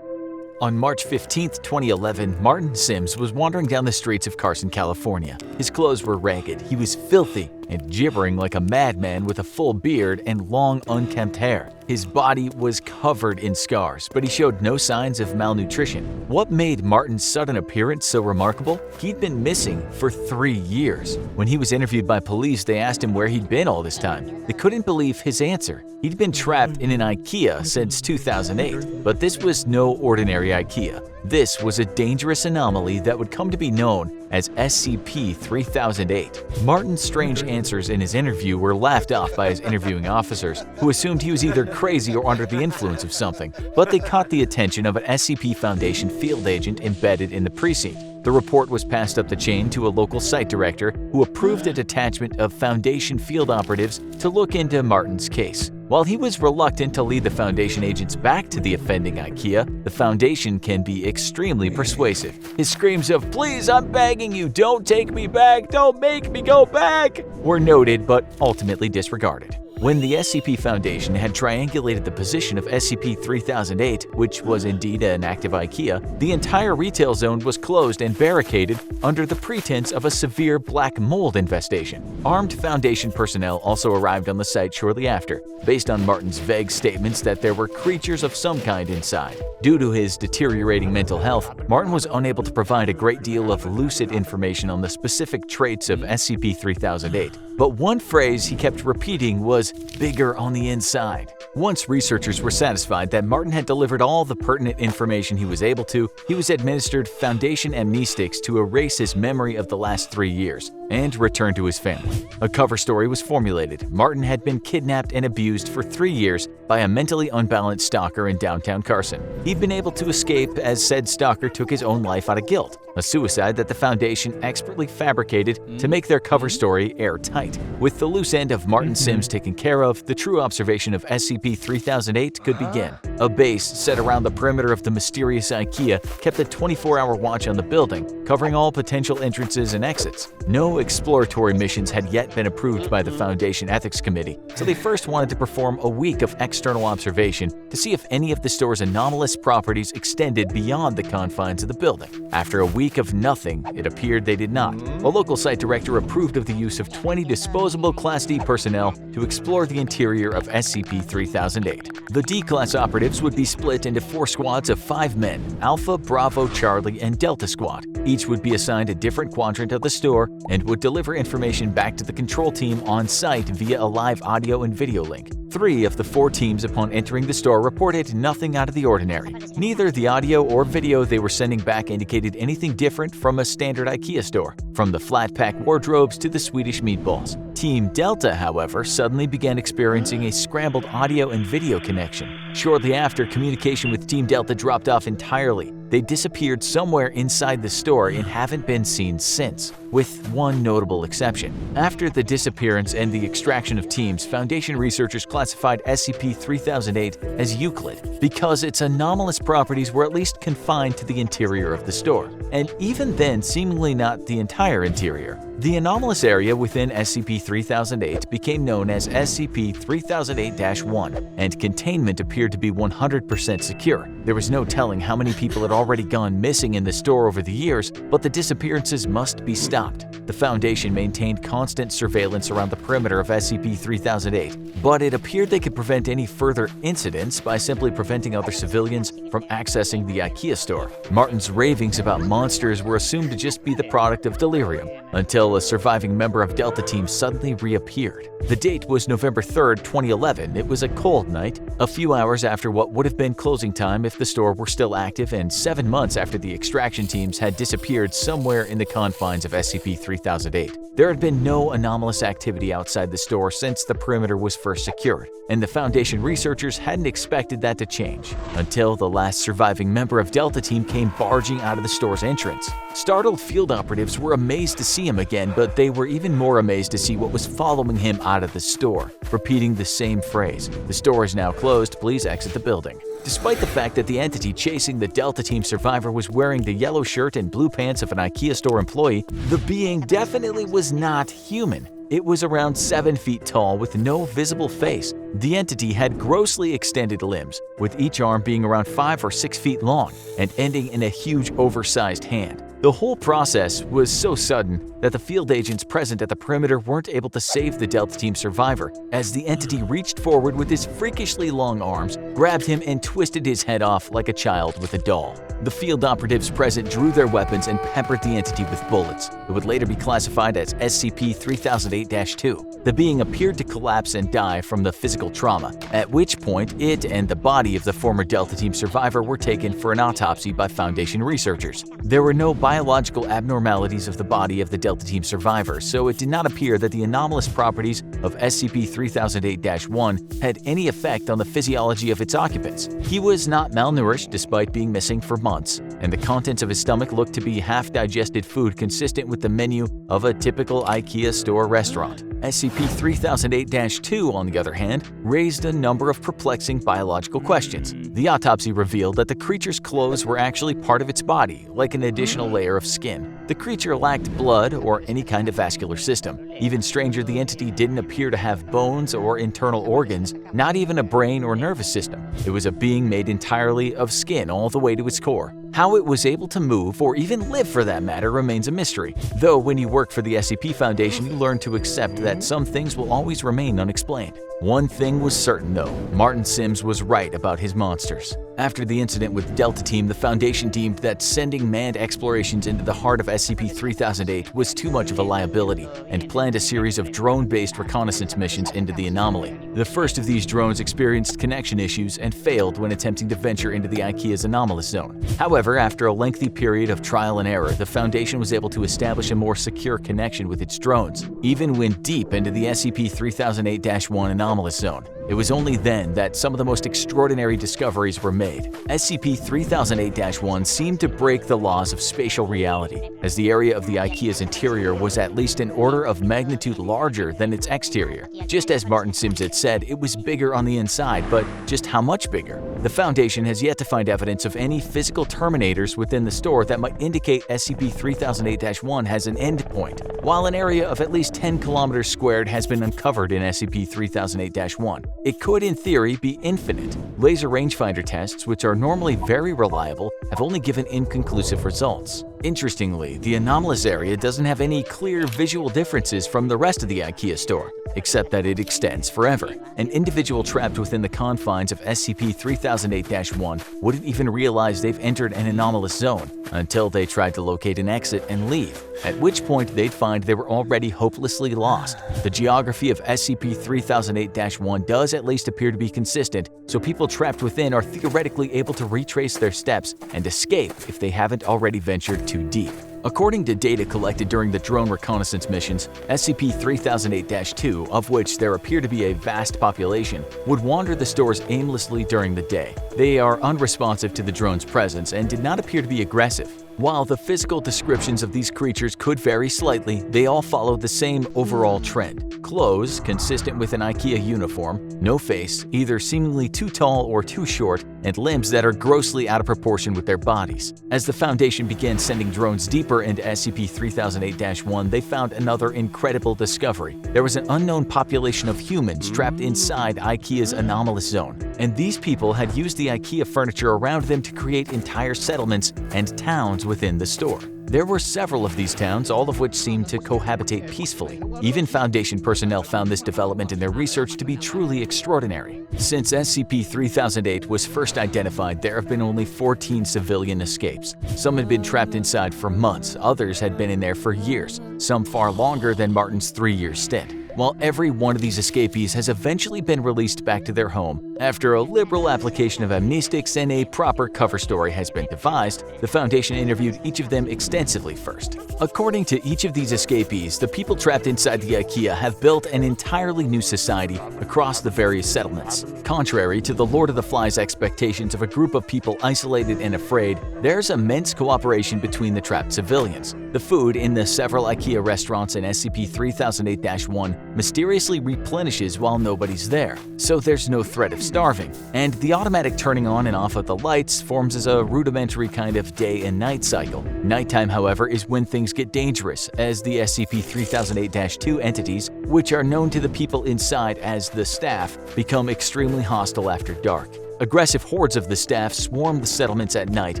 On March 15, 2011, Martin Sims was wandering down the streets of Carson, California. His clothes were ragged, he was filthy, and gibbering like a madman with a full beard and long, unkempt hair. His body was covered in scars, but he showed no signs of malnutrition. What made Martin's sudden appearance so remarkable? He'd been missing for 3 years. When he was interviewed by police, they asked him where he'd been all this time. They couldn't believe his answer. He'd been trapped in an IKEA since 2008, but this was no ordinary legendary IKEA. This was a dangerous anomaly that would come to be known as SCP-3008. Martin's strange answers in his interview were laughed off by his interviewing officers, who assumed he was either crazy or under the influence of something, but they caught the attention of an SCP Foundation field agent embedded in the precinct. The report was passed up the chain to a local site director who approved a detachment of Foundation field operatives to look into Martin's case. While he was reluctant to lead the Foundation agents back to the offending IKEA, the Foundation can be extremely persuasive. His screams of "Please, I'm begging you, don't take me back, don't make me go back," were noted but ultimately disregarded. When the SCP Foundation had triangulated the position of SCP-3008, which was indeed an active IKEA, the entire retail zone was closed and barricaded under the pretense of a severe black mold infestation. Armed Foundation personnel also arrived on the site shortly after, based on Martin's vague statements that there were creatures of some kind inside. Due to his deteriorating mental health, Martin was unable to provide a great deal of lucid information on the specific traits of SCP-3008. But one phrase he kept repeating was "bigger on the inside." Once researchers were satisfied that Martin had delivered all the pertinent information he was able to, he was administered Foundation amnestics to erase his memory of the last 3 years and return to his family. A cover story was formulated. Martin had been kidnapped and abused for 3 years by a mentally unbalanced stalker in downtown Carson. He'd been able to escape as said stalker took his own life out of guilt, a suicide that the Foundation expertly fabricated to make their cover story airtight. With the loose end of Martin Sims taken care of, the true observation of SCP-3008 could begin. A base set around the perimeter of the mysterious IKEA kept a 24-hour watch on the building, covering all potential entrances and exits. No exploratory missions had yet been approved by the Foundation Ethics Committee, so they first wanted to perform a week of external observation to see if any of the store's anomalous properties extended beyond the confines of the building. After a week of nothing, it appeared they did not. A local site director approved of the use of 20 disposable Class D personnel to explore the interior of SCP-3008. The D-Class operatives would be split into 4 squads of 5 men, Alpha, Bravo, Charlie, and Delta Squad. Each would be assigned a different quadrant of the store and would deliver information back to the control team on site via a live audio and video link. 3 of the 4 teams upon entering the store reported nothing out of the ordinary. Neither the audio or video they were sending back indicated anything different from a standard IKEA store, from the flat-pack wardrobes to the Swedish meatballs. Team Delta, however, suddenly began experiencing a scrambled audio and video connection. Shortly after, communication with Team Delta dropped off entirely. They disappeared somewhere inside the store and haven't been seen since, with one notable exception. After the disappearance and the extraction of teams, Foundation researchers classified SCP-3008 as Euclid because its anomalous properties were at least confined to the interior of the store, and even then seemingly not the entire interior. The anomalous area within SCP-3008 became known as SCP-3008-1, and containment appeared to be 100% secure. There was no telling how many people had already gone missing in the store over the years, but the disappearances must be stopped. The Foundation maintained constant surveillance around the perimeter of SCP-3008, but it appeared they could prevent any further incidents by simply preventing other civilians from accessing the IKEA store. Martin's ravings about monsters were assumed to just be the product of delirium, until a surviving member of Delta Team suddenly reappeared. The date was November 3rd, 2011. It was a cold night, a few hours after what would have been closing time if the store were still active, and 7 months after the extraction teams had disappeared somewhere in the confines of SCP-3008. There had been no anomalous activity outside the store since the perimeter was first secured, and the Foundation researchers hadn't expected that to change, until the last surviving member of Delta Team came barging out of the store's entrance. Startled field operatives were amazed to see him again, but they were even more amazed to see what was following him out of the store, repeating the same phrase, "The store is now closed, please exit the building." Despite the fact that the entity chasing the Delta Team survivor was wearing the yellow shirt and blue pants of an IKEA store employee, the being definitely was not human. It was around 7 feet tall with no visible face. The entity had grossly extended limbs, with each arm being around 5 or 6 feet long and ending in a huge oversized hand. The whole process was so sudden that the field agents present at the perimeter weren't able to save the Delta Team survivor, as the entity reached forward with his freakishly long arms, grabbed him, and twisted his head off like a child with a doll. The field operatives present drew their weapons and peppered the entity with bullets. It would later be classified as SCP-3008-2. The being appeared to collapse and die from the physical trauma, at which point it and the body of the former Delta Team survivor were taken for an autopsy by Foundation researchers. There were no biological abnormalities of the body of the Delta Team survivor, so it did not appear that the anomalous properties of SCP-3008-1 had any effect on the physiology of its occupants. He was not malnourished despite being missing for months, and the contents of his stomach looked to be half-digested food consistent with the menu of a typical IKEA store restaurant. SCP-3008-2, on the other hand, raised a number of perplexing biological questions. The autopsy revealed that the creature's clothes were actually part of its body, like an additional layer of skin. The creature lacked blood or any kind of vascular system. Even stranger, the entity didn't appear to have bones or internal organs, not even a brain or nervous system. It was a being made entirely of skin all the way to its core. How it was able to move, or even live for that matter, remains a mystery. Though when you work for the SCP Foundation, you learn to accept that some things will always remain unexplained. One thing was certain though, Martin Sims was right about his monsters. After the incident with Delta Team, the Foundation deemed that sending manned explorations into the heart of SCP-3008 was too much of a liability, and planned a series of drone-based reconnaissance missions into the anomaly. The first of these drones experienced connection issues and failed when attempting to venture into the IKEA's anomalous zone. However, after a lengthy period of trial and error, the Foundation was able to establish a more secure connection with its drones, even when deep into the SCP-3008-1 anomalous zone. It was only then that some of the most extraordinary discoveries were made. SCP-3008-1 seemed to break the laws of spatial reality, as the area of the IKEA's interior was at least an order of magnitude larger than its exterior. Just as Martin Sims had said, it was bigger on the inside, but just how much bigger? The Foundation has yet to find evidence of any physical terminators within the store that might indicate SCP-3008-1 has an endpoint, while an area of at least 10 kilometers squared has been uncovered in SCP-3008-1. It could, in theory, be infinite. Laser rangefinder tests, which are normally very reliable, have only given inconclusive results. Interestingly, the anomalous area doesn't have any clear visual differences from the rest of the IKEA store, except that it extends forever. An individual trapped within the confines of SCP-3008-1 wouldn't even realize they've entered an anomalous zone until they tried to locate an exit and leave, at which point they'd find they were already hopelessly lost. The geography of SCP-3008-1 does at least appear to be consistent, so people trapped within are theoretically able to retrace their steps and escape if they haven't already ventured too deep. According to data collected during the drone reconnaissance missions, SCP-3008-2, of which there appear to be a vast population, would wander the stores aimlessly during the day. They are unresponsive to the drone's presence and did not appear to be aggressive. While the physical descriptions of these creatures could vary slightly, they all follow the same overall trend. Clothes consistent with an IKEA uniform, no face, either seemingly too tall or too short, and limbs that are grossly out of proportion with their bodies. As the Foundation began sending drones deeper into SCP-3008-1, they found another incredible discovery. There was an unknown population of humans trapped inside IKEA's anomalous zone, and these people had used the IKEA furniture around them to create entire settlements and towns within the store. There were several of these towns, all of which seemed to cohabitate peacefully. Even Foundation personnel found this development in their research to be truly extraordinary. Since SCP-3008 was first identified, there have been only 14 civilian escapes. Some had been trapped inside for months, others had been in there for years, some far longer than Martin's 3-year stint. While every one of these escapees has eventually been released back to their home, after a liberal application of amnestics and a proper cover story has been devised, the Foundation interviewed each of them extensively first. According to each of these escapees, the people trapped inside the IKEA have built an entirely new society across the various settlements. Contrary to the Lord of the Flies expectations of a group of people isolated and afraid, there's immense cooperation between the trapped civilians. The food in the several IKEA restaurants in SCP-3008-1 mysteriously replenishes while nobody's there, so there's no threat of starving, and the automatic turning on and off of the lights forms as a rudimentary kind of day and night cycle. Nighttime, however, is when things get dangerous, as the SCP-3008-2 entities, which are known to the people inside as the staff, become extremely hostile after dark. Aggressive hordes of the staff swarm the settlements at night,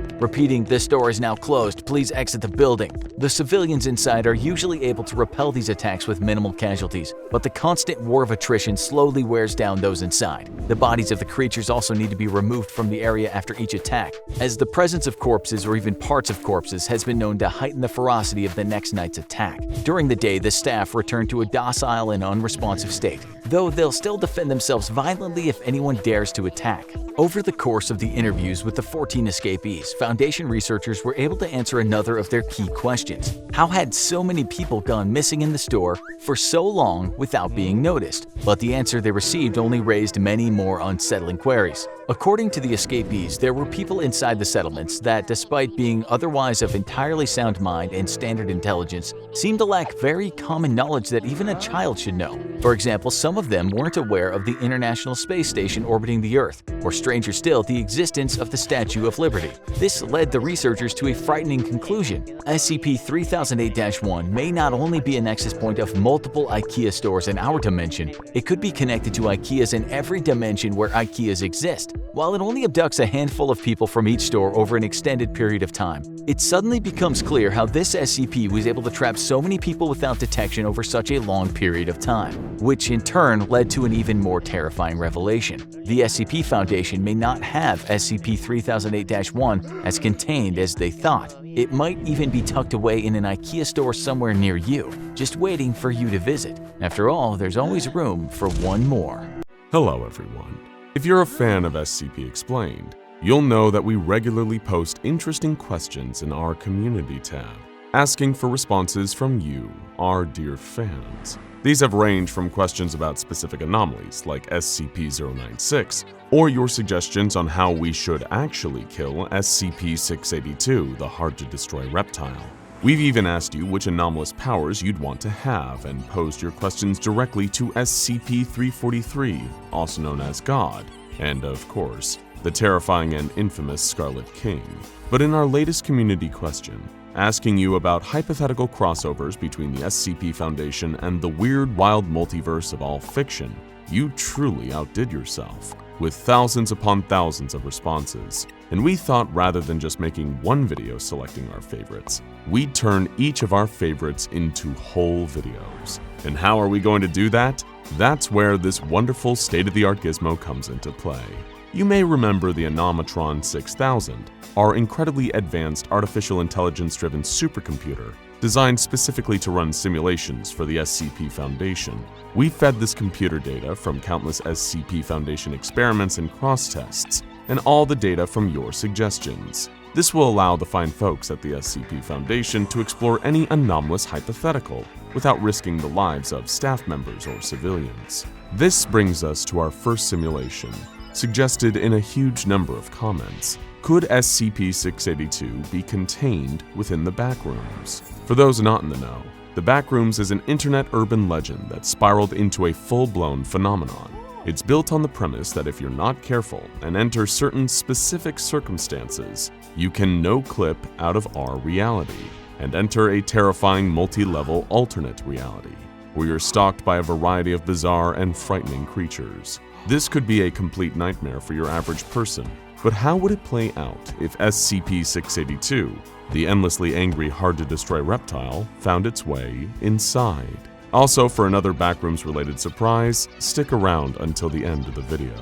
repeating, "This door is now closed, please exit the building." The civilians inside are usually able to repel these attacks with minimal casualties, but the constant war of attrition slowly wears down those inside. The bodies of the creatures also need to be removed from the area after each attack, as the presence of corpses or even parts of corpses has been known to heighten the ferocity of the next night's attack. During the day, the staff return to a docile and unresponsive state, though they'll still defend themselves violently if anyone dares to attack. Over the course of the interviews with the 14 escapees, Foundation researchers were able to answer another of their key questions. How had so many people gone missing in the store for so long without being noticed? But the answer they received only raised many more unsettling queries. According to the escapees, there were people inside the settlements that, despite being otherwise of entirely sound mind and standard intelligence, seemed to lack very common knowledge that even a child should know. For example, some of them weren't aware of the International Space Station orbiting the Earth, or stranger still, the existence of the Statue of Liberty. This led the researchers to a frightening conclusion. SCP-3008-1 may not only be a nexus point of multiple IKEA stores in our dimension, it could be connected to IKEAs in every dimension where IKEAs exist. While it only abducts a handful of people from each store over an extended period of time, it suddenly becomes clear how this SCP was able to trap so many people without detection over such a long period of time, which in turn led to an even more terrifying revelation. The SCP Foundation may not have SCP-3008-1 as contained as they thought. It might even be tucked away in an IKEA store somewhere near you, just waiting for you to visit. After all, there's always room for one more. Hello everyone. If you're a fan of SCP Explained, you'll know that we regularly post interesting questions in our community tab, asking for responses from you, our dear fans. These have ranged from questions about specific anomalies like SCP-096, or your suggestions on how we should actually kill SCP-682, the hard-to-destroy reptile. We've even asked you which anomalous powers you'd want to have and posed your questions directly to SCP-343, also known as God, and of course, the terrifying and infamous Scarlet King. But in our latest community question, asking you about hypothetical crossovers between the SCP Foundation and the weird wild multiverse of all fiction, you truly outdid yourself, with thousands upon thousands of responses. And we thought rather than just making one video selecting our favorites, we'd turn each of our favorites into whole videos. And how are we going to do that? That's where this wonderful state-of-the-art gizmo comes into play. You may remember the Anomatron 6000, our incredibly advanced artificial intelligence-driven supercomputer designed specifically to run simulations for the SCP Foundation. We fed this computer data from countless SCP Foundation experiments and cross-tests, and all the data from your suggestions. This will allow the fine folks at the SCP Foundation to explore any anomalous hypothetical without risking the lives of staff members or civilians. This brings us to our first simulation, suggested in a huge number of comments. Could SCP-682 be contained within the Backrooms? For those not in the know, the Backrooms is an internet urban legend that spiraled into a full-blown phenomenon. It's built on the premise that if you're not careful and enter certain specific circumstances, you can no-clip out of our reality and enter a terrifying multi-level alternate reality, where you're stalked by a variety of bizarre and frightening creatures. This could be a complete nightmare for your average person, but how would it play out if SCP-682, the endlessly angry, hard-to-destroy reptile, found its way inside? Also, for another Backrooms-related surprise, stick around until the end of the video.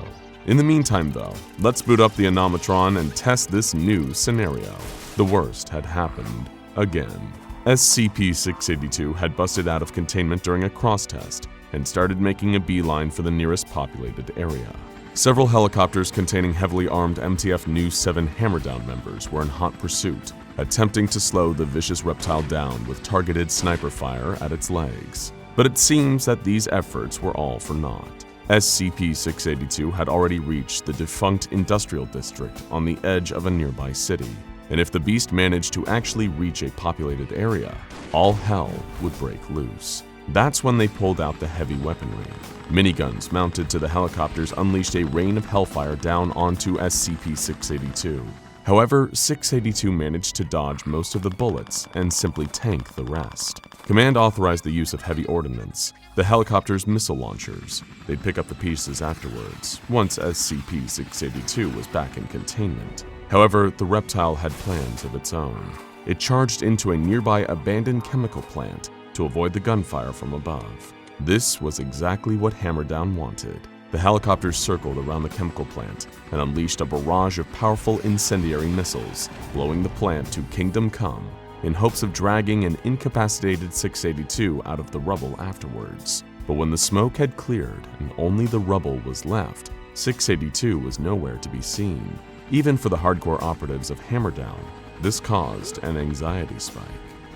In the meantime though, let's boot up the Anomatron and test this new scenario. The worst had happened again. SCP-682 had busted out of containment during a cross-test and started making a beeline for the nearest populated area. Several helicopters containing heavily armed MTF New 7 Hammerdown members were in hot pursuit, attempting to slow the vicious reptile down with targeted sniper fire at its legs. But it seems that these efforts were all for naught. SCP-682 had already reached the defunct industrial district on the edge of a nearby city, and if the beast managed to actually reach a populated area, all hell would break loose. That's when they pulled out the heavy weaponry. Miniguns mounted to the helicopters unleashed a rain of hellfire down onto SCP-682. However, 682 managed to dodge most of the bullets and simply tank the rest. Command authorized the use of heavy ordnance, the helicopter's missile launchers. They'd pick up the pieces afterwards, once SCP-682 was back in containment. However, the reptile had plans of its own. It charged into a nearby abandoned chemical plant to avoid the gunfire from above. This was exactly what Hammerdown wanted. The helicopter circled around the chemical plant and unleashed a barrage of powerful incendiary missiles, blowing the plant to Kingdom Come, in hopes of dragging an incapacitated 682 out of the rubble afterwards. But when the smoke had cleared and only the rubble was left, 682 was nowhere to be seen. Even for the hardcore operatives of Hammerdown, this caused an anxiety spike.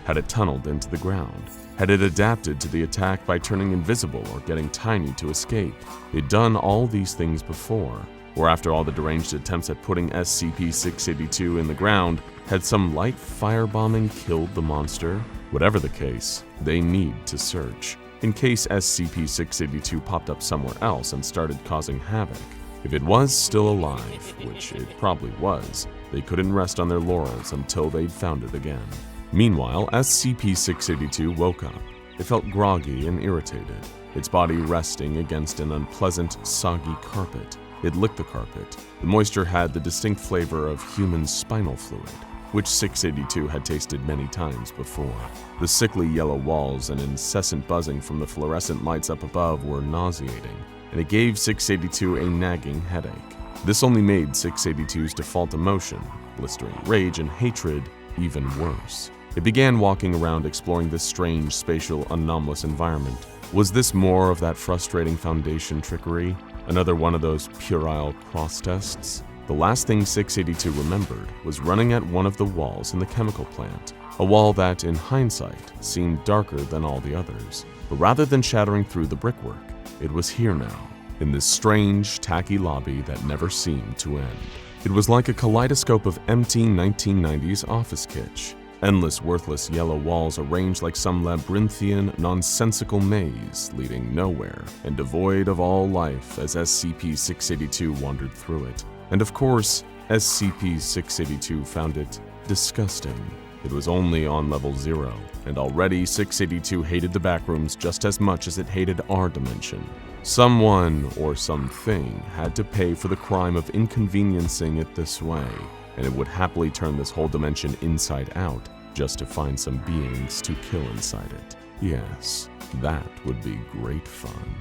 Had it tunneled into the ground? Had it adapted to the attack by turning invisible or getting tiny to escape? It'd done all these things before. Or after all the deranged attempts at putting SCP-682 in the ground, had some light firebombing killed the monster? Whatever the case, they need to search, in case SCP-682 popped up somewhere else and started causing havoc. If it was still alive, which it probably was, they couldn't rest on their laurels until they'd found it again. Meanwhile, SCP-682 woke up. It felt groggy and irritated, its body resting against an unpleasant, soggy carpet. It licked the carpet. The moisture had the distinct flavor of human spinal fluid, which 682 had tasted many times before. The sickly yellow walls and incessant buzzing from the fluorescent lights up above were nauseating, and it gave 682 a nagging headache. This only made 682's default emotion, blistering rage and hatred, even worse. It began walking around exploring this strange, spatial, anomalous environment. Was this more of that frustrating Foundation trickery? Another one of those puerile cross tests? The last thing 682 remembered was running at one of the walls in the chemical plant, a wall that, in hindsight, seemed darker than all the others. But rather than shattering through the brickwork, it was here now, in this strange, tacky lobby that never seemed to end. It was like a kaleidoscope of empty 1990s office kitsch. Endless, worthless yellow walls arranged like some labyrinthian, nonsensical maze leading nowhere and devoid of all life as SCP-682 wandered through it. And of course, SCP-682 found it disgusting. It was only on level 0, and already 682 hated the Backrooms just as much as it hated our dimension. Someone or something had to pay for the crime of inconveniencing it this way, and it would happily turn this whole dimension inside out just to find some beings to kill inside it. Yes, that would be great fun.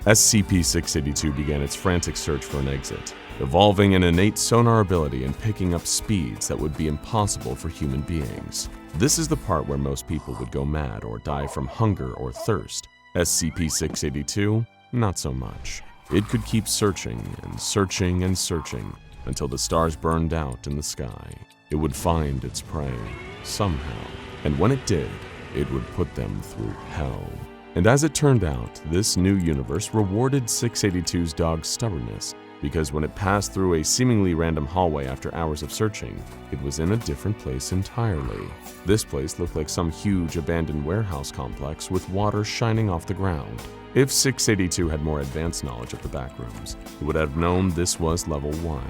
SCP-682 began its frantic search for an exit, evolving an innate sonar ability and picking up speeds that would be impossible for human beings. This is the part where most people would go mad or die from hunger or thirst. SCP-682, not so much. It could keep searching and searching and searching until the stars burned out in the sky. It would find its prey, somehow, and when it did, it would put them through hell. And as it turned out, this new universe rewarded 682's dog's stubbornness, because when it passed through a seemingly random hallway after hours of searching, it was in a different place entirely. This place looked like some huge abandoned warehouse complex with water shining off the ground. If 682 had more advanced knowledge of the Backrooms, it would have known this was level 1.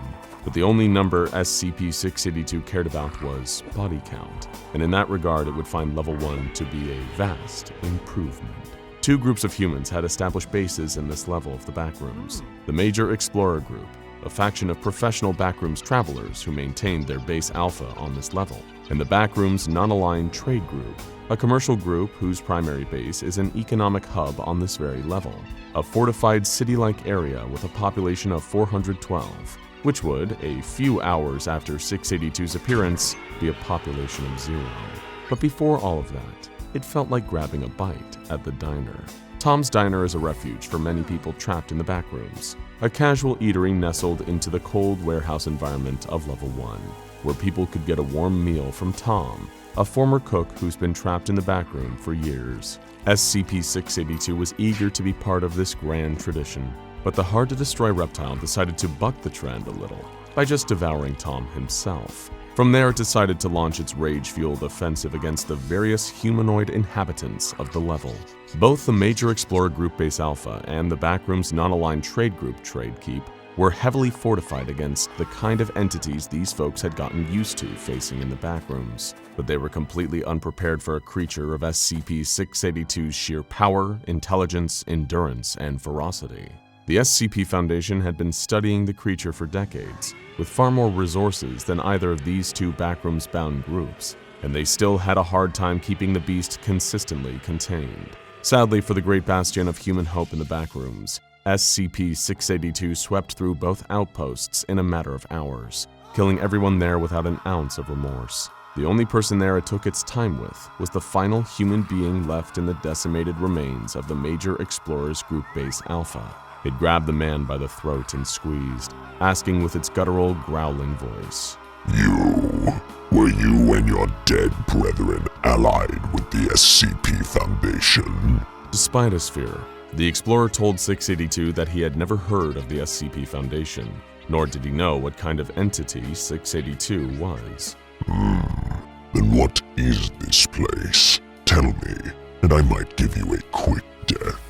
But the only number SCP-682 cared about was body count, and in that regard it would find level 1 to be a vast improvement. Two groups of humans had established bases in this level of the Backrooms. The Major Explorer Group, a faction of professional Backrooms travelers who maintained their base alpha on this level, and the Backrooms Non-Aligned Trade Group, a commercial group whose primary base is an economic hub on this very level, a fortified city-like area with a population of 412, which would, a few hours after 682's appearance, be a population of 0. But before all of that, it felt like grabbing a bite at the diner. Tom's Diner is a refuge for many people trapped in the Backrooms, a casual eatery nestled into the cold warehouse environment of level 1, where people could get a warm meal from Tom, a former cook who's been trapped in the backroom for years. SCP-682 was eager to be part of this grand tradition, but the hard-to-destroy reptile decided to buck the trend a little by just devouring Tom himself. From there, it decided to launch its rage-fueled offensive against the various humanoid inhabitants of the level. Both the Major Explorer Group Base Alpha and the Backrooms Non-Aligned Trade Group Trade Keep were heavily fortified against the kind of entities these folks had gotten used to facing in the backrooms, but they were completely unprepared for a creature of SCP-682's sheer power, intelligence, endurance, and ferocity. The SCP Foundation had been studying the creature for decades, with far more resources than either of these two backrooms-bound groups, and they still had a hard time keeping the beast consistently contained. Sadly for the great bastion of human hope in the backrooms, SCP-682 swept through both outposts in a matter of hours, killing everyone there without an ounce of remorse. The only person there it took its time with was the final human being left in the decimated remains of the Major Explorers Group Base Alpha. It grabbed the man by the throat and squeezed, asking with its guttural, growling voice, Were you and your dead brethren allied with the SCP Foundation? Despite his fear, the Explorer told 682 that he had never heard of the SCP Foundation, nor did he know what kind of entity 682 was. Then what is this place? Tell me, and I might give you a quick death.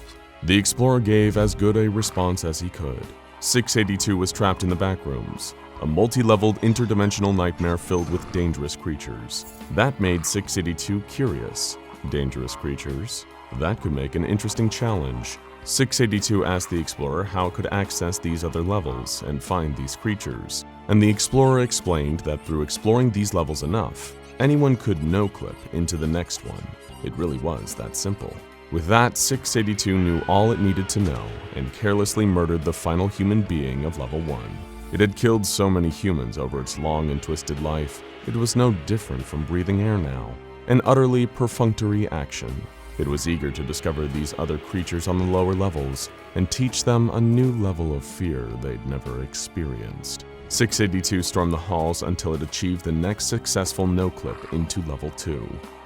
The Explorer gave as good a response as he could. 682 was trapped in the backrooms, a multi-leveled interdimensional nightmare filled with dangerous creatures. That made 682 curious. Dangerous creatures? That could make an interesting challenge. 682 asked the Explorer how it could access these other levels and find these creatures, and the Explorer explained that through exploring these levels enough, anyone could no-clip into the next one. It really was that simple. With that, 682 knew all it needed to know and carelessly murdered the final human being of level 1. It had killed so many humans over its long and twisted life, it was no different from breathing air now. An utterly perfunctory action. It was eager to discover these other creatures on the lower levels and teach them a new level of fear they'd never experienced. 682 stormed the halls until it achieved the next successful no-clip into level 2,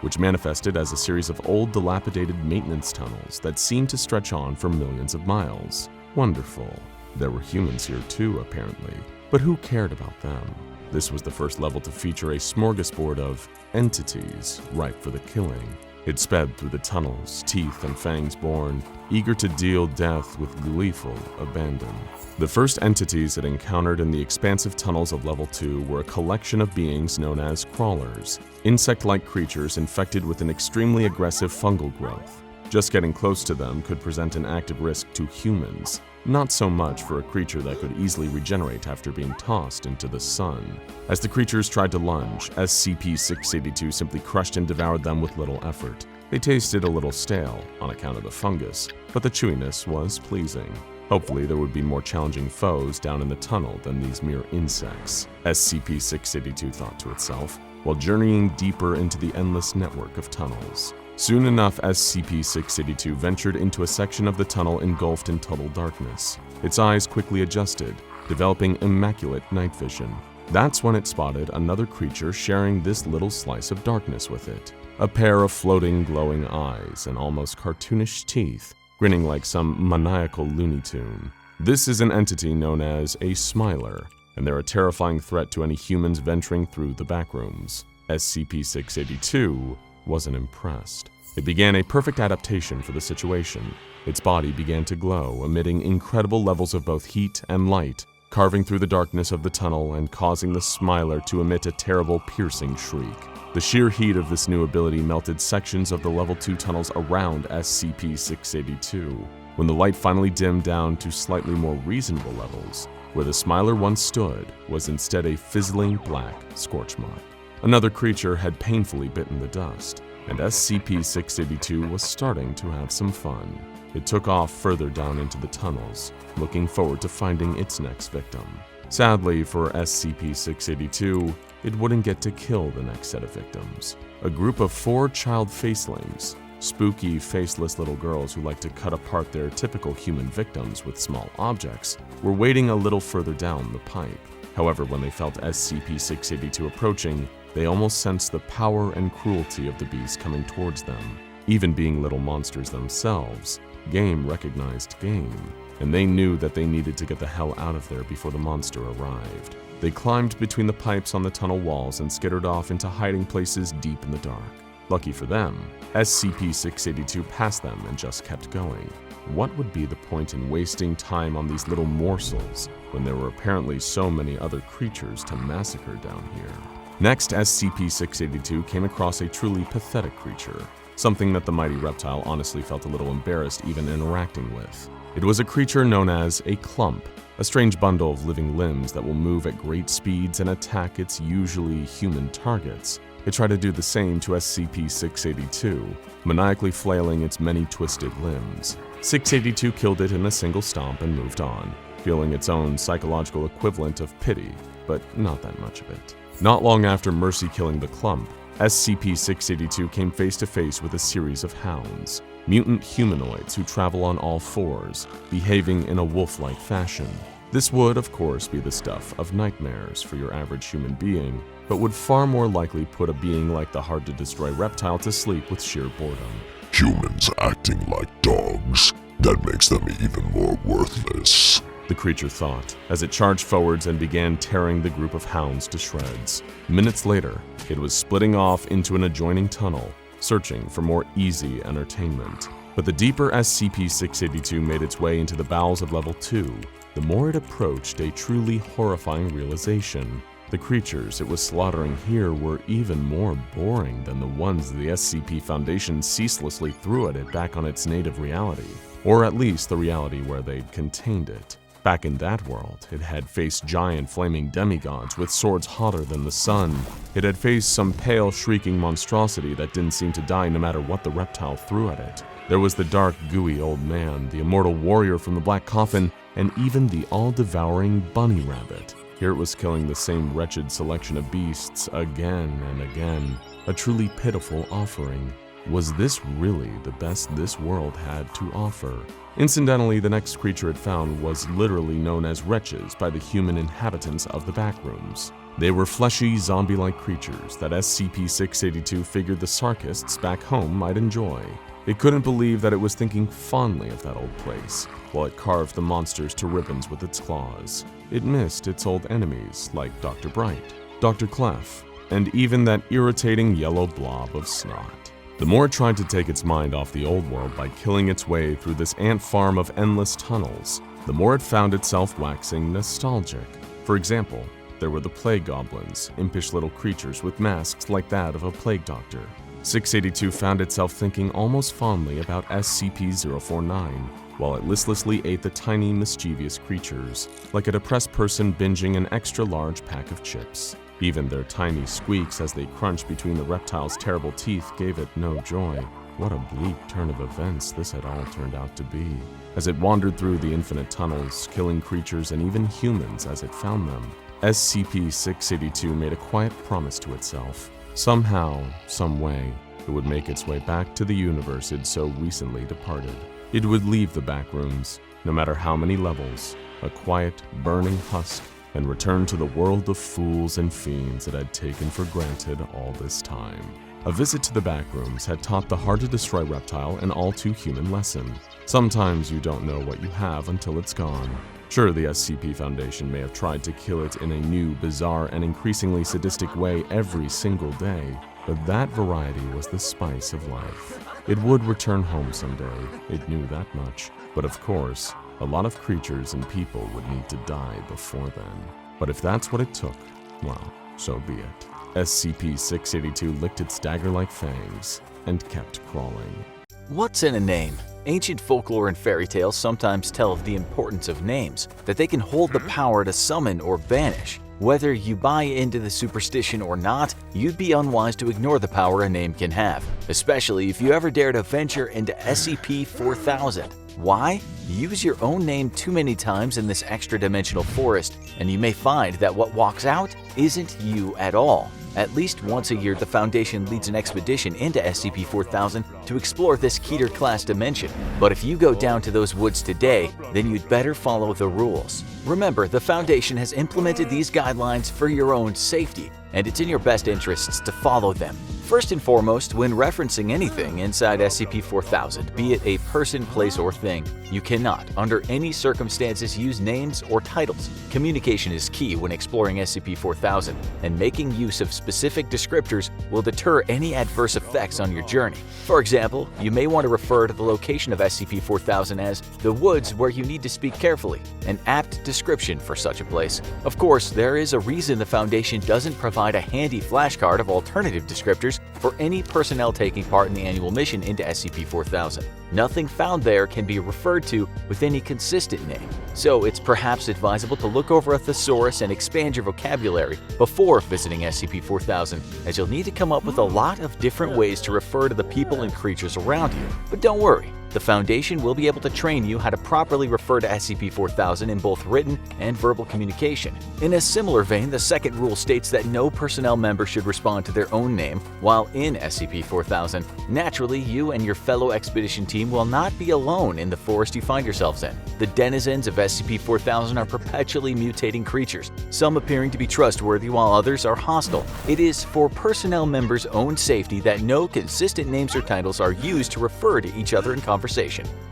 which manifested as a series of old dilapidated maintenance tunnels that seemed to stretch on for millions of miles. Wonderful. There were humans here too, apparently, but who cared about them? This was the first level to feature a smorgasbord of entities ripe for the killing. It sped through the tunnels, teeth and fangs borne, eager to deal death with gleeful abandon. The first entities it encountered in the expansive tunnels of level 2 were a collection of beings known as crawlers, insect-like creatures infected with an extremely aggressive fungal growth. Just getting close to them could present an active risk to humans, not so much for a creature that could easily regenerate after being tossed into the sun. As the creatures tried to lunge, SCP-682 simply crushed and devoured them with little effort. They tasted a little stale on account of the fungus, but the chewiness was pleasing. Hopefully there would be more challenging foes down in the tunnel than these mere insects, SCP-682 thought to itself, while journeying deeper into the endless network of tunnels. Soon enough, SCP-682 ventured into a section of the tunnel engulfed in total darkness. Its eyes quickly adjusted, developing immaculate night vision. That's when it spotted another creature sharing this little slice of darkness with it. A pair of floating, glowing eyes and almost cartoonish teeth, grinning like some maniacal Looney Tune. This is an entity known as a Smiler, and they're a terrifying threat to any humans venturing through the backrooms. SCP-682 wasn't impressed. It began a perfect adaptation for the situation. Its body began to glow, emitting incredible levels of both heat and light, carving through the darkness of the tunnel and causing the Smiler to emit a terrible, piercing shriek. The sheer heat of this new ability melted sections of the level 2 tunnels around SCP-682. When the light finally dimmed down to slightly more reasonable levels, where the Smiler once stood was instead a fizzling black scorch mark. Another creature had painfully bitten the dust, and SCP-682 was starting to have some fun. It took off further down into the tunnels, looking forward to finding its next victim. Sadly for SCP-682, it wouldn't get to kill the next set of victims. A group of 4 child facelings, spooky, faceless little girls who like to cut apart their typical human victims with small objects, were waiting a little further down the pipe. However, when they felt SCP-682 approaching, they almost sensed the power and cruelty of the beast coming towards them. Even being little monsters themselves, game recognized game, and they knew that they needed to get the hell out of there before the monster arrived. They climbed between the pipes on the tunnel walls and skittered off into hiding places deep in the dark. Lucky for them, SCP-682 passed them and just kept going. What would be the point in wasting time on these little morsels when there were apparently so many other creatures to massacre down here? Next, SCP-682 came across a truly pathetic creature, something that the mighty reptile honestly felt a little embarrassed even interacting with. It was a creature known as a clump, a strange bundle of living limbs that will move at great speeds and attack its usually human targets. It tried to do the same to SCP-682, maniacally flailing its many twisted limbs. 682 killed it in a single stomp and moved on, feeling its own psychological equivalent of pity, but not that much of it. Not long after mercy killing the clump, SCP-682 came face to face with a series of hounds, mutant humanoids who travel on all fours, behaving in a wolf-like fashion. This would, of course, be the stuff of nightmares for your average human being, but would far more likely put a being like the hard-to-destroy reptile to sleep with sheer boredom. Humans acting like dogs. That makes them even more worthless, the creature thought, as it charged forwards and began tearing the group of hounds to shreds. Minutes later, it was splitting off into an adjoining tunnel, searching for more easy entertainment. But the deeper SCP-682 made its way into the bowels of Level 2, the more it approached a truly horrifying realization. The creatures it was slaughtering here were even more boring than the ones the SCP Foundation ceaselessly threw at it back on its native reality, or at least the reality where they'd contained it. Back in that world, it had faced giant flaming demigods with swords hotter than the sun. It had faced some pale, shrieking monstrosity that didn't seem to die no matter what the reptile threw at it. There was the dark, gooey old man, the immortal warrior from the Black Coffin, and even the all-devouring bunny rabbit. Here it was killing the same wretched selection of beasts again and again. A truly pitiful offering. Was this really the best this world had to offer? Incidentally, the next creature it found was literally known as wretches by the human inhabitants of the Backrooms. They were fleshy, zombie-like creatures that SCP-682 figured the Sarkists back home might enjoy. It couldn't believe that it was thinking fondly of that old place, while it carved the monsters to ribbons with its claws. It missed its old enemies like Dr. Bright, Dr. Clef, and even that irritating yellow blob of snot. The more it tried to take its mind off the old world by killing its way through this ant farm of endless tunnels, the more it found itself waxing nostalgic. For example, there were the plague goblins, impish little creatures with masks like that of a plague doctor. 682 found itself thinking almost fondly about SCP-049, while it listlessly ate the tiny, mischievous creatures, like a depressed person binging an extra-large pack of chips. Even their tiny squeaks as they crunched between the reptile's terrible teeth gave it no joy. What a bleak turn of events this had all turned out to be. As it wandered through the infinite tunnels, killing creatures and even humans as it found them, SCP-682 made a quiet promise to itself. Somehow, some way, it would make its way back to the universe it so recently departed. It would leave the Backrooms, no matter how many levels, a quiet, burning husk, and return to the world of fools and fiends it had taken for granted all this time. A visit to the Backrooms had taught the hard-to-destroy reptile an all-too-human lesson. Sometimes you don't know what you have until it's gone. Sure, the SCP Foundation may have tried to kill it in a new, bizarre, and increasingly sadistic way every single day, but that variety was the spice of life. It would return home someday, it knew that much. But of course, a lot of creatures and people would need to die before then. But if that's what it took, well, so be it. SCP-682 licked its dagger-like fangs and kept crawling. What's in a name? Ancient folklore and fairy tales sometimes tell of the importance of names, that they can hold the power to summon or banish. Whether you buy into the superstition or not, you'd be unwise to ignore the power a name can have, especially if you ever dare to venture into SCP-4000. Why? Use your own name too many times in this extra-dimensional forest, and you may find that what walks out isn't you at all. At least once a year, the Foundation leads an expedition into SCP-4000 to explore this Keter-class dimension. But if you go down to those woods today, then you'd better follow the rules. Remember, the Foundation has implemented these guidelines for your own safety, and it's in your best interests to follow them. First and foremost, when referencing anything inside SCP-4000, be it a person, place, or thing, you cannot, under any circumstances, use names or titles. Communication is key when exploring SCP-4000, and making use of specific descriptors will deter any adverse effects on your journey. For example, you may want to refer to the location of SCP-4000 as the woods where you need to speak carefully, an apt description for such a place. Of course, there is a reason the Foundation doesn't provide a handy flashcard of alternative descriptors for any personnel taking part in the annual mission into SCP-4000. Nothing found there can be referred to with any consistent name, so it's perhaps advisable to look over a thesaurus and expand your vocabulary before visiting SCP-4000, as you'll need to come up with a lot of different ways to refer to the people and creatures around you. But don't worry, the Foundation will be able to train you how to properly refer to SCP-4000 in both written and verbal communication. In a similar vein, the second rule states that no personnel member should respond to their own name while in SCP-4000. Naturally, you and your fellow expedition team will not be alone in the forest you find yourselves in. The denizens of SCP-4000 are perpetually mutating creatures, some appearing to be trustworthy while others are hostile. It is for personnel members' own safety that no consistent names or titles are used to refer to each other in conversation.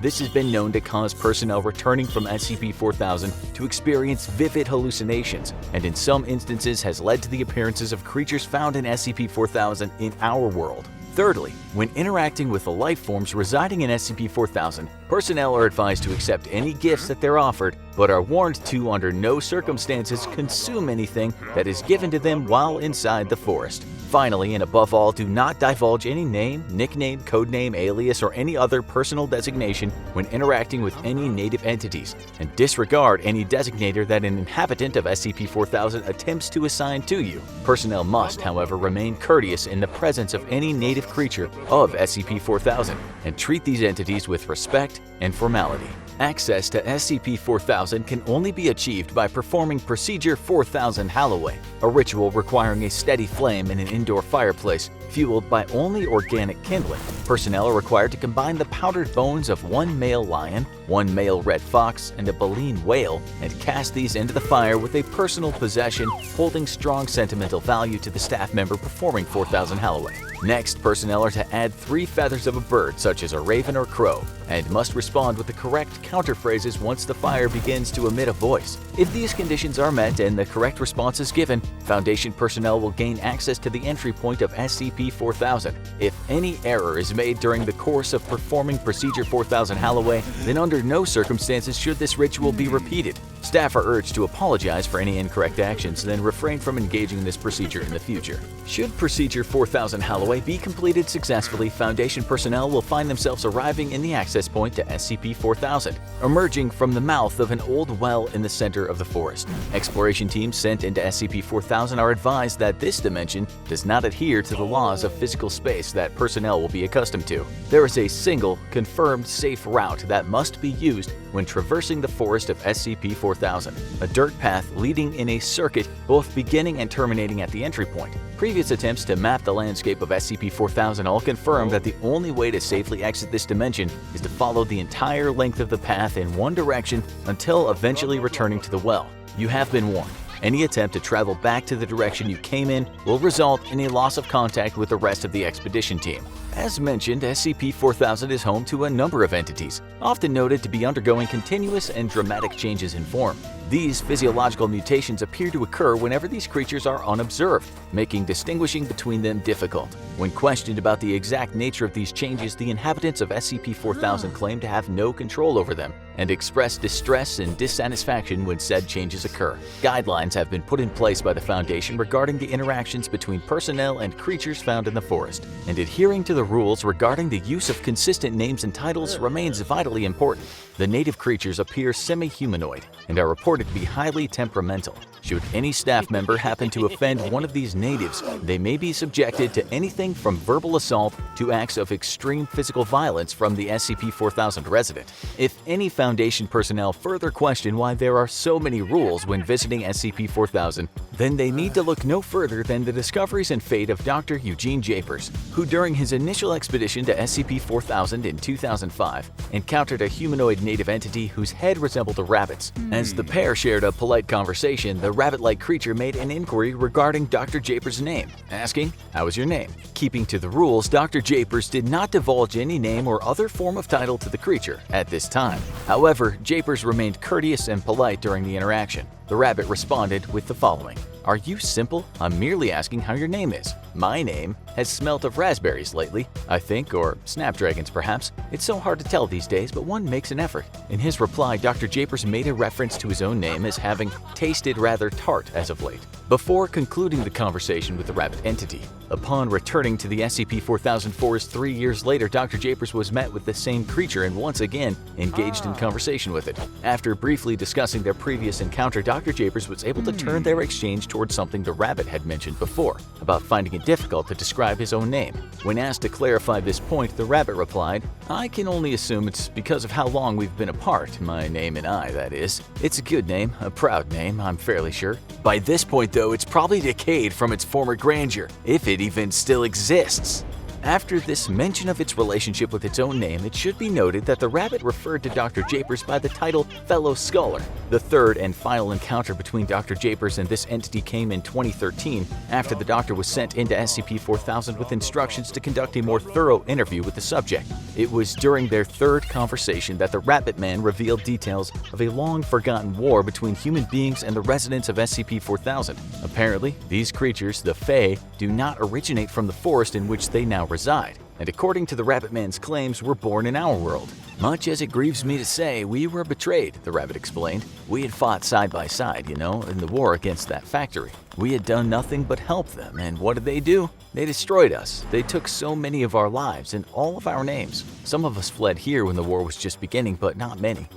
This has been known to cause personnel returning from SCP-4000 to experience vivid hallucinations, and in some instances has led to the appearances of creatures found in SCP-4000 in our world. Thirdly, when interacting with the life forms residing in SCP-4000, personnel are advised to accept any gifts that they're offered, but are warned to, under no circumstances, consume anything that is given to them while inside the forest. Finally, and above all, do not divulge any name, nickname, codename, alias, or any other personal designation when interacting with any native entities, and disregard any designator that an inhabitant of SCP-4000 attempts to assign to you. Personnel must, however, remain courteous in the presence of any native creature of SCP-4000 and treat these entities with respect and formality. Access to SCP-4000 can only be achieved by performing Procedure 4000 Halloway, a ritual requiring a steady flame in an indoor fireplace fueled by only organic kindling. Personnel are required to combine the powdered bones of one male lion, one male red fox, and a baleen whale, and cast these into the fire with a personal possession holding strong sentimental value to the staff member performing 4000 Halloway. Next, personnel are to add 3 feathers of a bird, such as a raven or crow, and must respond with the correct counterphrases once the fire begins to emit a voice. If these conditions are met and the correct response is given, Foundation personnel will gain access to the entry point of SCP-4000. If any error is made during the course of performing Procedure 4000 Halloway, then under no circumstances should this ritual be repeated. Staff are urged to apologize for any incorrect actions, then refrain from engaging in this procedure in the future. Should Procedure 4000 Halloway be completed successfully, Foundation personnel will find themselves arriving in the access point to SCP-4000, emerging from the mouth of an old well in the center of the forest. Exploration teams sent into SCP-4000 are advised that this dimension does not adhere to the laws of physical space that personnel will be accustomed to. There is a single, confirmed safe route that must be used when traversing the forest of SCP-4000, a dirt path leading in a circuit both beginning and terminating at the entry point. Previous attempts to map the landscape of SCP-4000 all confirm that the only way to safely exit this dimension is to follow the entire length of the path in one direction until eventually returning to the well. You have been warned. Any attempt to travel back to the direction you came in will result in a loss of contact with the rest of the expedition team. As mentioned, SCP-4000 is home to a number of entities, often noted to be undergoing continuous and dramatic changes in form. These physiological mutations appear to occur whenever these creatures are unobserved, making distinguishing between them difficult. When questioned about the exact nature of these changes, the inhabitants of SCP-4000 claim to have no control over them and express distress and dissatisfaction when said changes occur. Guidelines have been put in place by the Foundation regarding the interactions between personnel and creatures found in the forest, and adhering to the rules regarding the use of consistent names and titles remains vitally important. The native creatures appear semi-humanoid and are reported to be highly temperamental. Should any staff member happen to offend one of these natives, they may be subjected to anything from verbal assault to acts of extreme physical violence from the SCP-4000 resident. If any Foundation personnel further question why there are so many rules when visiting SCP-4000, then they need to look no further than the discoveries and fate of Dr. Eugene Japers, who during his initial initial expedition to SCP-4000 in 2005 encountered a humanoid native entity whose head resembled a rabbit's. As the pair shared a polite conversation, the rabbit-like creature made an inquiry regarding Dr. Japers' name, asking, "How is your name?" Keeping to the rules, Dr. Japers did not divulge any name or other form of title to the creature at this time. However, Japers remained courteous and polite during the interaction. The rabbit responded with the following: "Are you simple? I'm merely asking how your name is. My name has smelt of raspberries lately, I think, or snapdragons perhaps. It's so hard to tell these days, but one makes an effort." In his reply, Dr. Japers made a reference to his own name as having tasted rather tart as of late, before concluding the conversation with the rabbit entity. Upon returning to the SCP-4000 forest 3 years later, Dr. Japers was met with the same creature and once again engaged in conversation with it. After briefly discussing their previous encounter, Dr. Japers was able to turn their exchange towards something the rabbit had mentioned before, about finding it difficult to describe his own name. When asked to clarify this point, the rabbit replied, "I can only assume it's because of how long we've been apart, my name and I, that is. It's a good name, a proud name, I'm fairly sure. By this point though, it's probably decayed from its former grandeur, if it even still exists." After this mention of its relationship with its own name, it should be noted that the rabbit referred to Dr. Japers by the title Fellow Scholar. The third and final encounter between Dr. Japers and this entity came in 2013 after the doctor was sent into SCP-4000 with instructions to conduct a more thorough interview with the subject. It was during their third conversation that the Rabbit Man revealed details of a long-forgotten war between human beings and the residents of SCP-4000. Apparently, these creatures, the Fae, do not originate from the forest in which they now reside, and according to the Rabbit Man's claims, were born in our world. "Much as it grieves me to say, we were betrayed," the rabbit explained. "We had fought side by side, in the war against that factory. We had done nothing but help them, and what did they do? They destroyed us. They took so many of our lives and all of our names. Some of us fled here when the war was just beginning, but not many.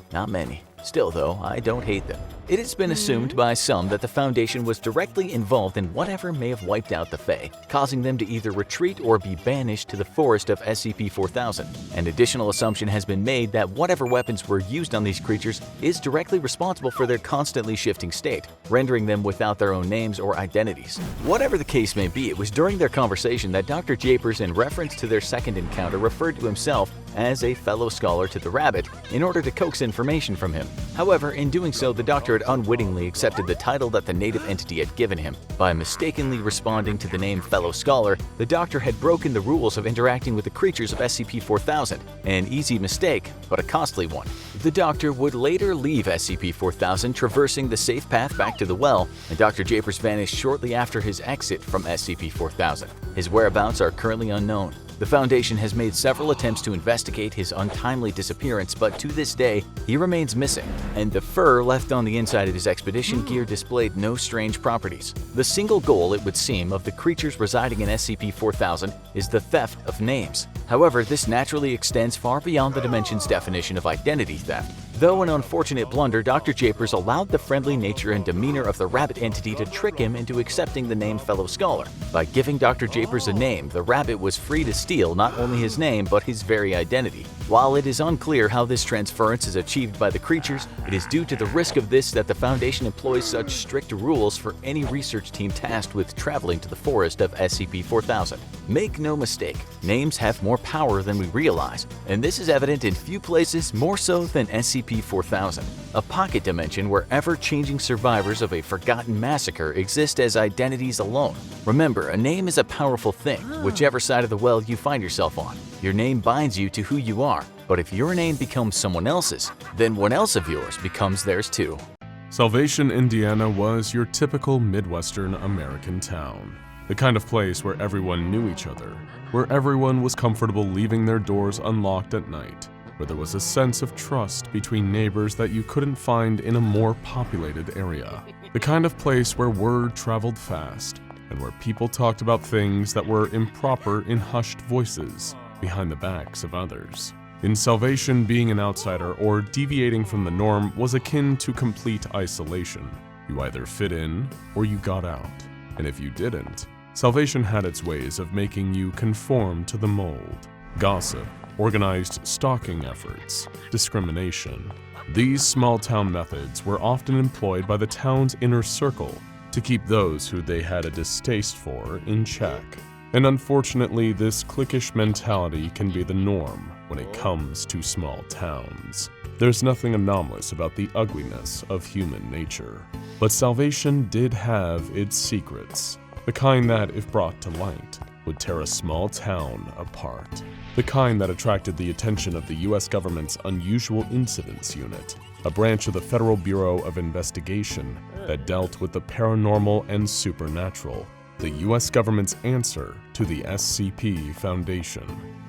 Still, though, I don't hate them." It has been assumed by some that the Foundation was directly involved in whatever may have wiped out the Fae, causing them to either retreat or be banished to the forest of SCP-4000. An additional assumption has been made that whatever weapons were used on these creatures is directly responsible for their constantly shifting state, rendering them without their own names or identities. Whatever the case may be, it was during their conversation that Dr. Japers, in reference to their second encounter, referred to himself as a fellow scholar to the rabbit in order to coax information from him. However, in doing so, the doctor had unwittingly accepted the title that the native entity had given him. By mistakenly responding to the name Fellow Scholar, the doctor had broken the rules of interacting with the creatures of SCP-4000, an easy mistake, but a costly one. The doctor would later leave SCP-4000, traversing the safe path back to the well, and Dr. Japers vanished shortly after his exit from SCP-4000. His whereabouts are currently unknown. The Foundation has made several attempts to investigate his untimely disappearance, but to this day, he remains missing, and the fur left on the inside of his expedition gear displayed no strange properties. The single goal, it would seem, of the creatures residing in SCP-4000 is the theft of names. However, this naturally extends far beyond the Dimension's definition of identity theft. Though an unfortunate blunder, Dr. Japers allowed the friendly nature and demeanor of the rabbit entity to trick him into accepting the name Fellow Scholar. By giving Dr. Japers a name, the rabbit was free to steal not only his name but his very identity. While it is unclear how this transference is achieved by the creatures, it is due to the risk of this that the Foundation employs such strict rules for any research team tasked with traveling to the forest of SCP-4000. Make no mistake, names have more power than we realize, and this is evident in few places more so than SCP-4000, a pocket dimension where ever-changing survivors of a forgotten massacre exist as identities alone. Remember, a name is a powerful thing, whichever side of the well you find yourself on. Your name binds you to who you are, but if your name becomes someone else's, then one else of yours becomes theirs too. Salvation, Indiana was your typical Midwestern American town. The kind of place where everyone knew each other, where everyone was comfortable leaving their doors unlocked at night, where there was a sense of trust between neighbors that you couldn't find in a more populated area. The kind of place where word traveled fast, and where people talked about things that were improper in hushed voices behind the backs of others. In Salvation, being an outsider or deviating from the norm was akin to complete isolation. You either fit in or you got out. And if you didn't, Salvation had its ways of making you conform to the mold. Gossip, organized stalking efforts, discrimination. These small-town methods were often employed by the town's inner circle to keep those who they had a distaste for in check. And unfortunately, this cliquish mentality can be the norm when it comes to small towns. There's nothing anomalous about the ugliness of human nature. But Salvation did have its secrets, the kind that, if brought to light, would tear a small town apart. The kind that attracted the attention of the US government's Unusual Incidents Unit, a branch of the Federal Bureau of Investigation that dealt with the paranormal and supernatural, the US government's answer to the SCP Foundation.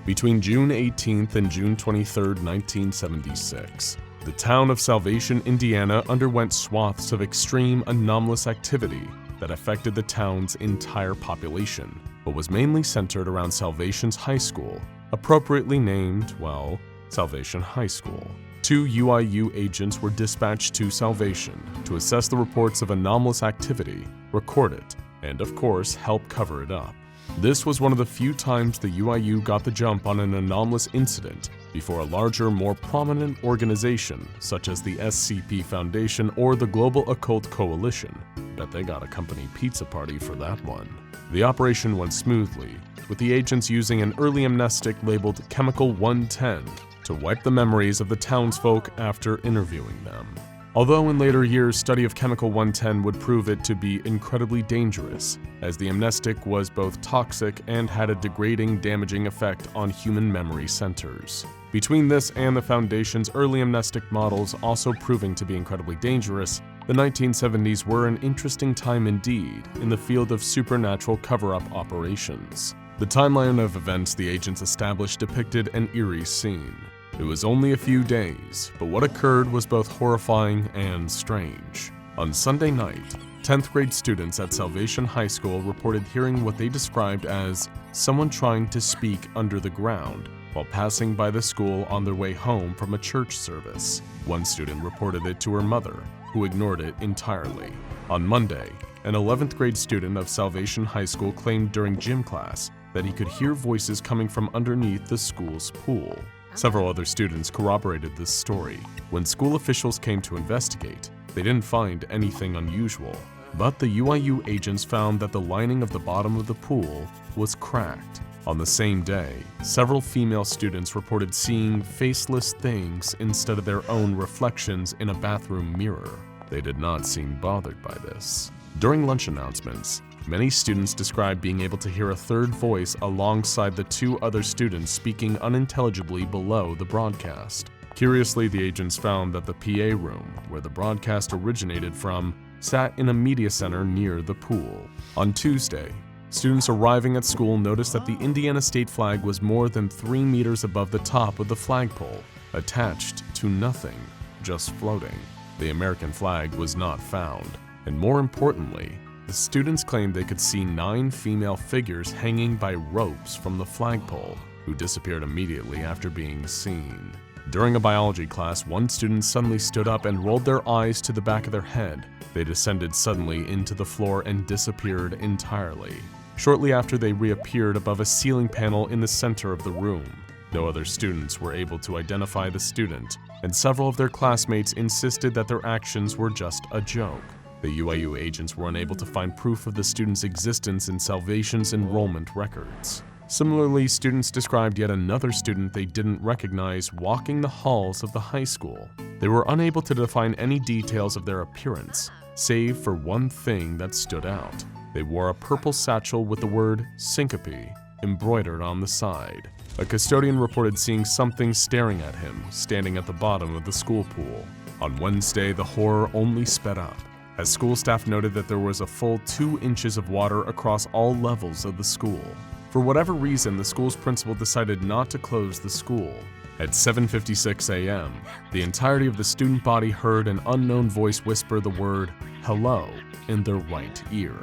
Between June 18th and June 23, 1976, the town of Salvation, Indiana underwent swaths of extreme anomalous activity that affected the town's entire population, but was mainly centered around Salvation's high school, appropriately named, well, Salvation High School. 2 UIU agents were dispatched to Salvation to assess the reports of anomalous activity, record it, and of course help cover it up. This was one of the few times the UIU got the jump on an anomalous incident before a larger, more prominent organization such as the SCP Foundation or the Global Occult Coalition. Bet they got a company pizza party for that one. The operation went smoothly, with the agents using an early amnestic labeled Chemical 110 to wipe the memories of the townsfolk after interviewing them. Although in later years, study of Chemical 110 would prove it to be incredibly dangerous, as the amnestic was both toxic and had a degrading, damaging effect on human memory centers. Between this and the Foundation's early amnestic models also proving to be incredibly dangerous, the 1970s were an interesting time indeed in the field of supernatural cover-up operations. The timeline of events the agents established depicted an eerie scene. It was only a few days, but what occurred was both horrifying and strange. On Sunday night, 10th grade students at Salvation High School reported hearing what they described as someone trying to speak under the ground while passing by the school on their way home from a church service. One student reported it to her mother, who ignored it entirely. On Monday, an 11th grade student of Salvation High School claimed during gym class that he could hear voices coming from underneath the school's pool. Several other students corroborated this story. When school officials came to investigate, they didn't find anything unusual, but the UIU agents found that the lining of the bottom of the pool was cracked. On the same day, several female students reported seeing faceless things instead of their own reflections in a bathroom mirror. They did not seem bothered by this. During lunch announcements, many students described being able to hear a third voice alongside the 2 other students speaking unintelligibly below the broadcast. Curiously, the agents found that the PA room, where the broadcast originated from, sat in a media center near the pool. On Tuesday, students arriving at school noticed that the Indiana state flag was more than 3 meters above the top of the flagpole, attached to nothing, just floating. The American flag was not found, and more importantly, the students claimed they could see 9 female figures hanging by ropes from the flagpole, who disappeared immediately after being seen. During a biology class, one student suddenly stood up and rolled their eyes to the back of their head. They descended suddenly into the floor and disappeared entirely. Shortly after, they reappeared above a ceiling panel in the center of the room. No other students were able to identify the student, and several of their classmates insisted that their actions were just a joke. The UIU agents were unable to find proof of the student's existence in Salvation's enrollment records. Similarly, students described yet another student they didn't recognize walking the halls of the high school. They were unable to define any details of their appearance, save for one thing that stood out. They wore a purple satchel with the word syncope embroidered on the side. A custodian reported seeing something staring at him, standing at the bottom of the school pool. On Wednesday, the horror only sped up, as school staff noted that there was a full 2 inches of water across all levels of the school. For whatever reason, the school's principal decided not to close the school. At 7:56 a.m., the entirety of the student body heard an unknown voice whisper the word "hello" in their right ear.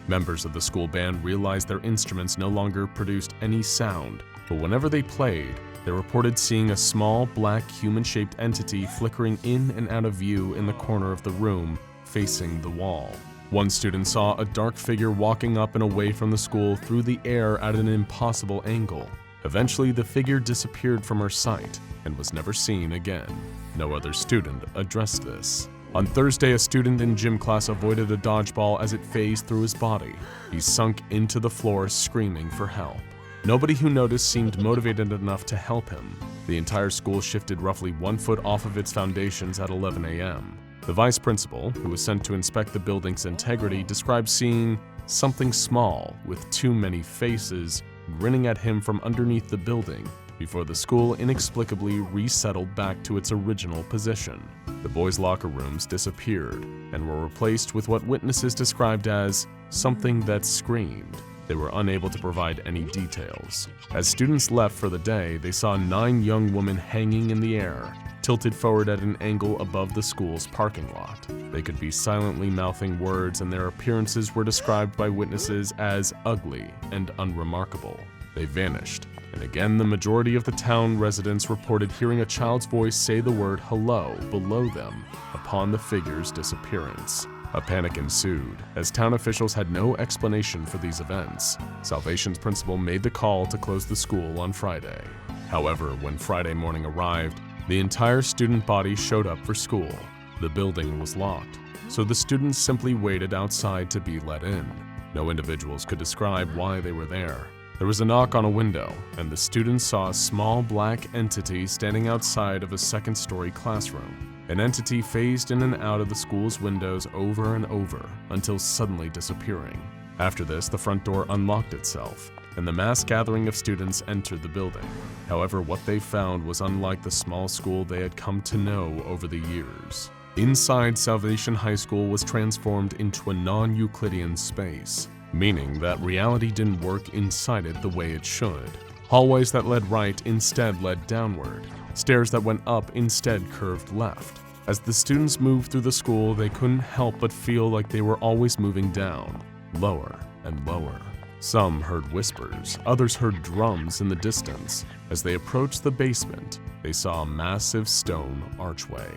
Members of the school band realized their instruments no longer produced any sound, but whenever they played, they reported seeing a small, black, human-shaped entity flickering in and out of view in the corner of the room, facing the wall. One student saw a dark figure walking up and away from the school through the air at an impossible angle. Eventually, the figure disappeared from her sight and was never seen again. No other student addressed this. On Thursday, a student in gym class avoided a dodgeball as it phased through his body. He sunk into the floor, screaming for help. Nobody who noticed seemed motivated enough to help him. The entire school shifted roughly 1 foot off of its foundations at 11 a.m. The vice principal, who was sent to inspect the building's integrity, described seeing something small with too many faces grinning at him from underneath the building before the school inexplicably resettled back to its original position. The boys' locker rooms disappeared and were replaced with what witnesses described as something that screamed. They were unable to provide any details. As students left for the day, they saw 9 young women hanging in the air, tilted forward at an angle above the school's parking lot. They could be silently mouthing words, and their appearances were described by witnesses as ugly and unremarkable. They vanished, and again the majority of the town residents reported hearing a child's voice say the word hello below them upon the figure's disappearance. A panic ensued, as town officials had no explanation for these events. Salvation's principal made the call to close the school on Friday. However, when Friday morning arrived, the entire student body showed up for school. The building was locked, so the students simply waited outside to be let in. No individuals could describe why they were there. There was a knock on a window, and the students saw a small black entity standing outside of a second-story classroom. An entity phased in and out of the school's windows over and over until suddenly disappearing. After this, the front door unlocked itself, and the mass gathering of students entered the building. However, what they found was unlike the small school they had come to know over the years. Inside, Salvation High School was transformed into a non-Euclidean space, meaning that reality didn't work inside it the way it should. Hallways that led right instead led downward. Stairs that went up instead curved left. As the students moved through the school, they couldn't help but feel like they were always moving down, lower and lower. Some heard whispers, others heard drums in the distance. As they approached the basement, they saw a massive stone archway.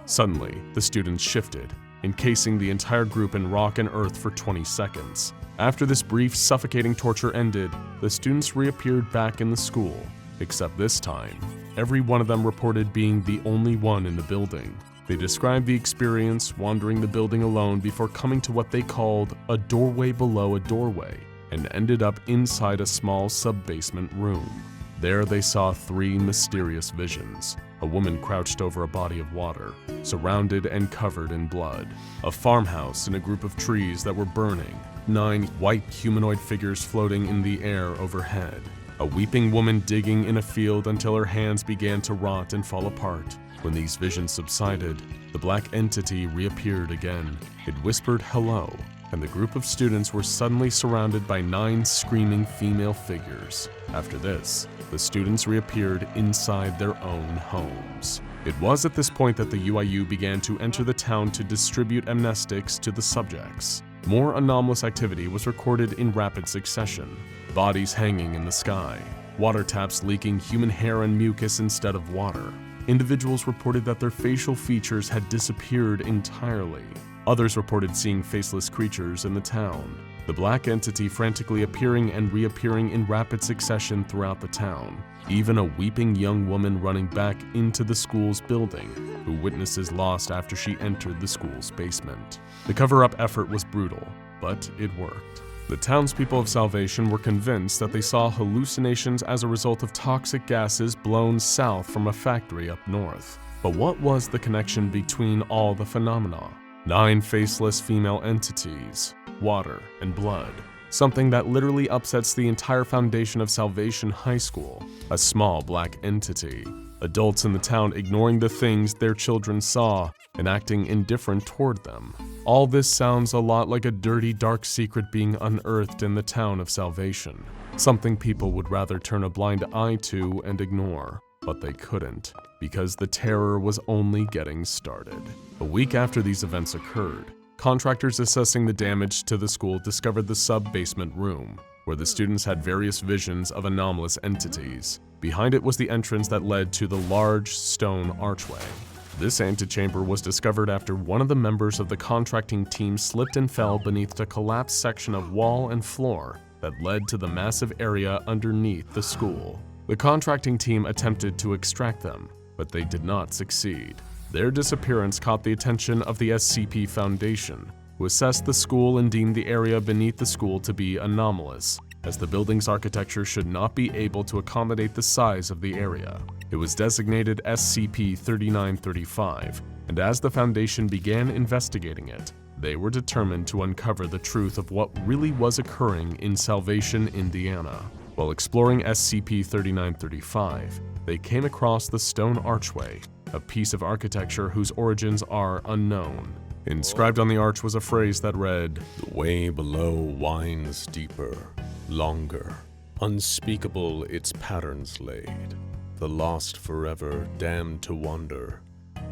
Suddenly, the students shifted, encasing the entire group in rock and earth for 20 seconds. After this brief, suffocating torture ended, the students reappeared back in the school, except this time, every one of them reported being the only one in the building. They described the experience wandering the building alone before coming to what they called a doorway below a doorway, and ended up inside a small sub-basement room. There they saw 3 mysterious visions. A woman crouched over a body of water, surrounded and covered in blood. A farmhouse and a group of trees that were burning. 9 white humanoid figures floating in the air overhead. A weeping woman digging in a field until her hands began to rot and fall apart. When these visions subsided, the black entity reappeared again. It whispered hello, and the group of students were suddenly surrounded by 9 screaming female figures. After this, the students reappeared inside their own homes. It was at this point that the UIU began to enter the town to distribute amnestics to the subjects. More anomalous activity was recorded in rapid succession. Bodies hanging in the sky, water taps leaking human hair and mucus instead of water. Individuals reported that their facial features had disappeared entirely. Others reported seeing faceless creatures in the town. The black entity frantically appearing and reappearing in rapid succession throughout the town. Even a weeping young woman running back into the school's building, who witnesses lost after she entered the school's basement. The cover-up effort was brutal, but it worked. The townspeople of Salvation were convinced that they saw hallucinations as a result of toxic gases blown south from a factory up north. But what was the connection between all the phenomena? 9 faceless female entities, water, and blood. Something that literally upsets the entire foundation of Salvation High School. A small black entity. Adults in the town ignoring the things their children saw and acting indifferent toward them. All this sounds a lot like a dirty, dark secret being unearthed in the town of Salvation. Something people would rather turn a blind eye to and ignore. But they couldn't, because the terror was only getting started. A week after these events occurred, contractors assessing the damage to the school discovered the sub-basement room, where the students had various visions of anomalous entities. Behind it was the entrance that led to the large stone archway. This antechamber was discovered after one of the members of the contracting team slipped and fell beneath a collapsed section of wall and floor that led to the massive area underneath the school. The contracting team attempted to extract them, but they did not succeed. Their disappearance caught the attention of the SCP Foundation, who assessed the school and deemed the area beneath the school to be anomalous, as the building's architecture should not be able to accommodate the size of the area. It was designated SCP-3935, and as the Foundation began investigating it, they were determined to uncover the truth of what really was occurring in Salvation, Indiana. While exploring SCP-3935, they came across the stone archway, a piece of architecture whose origins are unknown. Inscribed on the arch was a phrase that read, "The way below winds deeper, longer, unspeakable its patterns laid, the lost forever damned to wander,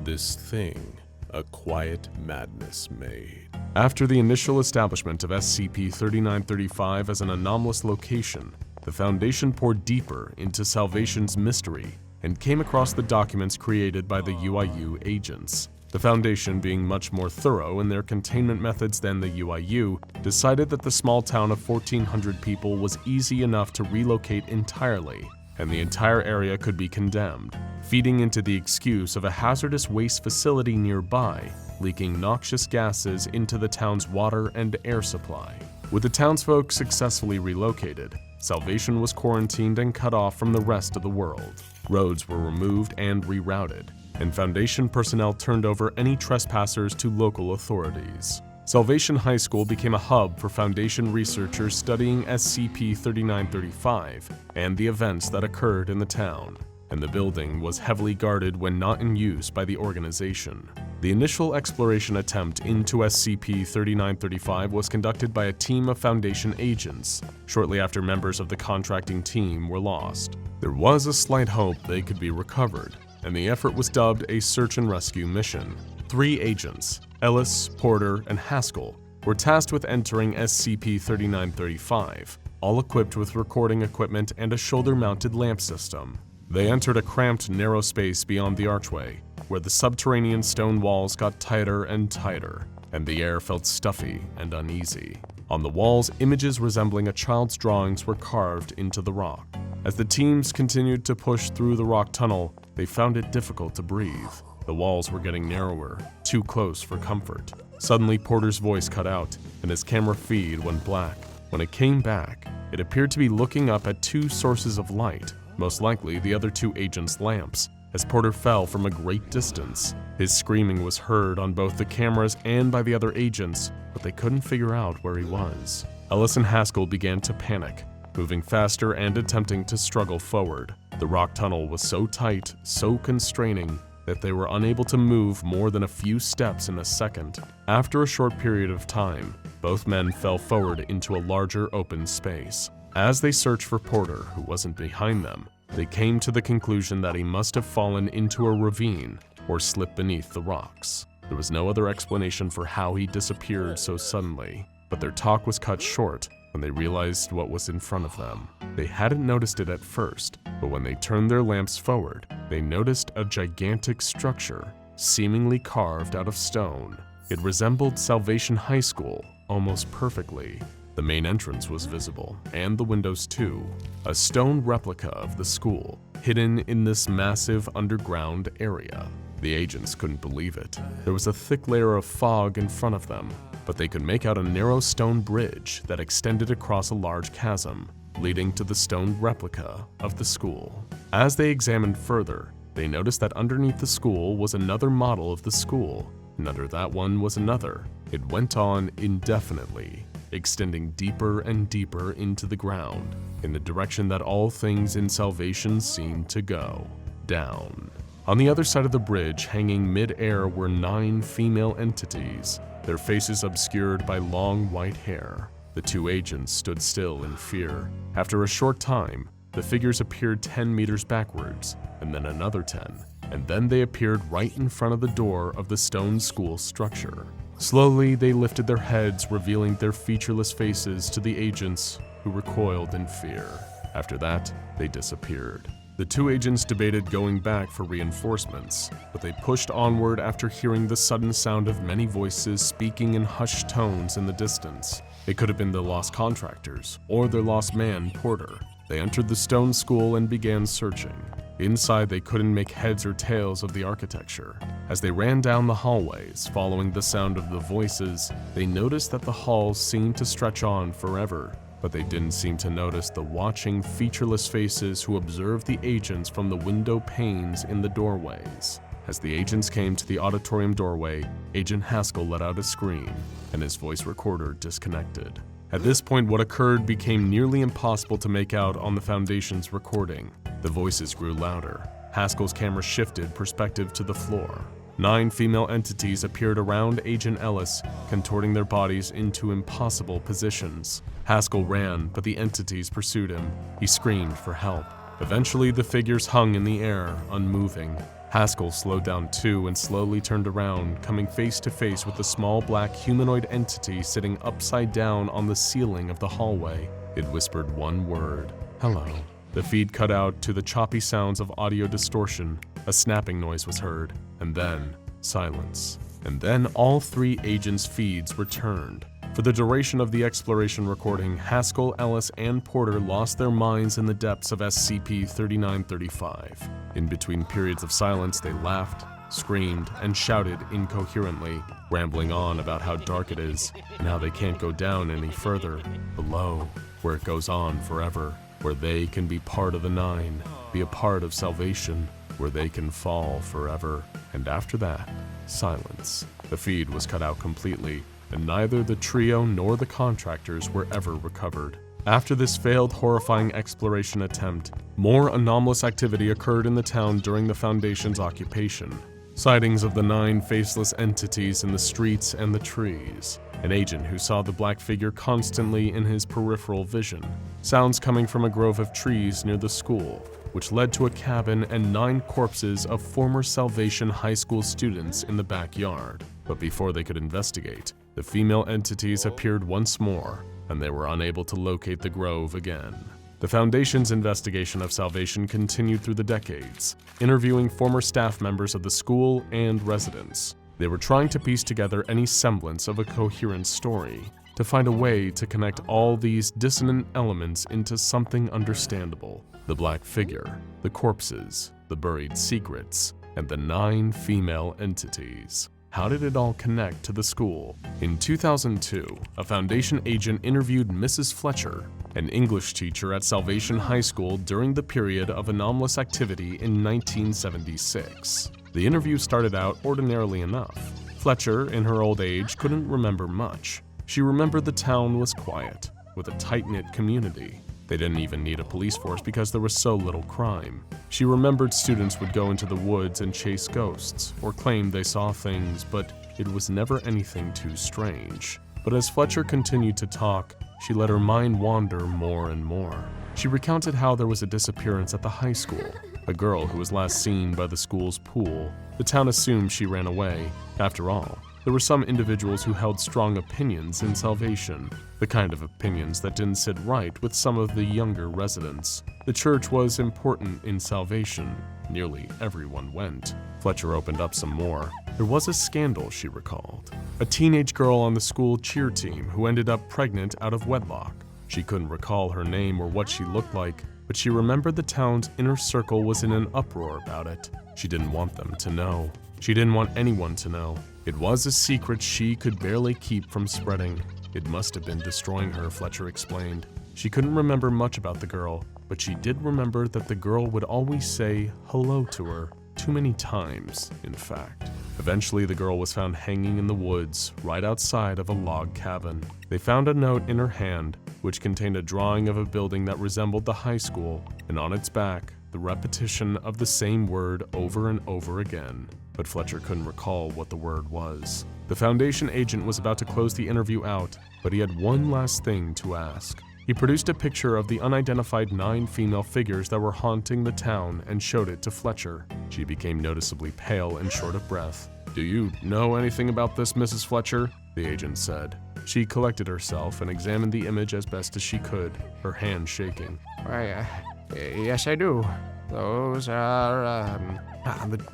this thing a quiet madness made." After the initial establishment of SCP-3935 as an anomalous location, the Foundation poured deeper into Salvation's mystery and came across the documents created by the UIU agents. The Foundation, being much more thorough in their containment methods than the UIU, decided that the small town of 1,400 people was easy enough to relocate entirely, and the entire area could be condemned, feeding into the excuse of a hazardous waste facility nearby, leaking noxious gases into the town's water and air supply. With the townsfolk successfully relocated, Salvation was quarantined and cut off from the rest of the world. Roads were removed and rerouted, and Foundation personnel turned over any trespassers to local authorities. Salvation High School became a hub for Foundation researchers studying SCP-3935 and the events that occurred in the town, and the building was heavily guarded when not in use by the organization. The initial exploration attempt into SCP-3935 was conducted by a team of Foundation agents, shortly after members of the contracting team were lost. There was a slight hope they could be recovered, and the effort was dubbed a search and rescue mission. 3 agents, Ellis, Porter, and Haskell, were tasked with entering SCP-3935, all equipped with recording equipment and a shoulder-mounted lamp system. They entered a cramped, narrow space beyond the archway, where the subterranean stone walls got tighter and tighter, and the air felt stuffy and uneasy. On the walls, images resembling a child's drawings were carved into the rock. As the teams continued to push through the rock tunnel, they found it difficult to breathe. The walls were getting narrower, too close for comfort. Suddenly, Porter's voice cut out, and his camera feed went black. When it came back, it appeared to be looking up at 2 sources of light, most likely the other 2 agents' lamps, as Porter fell from a great distance. His screaming was heard on both the cameras and by the other agents, but they couldn't figure out where he was. Ellis and Haskell began to panic, moving faster and attempting to struggle forward. The rock tunnel was so tight, so constraining, that they were unable to move more than a few steps in a second. After a short period of time, both men fell forward into a larger open space. As they searched for Porter, who wasn't behind them, they came to the conclusion that he must have fallen into a ravine or slipped beneath the rocks. There was no other explanation for how he disappeared so suddenly, but their talk was cut short when they realized what was in front of them. They hadn't noticed it at first, but when they turned their lamps forward, they noticed a gigantic structure, seemingly carved out of stone. It resembled Salvation High School almost perfectly. The main entrance was visible, and the windows too, a stone replica of the school, hidden in this massive underground area. The agents couldn't believe it. There was a thick layer of fog in front of them, but they could make out a narrow stone bridge that extended across a large chasm, leading to the stone replica of the school. As they examined further, they noticed that underneath the school was another model of the school, and under that one was another. It went on indefinitely, extending deeper and deeper into the ground, in the direction that all things in Salvation seemed to go, down. On the other side of the bridge, hanging mid-air, were 9 female entities, their faces obscured by long white hair. The 2 agents stood still in fear. After a short time, the figures appeared 10 meters backwards, and then another 10, and then they appeared right in front of the door of the stone school structure. Slowly, they lifted their heads, revealing their featureless faces to the agents, who recoiled in fear. After that, they disappeared. The 2 agents debated going back for reinforcements, but they pushed onward after hearing the sudden sound of many voices speaking in hushed tones in the distance. It could have been the lost contractors, or their lost man, Porter. They entered the stone school and began searching. Inside, they couldn't make heads or tails of the architecture. As they ran down the hallways, following the sound of the voices, they noticed that the halls seemed to stretch on forever, but they didn't seem to notice the watching, featureless faces who observed the agents from the window panes in the doorways. As the agents came to the auditorium doorway, Agent Haskell let out a scream, and his voice recorder disconnected. At this point, what occurred became nearly impossible to make out on the Foundation's recording. The voices grew louder. Haskell's camera shifted perspective to the floor. 9 female entities appeared around Agent Ellis, contorting their bodies into impossible positions. Haskell ran, but the entities pursued him. He screamed for help. Eventually, the figures hung in the air, unmoving. Haskell slowed down too and slowly turned around, coming face to face with a small black humanoid entity sitting upside down on the ceiling of the hallway. It whispered one word, "Hello." The feed cut out to the choppy sounds of audio distortion. A snapping noise was heard, and then silence. And then all 3 agents' feeds returned. For the duration of the exploration recording, Haskell, Ellis, and Porter lost their minds in the depths of SCP-3935. In between periods of silence, they laughed, screamed, and shouted incoherently, rambling on about how dark it is and how they can't go down any further, below, where it goes on forever, where they can be part of the 9, be a part of salvation, where they can fall forever. And after that, silence. The feed was cut out completely, and neither the trio nor the contractors were ever recovered. After this failed horrifying exploration attempt, more anomalous activity occurred in the town during the Foundation's occupation. Sightings of the 9 faceless entities in the streets and the trees. An agent who saw the black figure constantly in his peripheral vision. Sounds coming from a grove of trees near the school, which led to a cabin and 9 corpses of former Salvation High School students in the backyard. But before they could investigate, the female entities appeared once more, and they were unable to locate the grove again. The Foundation's investigation of Salvation continued through the decades, interviewing former staff members of the school and residents. They were trying to piece together any semblance of a coherent story, to find a way to connect all these dissonant elements into something understandable. The black figure, the corpses, the buried secrets, and the 9 female entities. How did it all connect to the school? In 2002, a Foundation agent interviewed Mrs. Fletcher, an English teacher at Salvation High School during the period of anomalous activity in 1976. The interview started out ordinarily enough. Fletcher, in her old age, couldn't remember much. She remembered the town was quiet, with a tight-knit community. They didn't even need a police force because there was so little crime. She remembered students would go into the woods and chase ghosts, or claim they saw things, but it was never anything too strange. But as Fletcher continued to talk, she let her mind wander more and more. She recounted how there was a disappearance at the high school, a girl who was last seen by the school's pool. The town assumed she ran away. After all, there were some individuals who held strong opinions in Salvation, the kind of opinions that didn't sit right with some of the younger residents. The church was important in Salvation. Nearly everyone went. Fletcher opened up some more. There was a scandal, she recalled. A teenage girl on the school cheer team who ended up pregnant out of wedlock. She couldn't recall her name or what she looked like, but she remembered the town's inner circle was in an uproar about it. She didn't want them to know. She didn't want anyone to know. It was a secret she could barely keep from spreading. It must have been destroying her, Fletcher explained. She couldn't remember much about the girl, but she did remember that the girl would always say hello to her. Too many times, in fact. Eventually, the girl was found hanging in the woods, right outside of a log cabin. They found a note in her hand, which contained a drawing of a building that resembled the high school, and on its back, the repetition of the same word over and over again. But Fletcher couldn't recall what the word was. The Foundation agent was about to close the interview out, but he had one last thing to ask. He produced a picture of the unidentified 9 female figures that were haunting the town and showed it to Fletcher. She became noticeably pale and short of breath. "Do you know anything about this, Mrs. Fletcher?" the agent said. She collected herself and examined the image as best as she could, her hand shaking. Why, yes I do. Those are,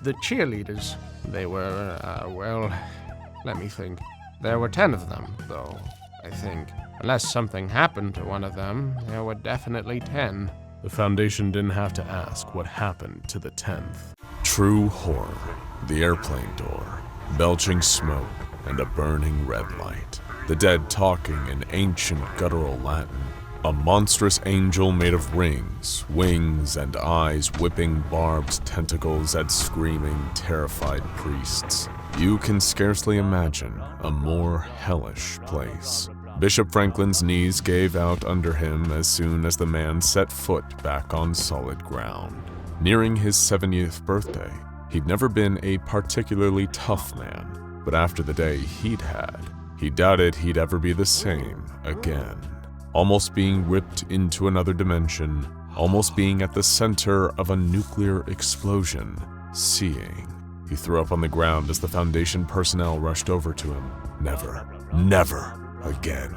the cheerleaders. They were, well, let me think. There were 10 of them, though, I think. Unless something happened to one of them, there were definitely 10. the Foundation didn't have to ask what happened to the 10th. True horror. The airplane door, belching smoke, and a burning red light. The dead talking in ancient guttural Latin. A monstrous angel made of rings, wings, and eyes whipping barbed tentacles at screaming, terrified priests. You can scarcely imagine a more hellish place. Bishop Franklin's knees gave out under him as soon as the man set foot back on solid ground. Nearing his 70th birthday, he'd never been a particularly tough man, but after the day he'd had, he doubted he'd ever be the same again. Almost being ripped into another dimension, almost being at the center of a nuclear explosion, seeing. He threw up on the ground as the Foundation personnel rushed over to him. Never, never again.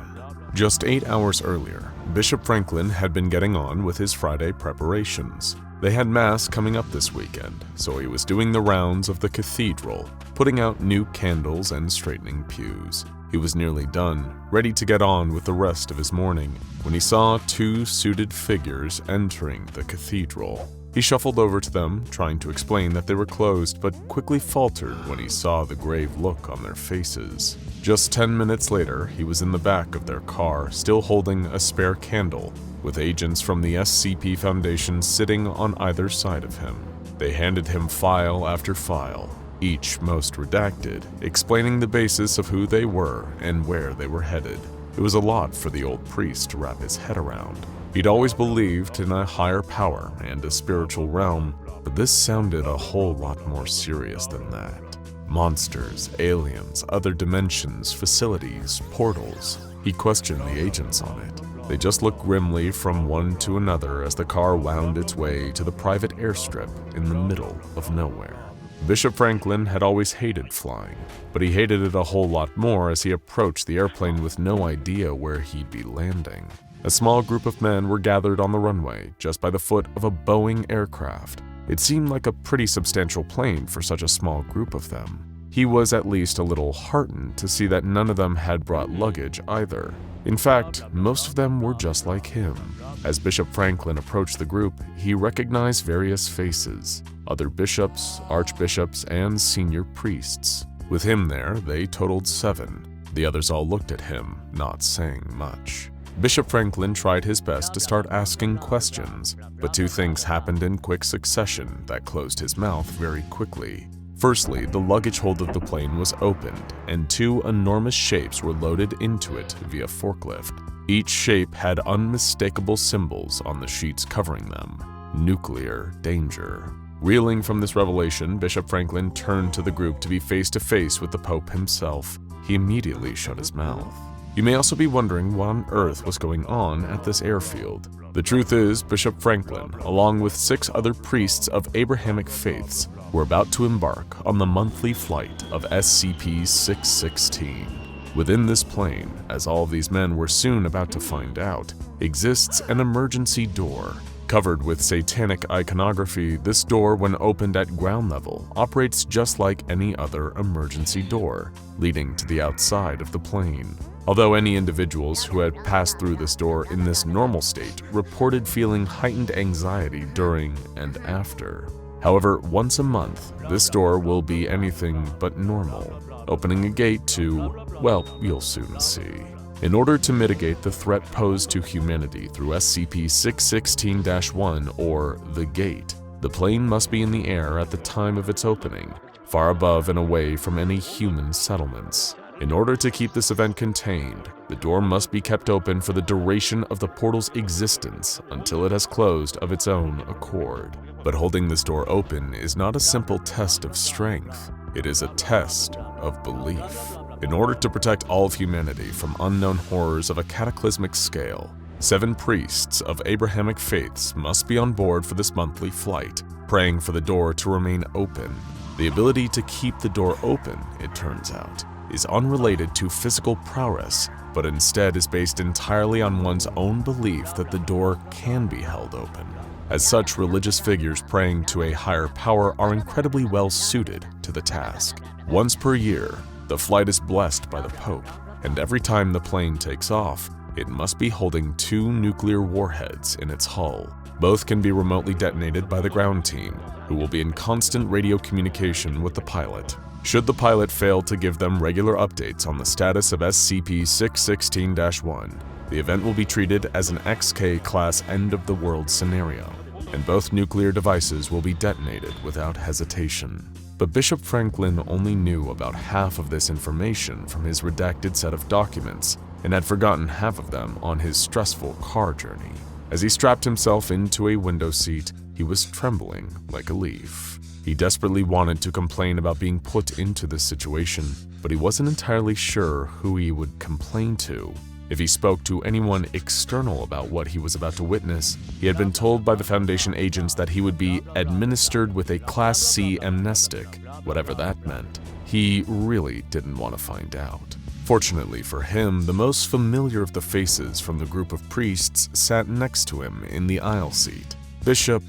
Just 8 hours earlier, Bishop Franklin had been getting on with his Friday preparations. They had Mass coming up this weekend, so he was doing the rounds of the cathedral, putting out new candles and straightening pews. He was nearly done, ready to get on with the rest of his morning, when he saw 2 suited figures entering the cathedral. He shuffled over to them, trying to explain that they were closed, but quickly faltered when he saw the grave look on their faces. Just 10 minutes later, he was in the back of their car, still holding a spare candle, with agents from the SCP Foundation sitting on either side of him. They handed him file after file, each most redacted, explaining the basis of who they were and where they were headed. It was a lot for the old priest to wrap his head around. He'd always believed in a higher power and a spiritual realm, but this sounded a whole lot more serious than that. Monsters, aliens, other dimensions, facilities, portals. He questioned the agents on it. They just looked grimly from one to another as the car wound its way to the private airstrip in the middle of nowhere. Bishop Franklin had always hated flying, but he hated it a whole lot more as he approached the airplane with no idea where he'd be landing. A small group of men were gathered on the runway just by the foot of a Boeing aircraft. It seemed like a pretty substantial plane for such a small group of them. He was at least a little heartened to see that none of them had brought luggage either. In fact, most of them were just like him. As Bishop Franklin approached the group, he recognized various faces, other bishops, archbishops, and senior priests. With him there, they totaled 7. The others all looked at him, not saying much. Bishop Franklin tried his best to start asking questions, but 2 things happened in quick succession that closed his mouth very quickly. Firstly, the luggage hold of the plane was opened, and 2 enormous shapes were loaded into it via forklift. Each shape had unmistakable symbols on the sheets covering them. Nuclear danger. Reeling from this revelation, Bishop Franklin turned to the group to be face to face with the Pope himself. He immediately shut his mouth. You may also be wondering what on earth was going on at this airfield. The truth is, Bishop Franklin, along with 6 other priests of Abrahamic faiths, were about to embark on the monthly flight of SCP-616. Within this plane, as all of these men were soon about to find out, exists an emergency door. Covered with satanic iconography, this door, when opened at ground level, operates just like any other emergency door, leading to the outside of the plane. Although any individuals who had passed through this door in this normal state reported feeling heightened anxiety during and after. However, once a month, this door will be anything but normal, opening a gate to, well, you'll soon see. In order to mitigate the threat posed to humanity through SCP-616-1, or the Gate, the plane must be in the air at the time of its opening, far above and away from any human settlements. In order to keep this event contained, the door must be kept open for the duration of the portal's existence until it has closed of its own accord. But holding this door open is not a simple test of strength. It is a test of belief. In order to protect all of humanity from unknown horrors of a cataclysmic scale, 7 priests of Abrahamic faiths must be on board for this monthly flight, praying for the door to remain open. The ability to keep the door open, it turns out, is unrelated to physical prowess, but instead is based entirely on one's own belief that the door can be held open. As such, religious figures praying to a higher power are incredibly well suited to the task. Once per year, the flight is blessed by the Pope, and every time the plane takes off, It must be holding 2 nuclear warheads in its hull. Both can be remotely detonated by the ground team, who will be in constant radio communication with the pilot. Should the pilot fail to give them regular updates on the status of SCP-616-1, the event will be treated as an XK-class end-of-the-world scenario, and both nuclear devices will be detonated without hesitation. But Bishop Franklin only knew about half of this information from his redacted set of documents and had forgotten half of them on his stressful car journey. As he strapped himself into a window seat, he was trembling like a leaf. He desperately wanted to complain about being put into this situation, but he wasn't entirely sure who he would complain to. If he spoke to anyone external about what he was about to witness, he had been told by the Foundation agents that he would be administered with a Class C amnestic, whatever that meant. He really didn't want to find out. Fortunately for him, the most familiar of the faces from the group of priests sat next to him in the aisle seat. Bishop...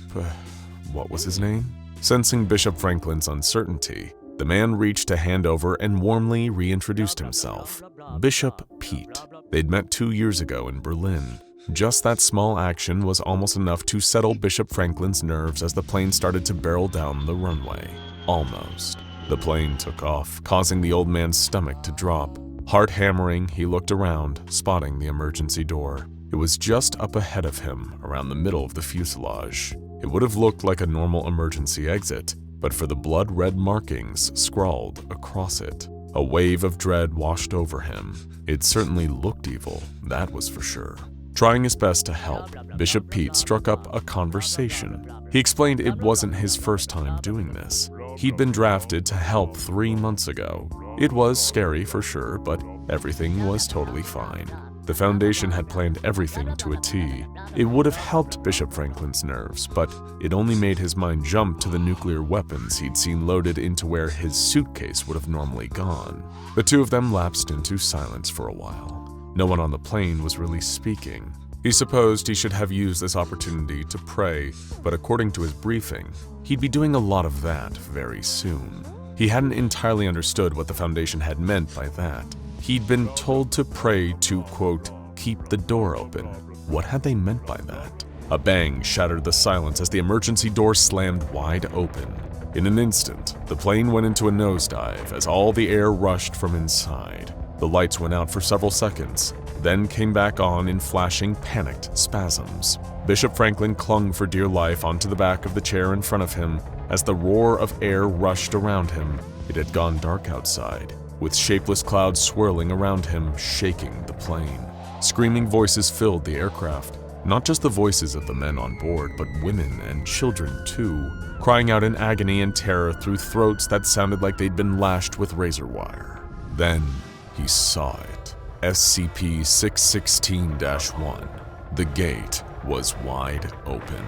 what was his name? Sensing Bishop Franklin's uncertainty, the man reached a hand over and warmly reintroduced himself. Bishop Pete. They'd met 2 years ago in Berlin. Just that small action was almost enough to settle Bishop Franklin's nerves as the plane started to barrel down the runway. Almost. The plane took off, causing the old man's stomach to drop. Heart hammering, he looked around, spotting the emergency door. It was just up ahead of him, around the middle of the fuselage. It would have looked like a normal emergency exit, but for the blood-red markings scrawled across it. A wave of dread washed over him. It certainly looked evil, that was for sure. Trying his best to help, Bishop Pete struck up a conversation. He explained it wasn't his first time doing this. He'd been drafted to help 3 months ago. It was scary for sure, but everything was totally fine. The Foundation had planned everything to a T. It would have helped Bishop Franklin's nerves, but it only made his mind jump to the nuclear weapons he'd seen loaded into where his suitcase would have normally gone. The two of them lapsed into silence for a while. No one on the plane was really speaking. He supposed he should have used this opportunity to pray, but according to his briefing, he'd be doing a lot of that very soon. He hadn't entirely understood what the Foundation had meant by that. He'd been told to pray to, quote, keep the door open. What had they meant by that? A bang shattered the silence as the emergency door slammed wide open. In an instant, the plane went into a nosedive as all the air rushed from inside. The lights went out for several seconds, then came back on in flashing, panicked spasms. Bishop Franklin clung for dear life onto the back of the chair in front of him as the roar of air rushed around him. It had gone dark outside, with shapeless clouds swirling around him, shaking the plane. Screaming voices filled the aircraft, not just the voices of the men on board, but women and children too, crying out in agony and terror through throats that sounded like they'd been lashed with razor wire. Then he saw it. SCP-616-1. The gate was wide open.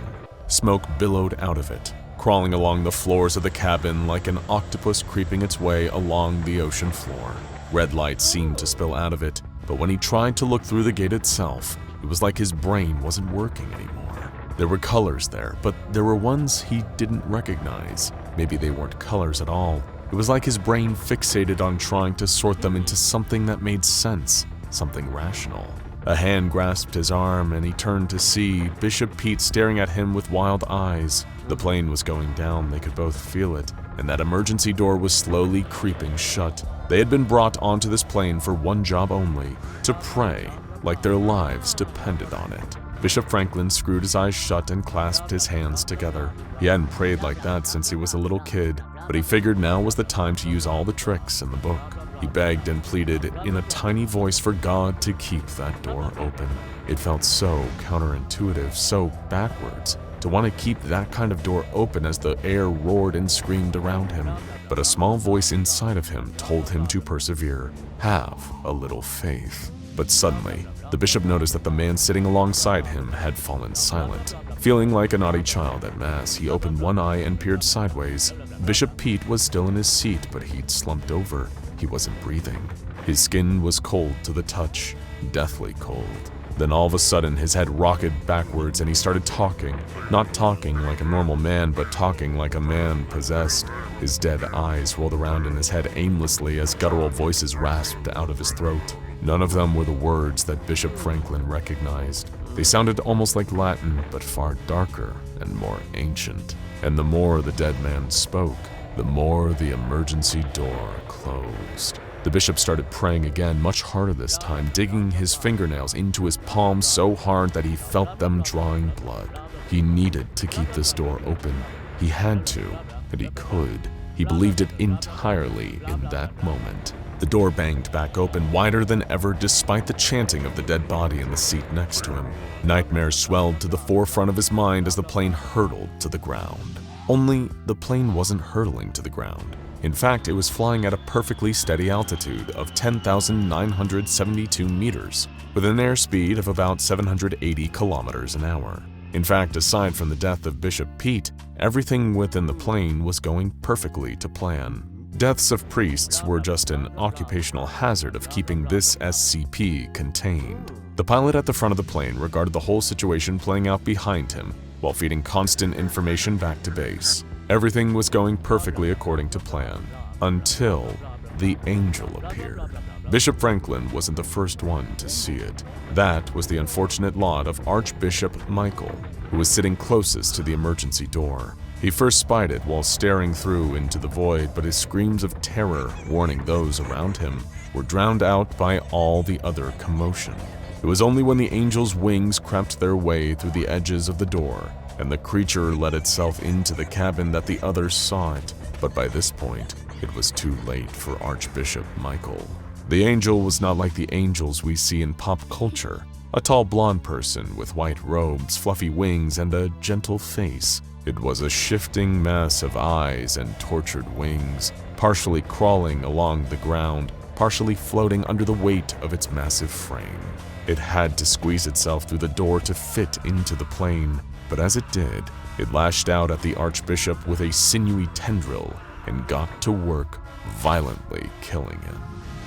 Smoke billowed out of it, crawling along the floors of the cabin like an octopus creeping its way along the ocean floor. Red light seemed to spill out of it, but when he tried to look through the gate itself, it was like his brain wasn't working anymore. There were colors there, but there were ones he didn't recognize. Maybe they weren't colors at all. It was like his brain fixated on trying to sort them into something that made sense, something rational. A hand grasped his arm and he turned to see Bishop Pete staring at him with wild eyes. The plane was going down, they could both feel it, and that emergency door was slowly creeping shut. They had been brought onto this plane for one job only, to pray, like their lives depended on it. Bishop Franklin screwed his eyes shut and clasped his hands together. He hadn't prayed like that since he was a little kid, but he figured now was the time to use all the tricks in the book. He begged and pleaded in a tiny voice for God to keep that door open. It felt so counterintuitive, so backwards, to want to keep that kind of door open as the air roared and screamed around him. But a small voice inside of him told him to persevere, have a little faith. But suddenly, the bishop noticed that the man sitting alongside him had fallen silent. Feeling like a naughty child at mass, he opened one eye and peered sideways. Bishop Pete was still in his seat, but he'd slumped over. He wasn't breathing. His skin was cold to the touch, deathly cold. Then all of a sudden, his head rocketed backwards and he started talking. Not talking like a normal man, but talking like a man possessed. His dead eyes rolled around in his head aimlessly as guttural voices rasped out of his throat. None of them were the words that Bishop Franklin recognized. They sounded almost like Latin, but far darker and more ancient. And the more the dead man spoke, the more the emergency door closed. The bishop started praying again, much harder this time, digging his fingernails into his palms so hard that he felt them drawing blood. He needed to keep this door open. He had to, and he could. He believed it entirely in that moment. The door banged back open, wider than ever, despite the chanting of the dead body in the seat next to him. Nightmares swelled to the forefront of his mind as the plane hurtled to the ground. Only the plane wasn't hurtling to the ground. In fact, it was flying at a perfectly steady altitude of 10,972 meters, with an airspeed of about 780 kilometers an hour. In fact, aside from the death of Bishop Pete, everything within the plane was going perfectly to plan. Deaths of priests were just an occupational hazard of keeping this SCP contained. The pilot at the front of the plane regarded the whole situation playing out behind him while feeding constant information back to base. Everything was going perfectly according to plan, until the angel appeared. Bishop Franklin wasn't the first one to see it. That was the unfortunate lot of Archbishop Michael, who was sitting closest to the emergency door. He first spied it while staring through into the void, but his screams of terror, warning those around him, were drowned out by all the other commotion. It was only when the angel's wings crept their way through the edges of the door and the creature let itself into the cabin that the others saw it, but by this point, it was too late for Archbishop Michael. The angel was not like the angels we see in pop culture, a tall blonde person with white robes, fluffy wings, and a gentle face. It was a shifting mess of eyes and tortured wings, partially crawling along the ground, partially floating under the weight of its massive frame. It had to squeeze itself through the door to fit into the plane, but as it did, it lashed out at the Archbishop with a sinewy tendril and got to work, violently killing him.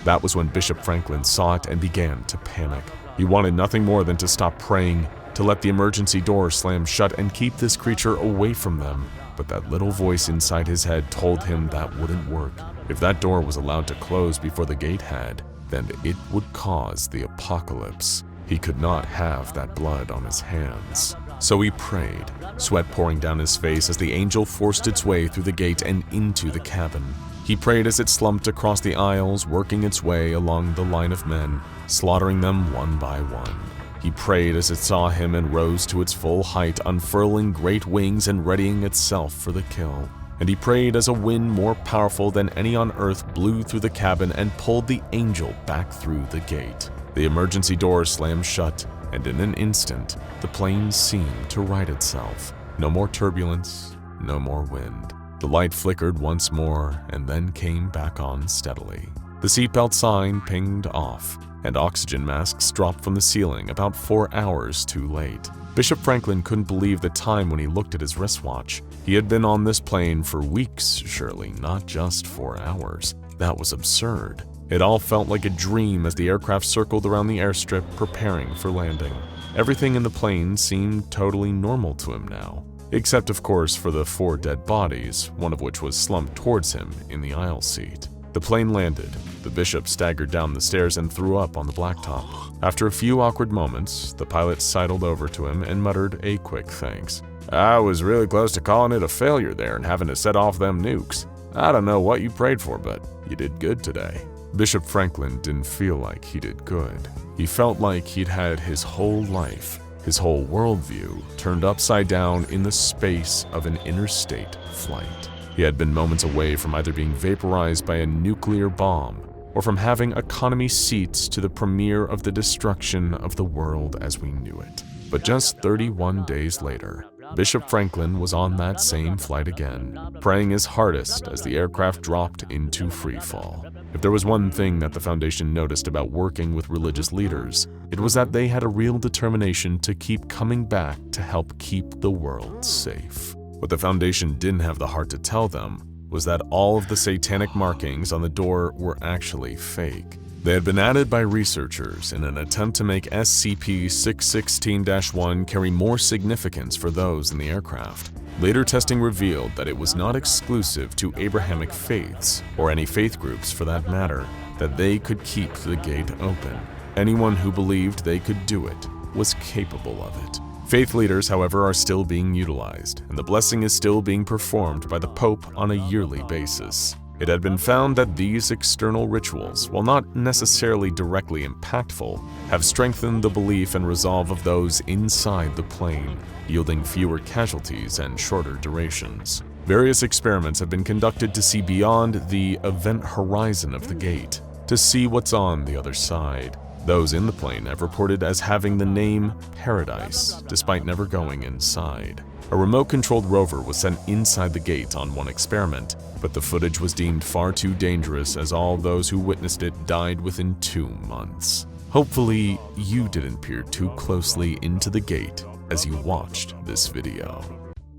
That was when Bishop Franklin saw it and began to panic. He wanted nothing more than to stop praying, to let the emergency door slam shut and keep this creature away from them. But that little voice inside his head told him that wouldn't work. If that door was allowed to close before the gate had, then it would cause the apocalypse. He could not have that blood on his hands. So he prayed, sweat pouring down his face as the angel forced its way through the gate and into the cabin. He prayed as it slumped across the aisles, working its way along the line of men, slaughtering them one by one. He prayed as it saw him and rose to its full height, unfurling great wings and readying itself for the kill. And he prayed as a wind more powerful than any on earth blew through the cabin and pulled the angel back through the gate. The emergency door slammed shut, and in an instant, the plane seemed to right itself. No more turbulence, no more wind. The light flickered once more and then came back on steadily. The seatbelt sign pinged off, and oxygen masks dropped from the ceiling about 4 hours too late. Bishop Franklin couldn't believe the time when he looked at his wristwatch. He had been on this plane for weeks, surely, not just 4 hours. That was absurd. It all felt like a dream as the aircraft circled around the airstrip, preparing for landing. Everything in the plane seemed totally normal to him now, except of course for the 4 dead bodies, one of which was slumped towards him in the aisle seat. The plane landed. The bishop staggered down the stairs and threw up on the blacktop. After a few awkward moments, the pilot sidled over to him and muttered a quick thanks. "I was really close to calling it a failure there and having to set off them nukes. I don't know what you prayed for, but you did good today." Bishop Franklin didn't feel like he did good. He felt like he'd had his whole life, his whole worldview, turned upside down in the space of an interstate flight. He had been moments away from either being vaporized by a nuclear bomb or from having economy seats to the premiere of the destruction of the world as we knew it. But just 31 days later, Bishop Franklin was on that same flight again, praying his hardest as the aircraft dropped into freefall. If there was one thing that the Foundation noticed about working with religious leaders, it was that they had a real determination to keep coming back to help keep the world safe. What the Foundation didn't have the heart to tell them was that all of the satanic markings on the door were actually fake. They had been added by researchers in an attempt to make SCP-616-1 carry more significance for those in the aircraft. Later testing revealed that it was not exclusive to Abrahamic faiths, or any faith groups for that matter, that they could keep the gate open. Anyone who believed they could do it was capable of it. Faith leaders, however, are still being utilized, and the blessing is still being performed by the Pope on a yearly basis. It had been found that these external rituals, while not necessarily directly impactful, have strengthened the belief and resolve of those inside the plane, yielding fewer casualties and shorter durations. Various experiments have been conducted to see beyond the event horizon of the gate, to see what's on the other side. Those in the plane have reported as having the name Paradise, despite never going inside. A remote-controlled rover was sent inside the gate on one experiment, but the footage was deemed far too dangerous as all those who witnessed it died within 2 months. Hopefully, you didn't peer too closely into the gate as you watched this video.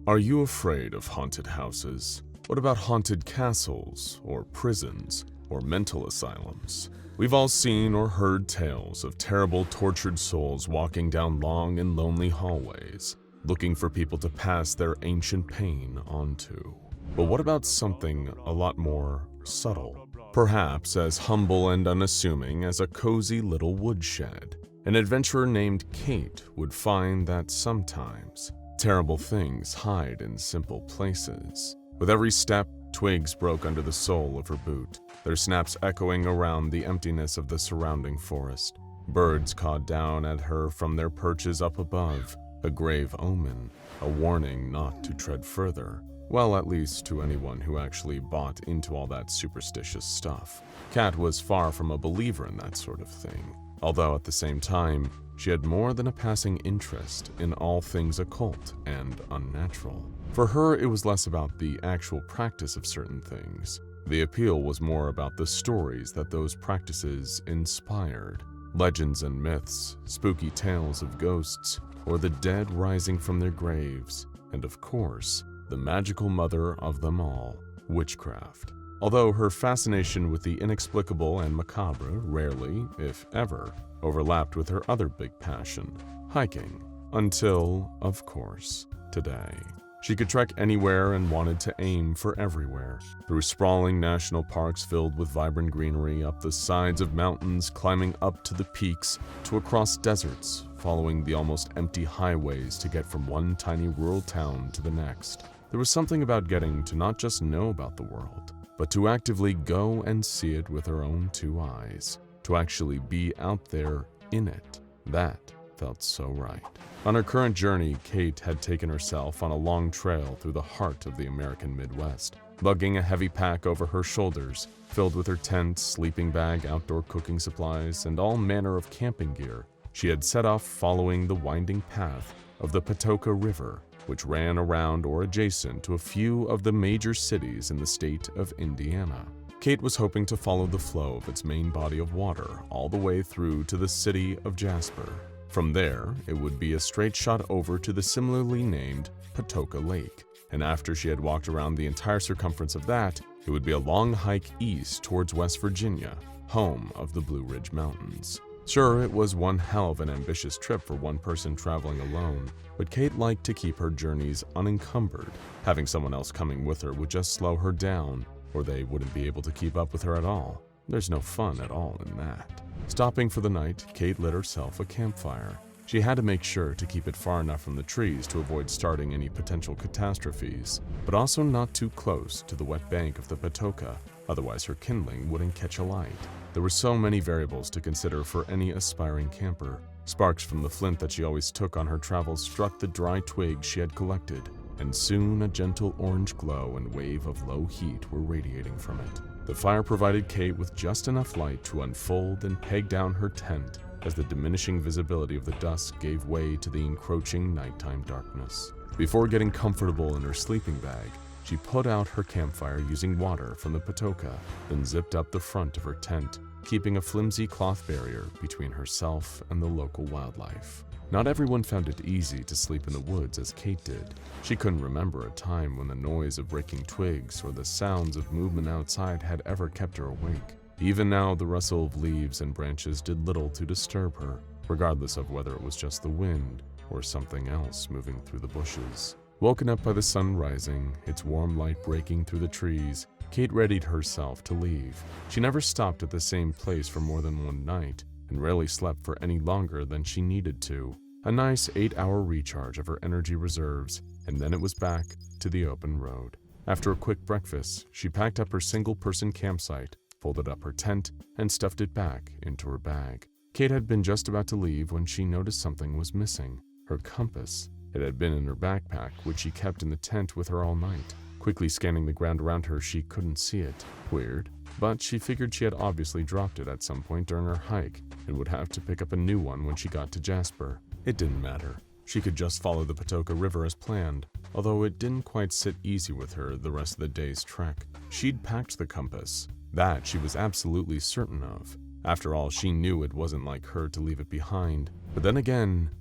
Are you afraid of haunted houses? What about haunted castles, or prisons, or mental asylums? We've all seen or heard tales of terrible tortured souls walking down long and lonely hallways, looking for people to pass their ancient pain onto. But what about something a lot more subtle? Perhaps as humble and unassuming as a cozy little woodshed. An adventurer named Kate would find that sometimes terrible things hide in simple places. With every step, twigs broke under the sole of her boot, their snaps echoing around the emptiness of the surrounding forest. Birds cawed down at her from their perches up above, a grave omen, a warning not to tread further. Well, at least to anyone who actually bought into all that superstitious stuff. Kat was far from a believer in that sort of thing, although at the same time, she had more than a passing interest in all things occult and unnatural. For her, it was less about the actual practice of certain things. The appeal was more about the stories that those practices inspired. Legends and myths, spooky tales of ghosts, or the dead rising from their graves, and of course, the magical mother of them all, witchcraft. Although her fascination with the inexplicable and macabre rarely, if ever, overlapped with her other big passion, hiking. Until, of course, today. She could trek anywhere and wanted to aim for everywhere, through sprawling national parks filled with vibrant greenery, up the sides of mountains, climbing up to the peaks, to across deserts, following the almost empty highways to get from one tiny rural town to the next. There was something about getting to not just know about the world, but to actively go and see it with her own 2 eyes, to actually be out there in it. That felt so right. On her current journey, Kate had taken herself on a long trail through the heart of the American Midwest, lugging a heavy pack over her shoulders, filled with her tent, sleeping bag, outdoor cooking supplies, and all manner of camping gear. She had set off following the winding path of the Patoka River, which ran around or adjacent to a few of the major cities in the state of Indiana. Kate was hoping to follow the flow of its main body of water all the way through to the city of Jasper. From there, it would be a straight shot over to the similarly named Patoka Lake, and after she had walked around the entire circumference of that, it would be a long hike east towards West Virginia, home of the Blue Ridge Mountains. Sure, it was one hell of an ambitious trip for one person traveling alone, but Kate liked to keep her journeys unencumbered. Having someone else coming with her would just slow her down, or they wouldn't be able to keep up with her at all. There's no fun at all in that. Stopping for the night, Kate lit herself a campfire. She had to make sure to keep it far enough from the trees to avoid starting any potential catastrophes, but also not too close to the wet bank of the Patoka, otherwise her kindling wouldn't catch alight. There were so many variables to consider for any aspiring camper. Sparks from the flint that she always took on her travels struck the dry twigs she had collected, and soon a gentle orange glow and wave of low heat were radiating from it. The fire provided Kate with just enough light to unfold and peg down her tent as the diminishing visibility of the dusk gave way to the encroaching nighttime darkness. Before getting comfortable in her sleeping bag, she put out her campfire using water from the Patoka, then zipped up the front of her tent, keeping a flimsy cloth barrier between herself and the local wildlife. Not everyone found it easy to sleep in the woods as Kate did. She couldn't remember a time when the noise of breaking twigs or the sounds of movement outside had ever kept her awake. Even now, the rustle of leaves and branches did little to disturb her, regardless of whether it was just the wind or something else moving through the bushes. Woken up by the sun rising, its warm light breaking through the trees, Kate readied herself to leave. She never stopped at the same place for more than one night, and rarely slept for any longer than she needed to. A nice 8-hour recharge of her energy reserves, and then it was back to the open road. After a quick breakfast, she packed up her single-person campsite, folded up her tent, and stuffed it back into her bag. Kate had been just about to leave when she noticed something was missing: her compass. It had been in her backpack, which she kept in the tent with her all night. Quickly scanning the ground around her, she couldn't see it. Weird, but she figured she had obviously dropped it at some point during her hike and would have to pick up a new one when she got to Jasper. It didn't matter. She could just follow the Patoka River as planned, although it didn't quite sit easy with her the rest of the day's trek. She'd packed the compass. That she was absolutely certain of. After all, she knew it wasn't like her to leave it behind. But then again,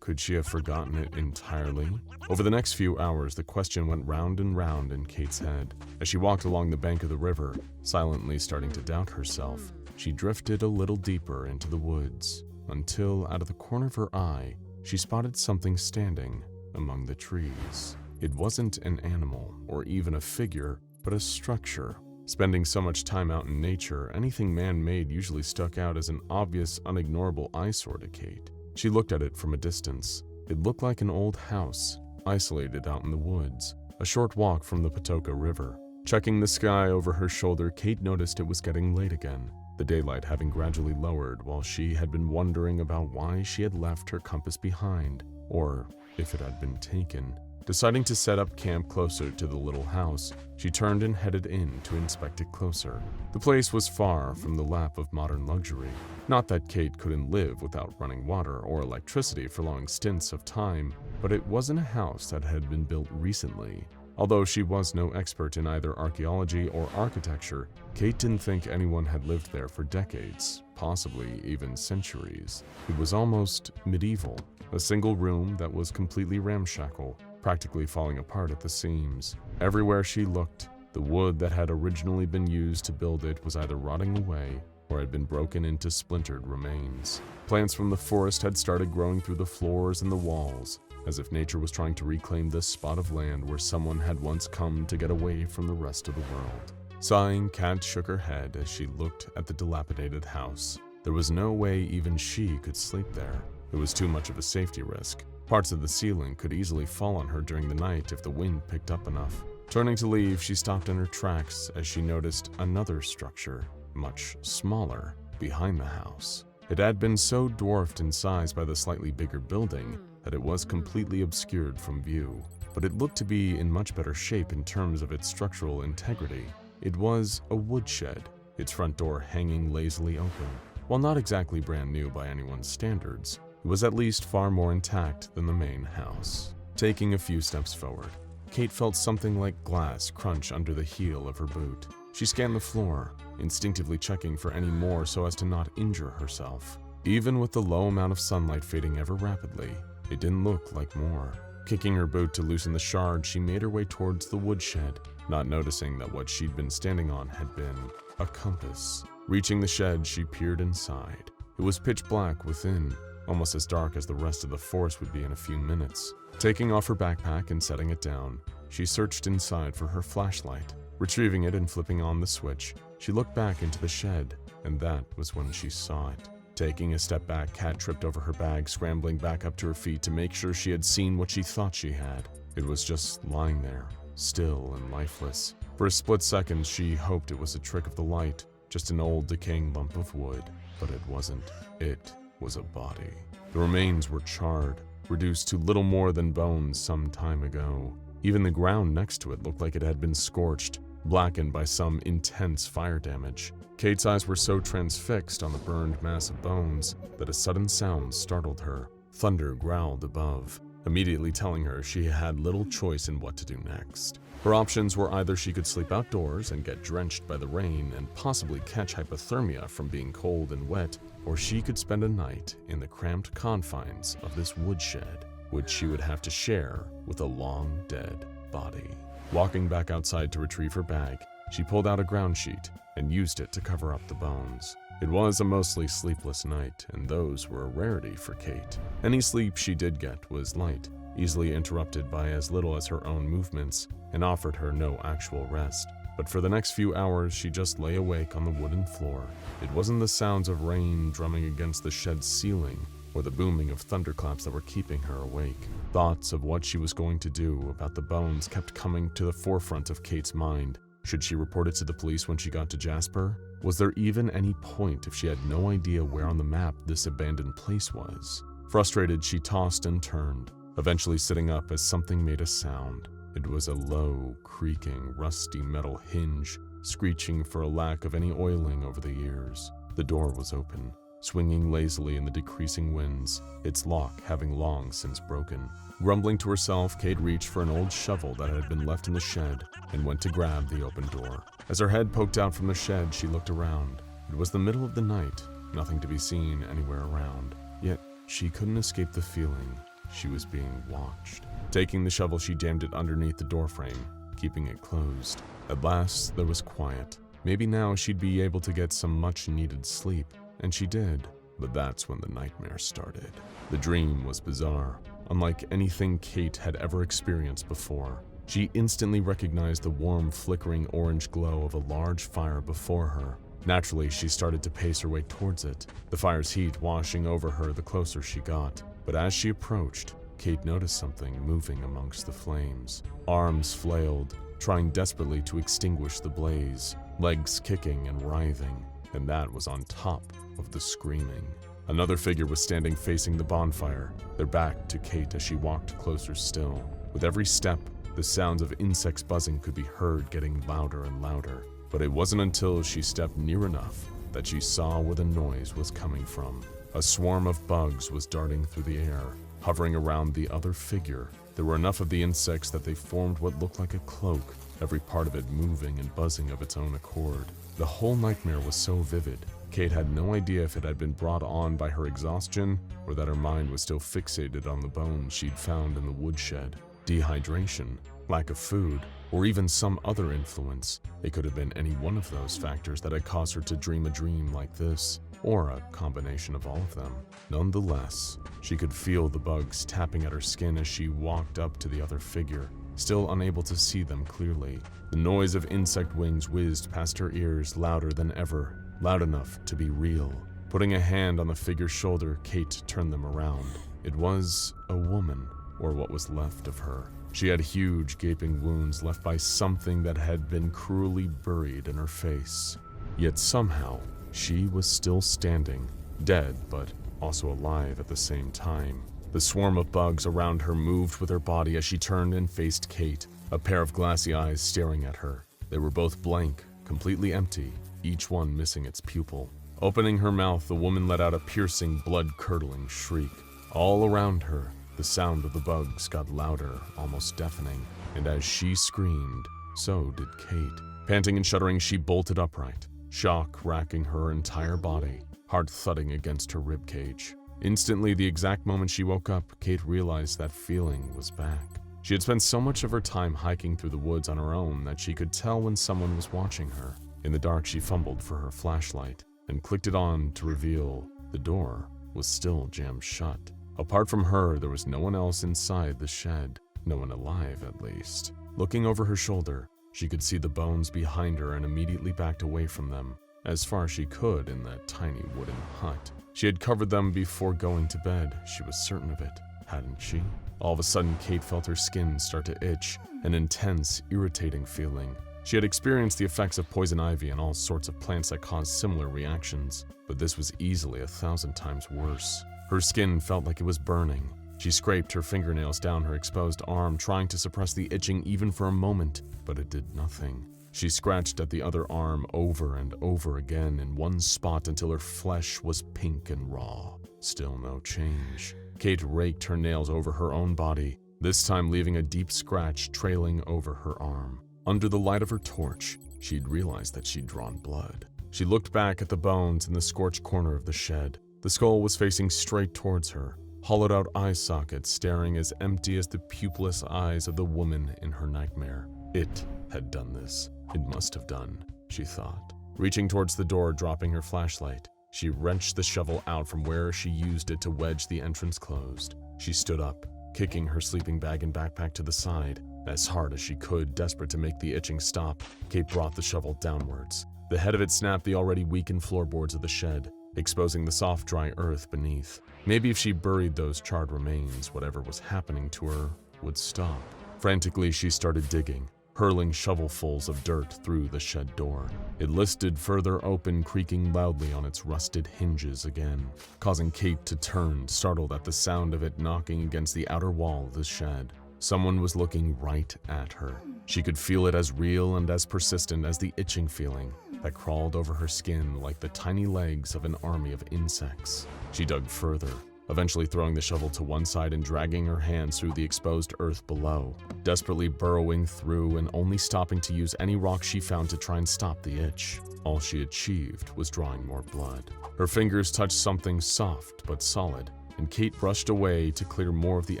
could she have forgotten it entirely? Over the next few hours, the question went round and round in Kate's head. As she walked along the bank of the river, silently starting to doubt herself, she drifted a little deeper into the woods, until out of the corner of her eye, she spotted something standing among the trees. It wasn't an animal or even a figure, but a structure. Spending so much time out in nature, anything man-made usually stuck out as an obvious, unignorable eyesore to Kate. She looked at it from a distance. It looked like an old house, isolated out in the woods, a short walk from the Patoka River. Checking the sky over her shoulder, Kate noticed it was getting late again, the daylight having gradually lowered while she had been wondering about why she had left her compass behind, or if it had been taken. Deciding to set up camp closer to the little house, she turned and headed in to inspect it closer. The place was far from the lap of modern luxury. Not that Kate couldn't live without running water or electricity for long stints of time, but it wasn't a house that had been built recently. Although she was no expert in either archaeology or architecture, Kate didn't think anyone had lived there for decades, possibly even centuries. It was almost medieval, a single room that was completely ramshackle, practically falling apart at the seams. Everywhere she looked, the wood that had originally been used to build it was either rotting away or had been broken into splintered remains. Plants from the forest had started growing through the floors and the walls, as if nature was trying to reclaim this spot of land where someone had once come to get away from the rest of the world. Sighing, Kat shook her head as she looked at the dilapidated house. There was no way even she could sleep there. It was too much of a safety risk. Parts of the ceiling could easily fall on her during the night if the wind picked up enough. Turning to leave, she stopped in her tracks as she noticed another structure, much smaller, behind the house. It had been so dwarfed in size by the slightly bigger building that it was completely obscured from view, but it looked to be in much better shape in terms of its structural integrity. It was a woodshed, its front door hanging lazily open. While not exactly brand new by anyone's standards, it was at least far more intact than the main house. Taking a few steps forward, Kate felt something like glass crunch under the heel of her boot. She scanned the floor, instinctively checking for any more so as to not injure herself. Even with the low amount of sunlight fading ever rapidly, it didn't look like more. Kicking her boot to loosen the shard, she made her way towards the woodshed, not noticing that what she'd been standing on had been a compass. Reaching the shed, she peered inside. It was pitch black within, almost as dark as the rest of the forest would be in a few minutes. Taking off her backpack and setting it down, she searched inside for her flashlight. Retrieving it and flipping on the switch, she looked back into the shed, and that was when she saw it. Taking a step back, Kat tripped over her bag, scrambling back up to her feet to make sure she had seen what she thought she had. It was just lying there, still and lifeless. For a split second, she hoped it was a trick of the light, just an old decaying lump of wood, but it wasn't. It was a body. The remains were charred, reduced to little more than bones some time ago. Even the ground next to it looked like it had been scorched, blackened by some intense fire damage. Kate's eyes were so transfixed on the burned mass of bones that a sudden sound startled her. Thunder growled above, immediately telling her she had little choice in what to do next. Her options were either she could sleep outdoors and get drenched by the rain and possibly catch hypothermia from being cold and wet, or she could spend a night in the cramped confines of this woodshed, which she would have to share with a long-dead body. Walking back outside to retrieve her bag, she pulled out a ground sheet and used it to cover up the bones. It was a mostly sleepless night, and those were a rarity for Kate. Any sleep she did get was light, easily interrupted by as little as her own movements, and offered her no actual rest. But for the next few hours, she just lay awake on the wooden floor. It wasn't the sounds of rain drumming against the shed's ceiling or the booming of thunderclaps that were keeping her awake. Thoughts of what she was going to do about the bones kept coming to the forefront of Kate's mind. Should she report it to the police when she got to Jasper? Was there even any point if she had no idea where on the map this abandoned place was? Frustrated, she tossed and turned, eventually sitting up as something made a sound. It was a low, creaking, rusty metal hinge, screeching for a lack of any oiling over the years. The door was open, swinging lazily in the decreasing winds, its lock having long since broken. Grumbling to herself, Kate reached for an old shovel that had been left in the shed and went to grab the open door. As her head poked out from the shed, she looked around. It was the middle of the night, nothing to be seen anywhere around. Yet, she couldn't escape the feeling she was being watched. Taking the shovel, she jammed it underneath the doorframe, keeping it closed. At last, there was quiet. Maybe now she'd be able to get some much-needed sleep, and she did. But that's when the nightmare started. The dream was bizarre, unlike anything Kate had ever experienced before. She instantly recognized the warm, flickering orange glow of a large fire before her. Naturally, she started to pace her way towards it, the fire's heat washing over her the closer she got. But as she approached, Kate noticed something moving amongst the flames. Arms flailed, trying desperately to extinguish the blaze, legs kicking and writhing, and that was on top of the screaming. Another figure was standing facing the bonfire, their back to Kate as she walked closer still. With every step, the sounds of insects buzzing could be heard getting louder and louder. But it wasn't until she stepped near enough that she saw where the noise was coming from. A swarm of bugs was darting through the air, hovering around the other figure. There were enough of the insects that they formed what looked like a cloak, every part of it moving and buzzing of its own accord. The whole nightmare was so vivid, Kate had no idea if it had been brought on by her exhaustion or that her mind was still fixated on the bones she'd found in the woodshed. Dehydration, lack of food, or even some other influence. It could have been any one of those factors that had caused her to dream a dream like this, or a combination of all of them. Nonetheless, she could feel the bugs tapping at her skin as she walked up to the other figure, still unable to see them clearly. The noise of insect wings whizzed past her ears louder than ever, loud enough to be real. Putting a hand on the figure's shoulder, Kate turned them around. It was a woman, or what was left of her. She had huge gaping wounds left by something that had been cruelly buried in her face. Yet somehow, she was still standing, dead but also alive at the same time. The swarm of bugs around her moved with her body as she turned and faced Kate, a pair of glassy eyes staring at her. They were both blank, completely empty, each one missing its pupil. Opening her mouth, the woman let out a piercing, blood-curdling shriek. All around her, the sound of the bugs got louder, almost deafening, and as she screamed, so did Kate. Panting and shuddering, she bolted upright, shock racking her entire body, heart thudding against her ribcage. Instantly, the exact moment she woke up, Kate realized that feeling was back. She had spent so much of her time hiking through the woods on her own that she could tell when someone was watching her. In the dark, she fumbled for her flashlight and clicked it on to reveal the door was still jammed shut. Apart from her, there was no one else inside the shed, no one alive at least. Looking over her shoulder, she could see the bones behind her and immediately backed away from them, as far as she could in that tiny wooden hut. She had covered them before going to bed, she was certain of it, hadn't she? All of a sudden, Kate felt her skin start to itch, an intense, irritating feeling. She had experienced the effects of poison ivy and all sorts of plants that caused similar reactions, but this was easily 1,000 times worse. Her skin felt like it was burning. She scraped her fingernails down her exposed arm, trying to suppress the itching even for a moment, but it did nothing. She scratched at the other arm over and over again in one spot until her flesh was pink and raw. Still no change. Kate raked her nails over her own body, this time leaving a deep scratch trailing over her arm. Under the light of her torch, she'd realized that she'd drawn blood. She looked back at the bones in the scorched corner of the shed. The skull was facing straight towards her, hollowed-out eye sockets staring as empty as the pupilless eyes of the woman in her nightmare. It had done this. It must have done, she thought. Reaching towards the door, dropping her flashlight, she wrenched the shovel out from where she used it to wedge the entrance closed. She stood up, kicking her sleeping bag and backpack to the side. As hard as she could, desperate to make the itching stop, Kate brought the shovel downwards. The head of it snapped the already weakened floorboards of the shed, exposing the soft, dry earth beneath. Maybe if she buried those charred remains, whatever was happening to her would stop. Frantically, she started digging, hurling shovelfuls of dirt through the shed door. It listed further open, creaking loudly on its rusted hinges again, causing Kate to turn, startled at the sound of it knocking against the outer wall of the shed. Someone was looking right at her. She could feel it as real and as persistent as the itching feeling that crawled over her skin like the tiny legs of an army of insects. She dug further, eventually throwing the shovel to one side and dragging her hands through the exposed earth below, desperately burrowing through and only stopping to use any rock she found to try and stop the itch. All she achieved was drawing more blood. Her fingers touched something soft but solid, and Kate brushed away to clear more of the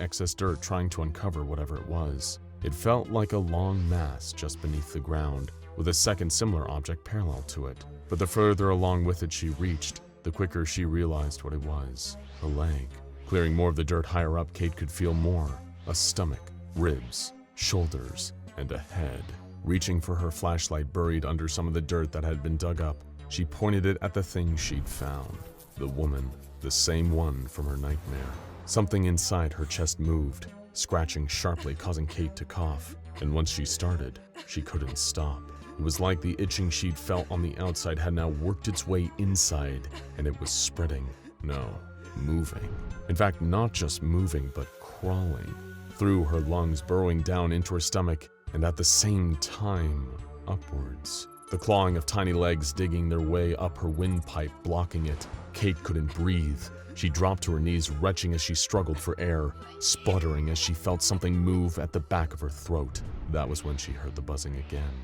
excess dirt, trying to uncover whatever it was. It felt like a long mass just beneath the ground, with a second similar object parallel to it. But the further along with it she reached, the quicker she realized what it was. A leg. Clearing more of the dirt higher up, Kate could feel more. A stomach, ribs, shoulders, and a head. Reaching for her flashlight buried under some of the dirt that had been dug up, she pointed it at the thing she'd found. The woman, the same one from her nightmare. Something inside her chest moved, scratching sharply, causing Kate to cough. And once she started, she couldn't stop. It was like the itching she'd felt on the outside had now worked its way inside, and it was spreading. No, moving. In fact, not just moving, but crawling. Through her lungs, burrowing down into her stomach, and at the same time, upwards. The clawing of tiny legs digging their way up her windpipe, blocking it. Kate couldn't breathe. She dropped to her knees, retching as she struggled for air, sputtering as she felt something move at the back of her throat. That was when she heard the buzzing again.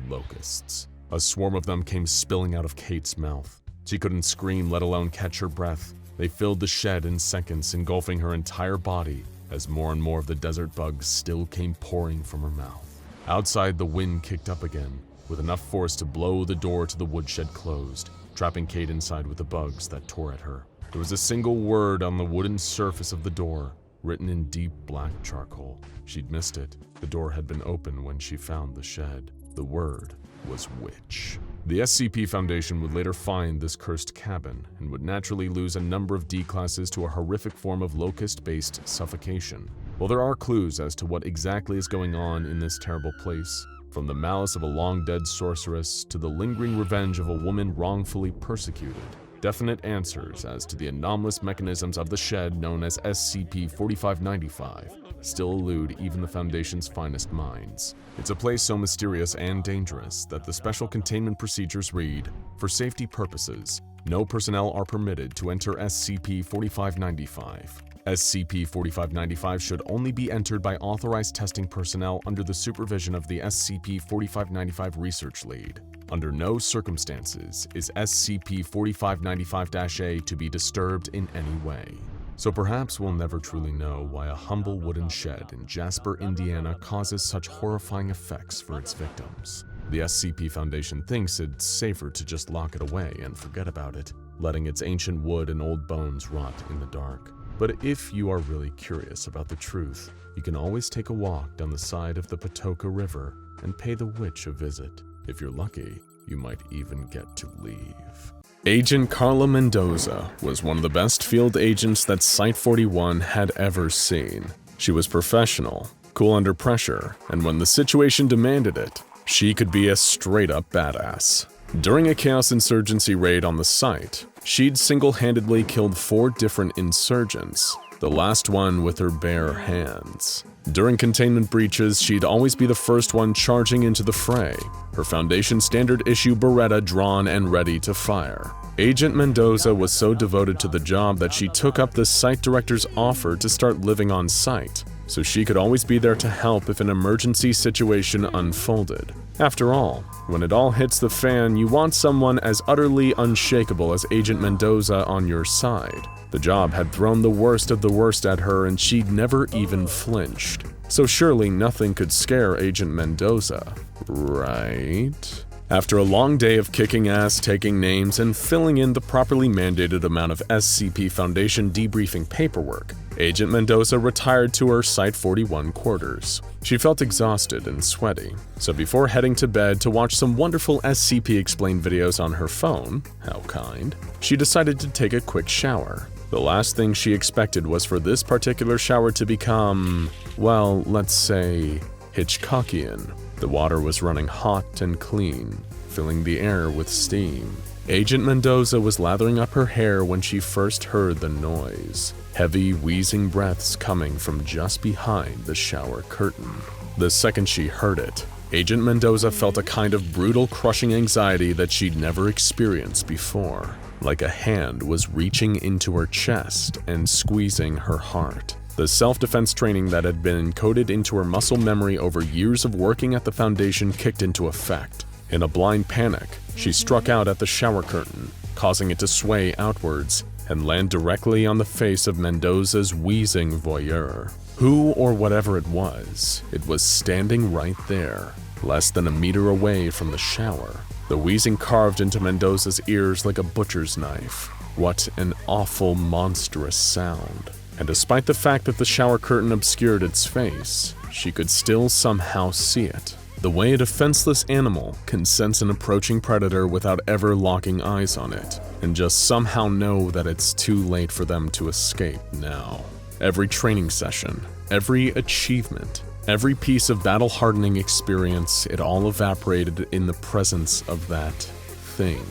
Locusts. A swarm of them came spilling out of Kate's mouth. She couldn't scream, let alone catch her breath. They filled the shed in seconds, engulfing her entire body, as more and more of the desert bugs still came pouring from her mouth. Outside, the wind kicked up again, with enough force to blow the door to the woodshed closed, trapping Kate inside with the bugs that tore at her. There was a single word on the wooden surface of the door, written in deep black charcoal. She'd missed it. The door had been open when she found the shed. The word was witch. The SCP Foundation would later find this cursed cabin and would naturally lose a number of D classes to a horrific form of locust-based suffocation. While there are clues as to what exactly is going on in this terrible place, from the malice of a long-dead sorceress to the lingering revenge of a woman wrongfully persecuted, definite answers as to the anomalous mechanisms of the shed known as SCP-4595 still elude even the Foundation's finest minds. It's a place so mysterious and dangerous that the special containment procedures read, "For safety purposes, no personnel are permitted to enter SCP-4595. SCP-4595 should only be entered by authorized testing personnel under the supervision of the SCP-4595 Research Lead. Under no circumstances is SCP-4595-A to be disturbed in any way." So perhaps we'll never truly know why a humble wooden shed in Jasper, Indiana causes such horrifying effects for its victims. The SCP Foundation thinks it's safer to just lock it away and forget about it, letting its ancient wood and old bones rot in the dark. But if you are really curious about the truth, you can always take a walk down the side of the Patoka River and pay the witch a visit. If you're lucky, you might even get to leave. Agent Carla Mendoza was one of the best field agents that Site-41 had ever seen. She was professional, cool under pressure, and when the situation demanded it, she could be a straight-up badass. During a Chaos Insurgency raid on the site, she'd single-handedly killed 4 different insurgents, the last one with her bare hands. During containment breaches, she'd always be the first one charging into the fray, her Foundation standard-issue Beretta drawn and ready to fire. Agent Mendoza was so devoted to the job that she took up the site director's offer to start living on site, so she could always be there to help if an emergency situation unfolded. After all, when it all hits the fan, you want someone as utterly unshakable as Agent Mendoza on your side. The job had thrown the worst of the worst at her and she'd never even flinched. So surely nothing could scare Agent Mendoza, right? After a long day of kicking ass, taking names, and filling in the properly mandated amount of SCP Foundation debriefing paperwork, Agent Mendoza retired to her Site-41 quarters. She felt exhausted and sweaty, so before heading to bed to watch some wonderful SCP Explained videos on her phone, how kind, she decided to take a quick shower. The last thing she expected was for this particular shower to become, well, let's say, Hitchcockian. The water was running hot and clean, filling the air with steam. Agent Mendoza was lathering up her hair when she first heard the noise. Heavy, wheezing breaths coming from just behind the shower curtain. The second she heard it, Agent Mendoza felt a kind of brutal, crushing anxiety that she'd never experienced before. Like a hand was reaching into her chest and squeezing her heart. The self-defense training that had been encoded into her muscle memory over years of working at the Foundation kicked into effect. In a blind panic, she struck out at the shower curtain, causing it to sway outwards and land directly on the face of Mendoza's wheezing voyeur. Who or whatever it was standing right there, less than a meter away from the shower. The wheezing carved into Mendoza's ears like a butcher's knife. What an awful, monstrous sound. And despite the fact that the shower curtain obscured its face, she could still somehow see it. The way a defenseless animal can sense an approaching predator without ever locking eyes on it, and just somehow know that it's too late for them to escape now. Every training session, every achievement, every piece of battle-hardening experience, it all evaporated in the presence of that thing.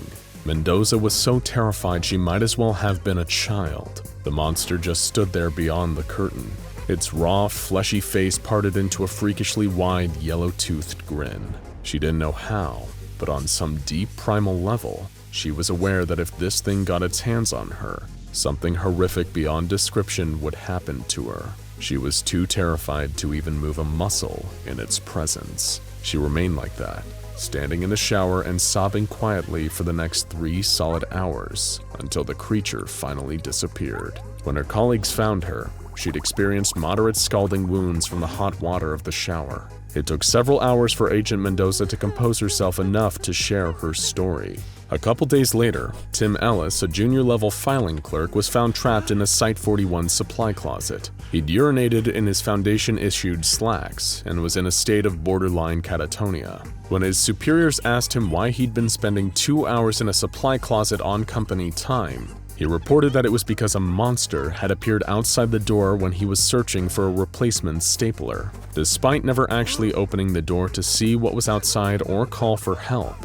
Mendoza was so terrified she might as well have been a child. The monster just stood there beyond the curtain. Its raw, fleshy face parted into a freakishly wide, yellow-toothed grin. She didn't know how, but on some deep primal level, she was aware that if this thing got its hands on her, something horrific beyond description would happen to her. She was too terrified to even move a muscle in its presence. She remained like that, standing in the shower and sobbing quietly for the next 3 solid hours, until the creature finally disappeared. When her colleagues found her, she'd experienced moderate scalding wounds from the hot water of the shower. It took several hours for Agent Mendoza to compose herself enough to share her story. A couple days later, Tim Ellis, a junior-level filing clerk, was found trapped in a Site-41 supply closet. He'd urinated in his Foundation-issued slacks and was in a state of borderline catatonia. When his superiors asked him why he'd been spending 2 hours in a supply closet on company time, he reported that it was because a monster had appeared outside the door when he was searching for a replacement stapler. Despite never actually opening the door to see what was outside or call for help,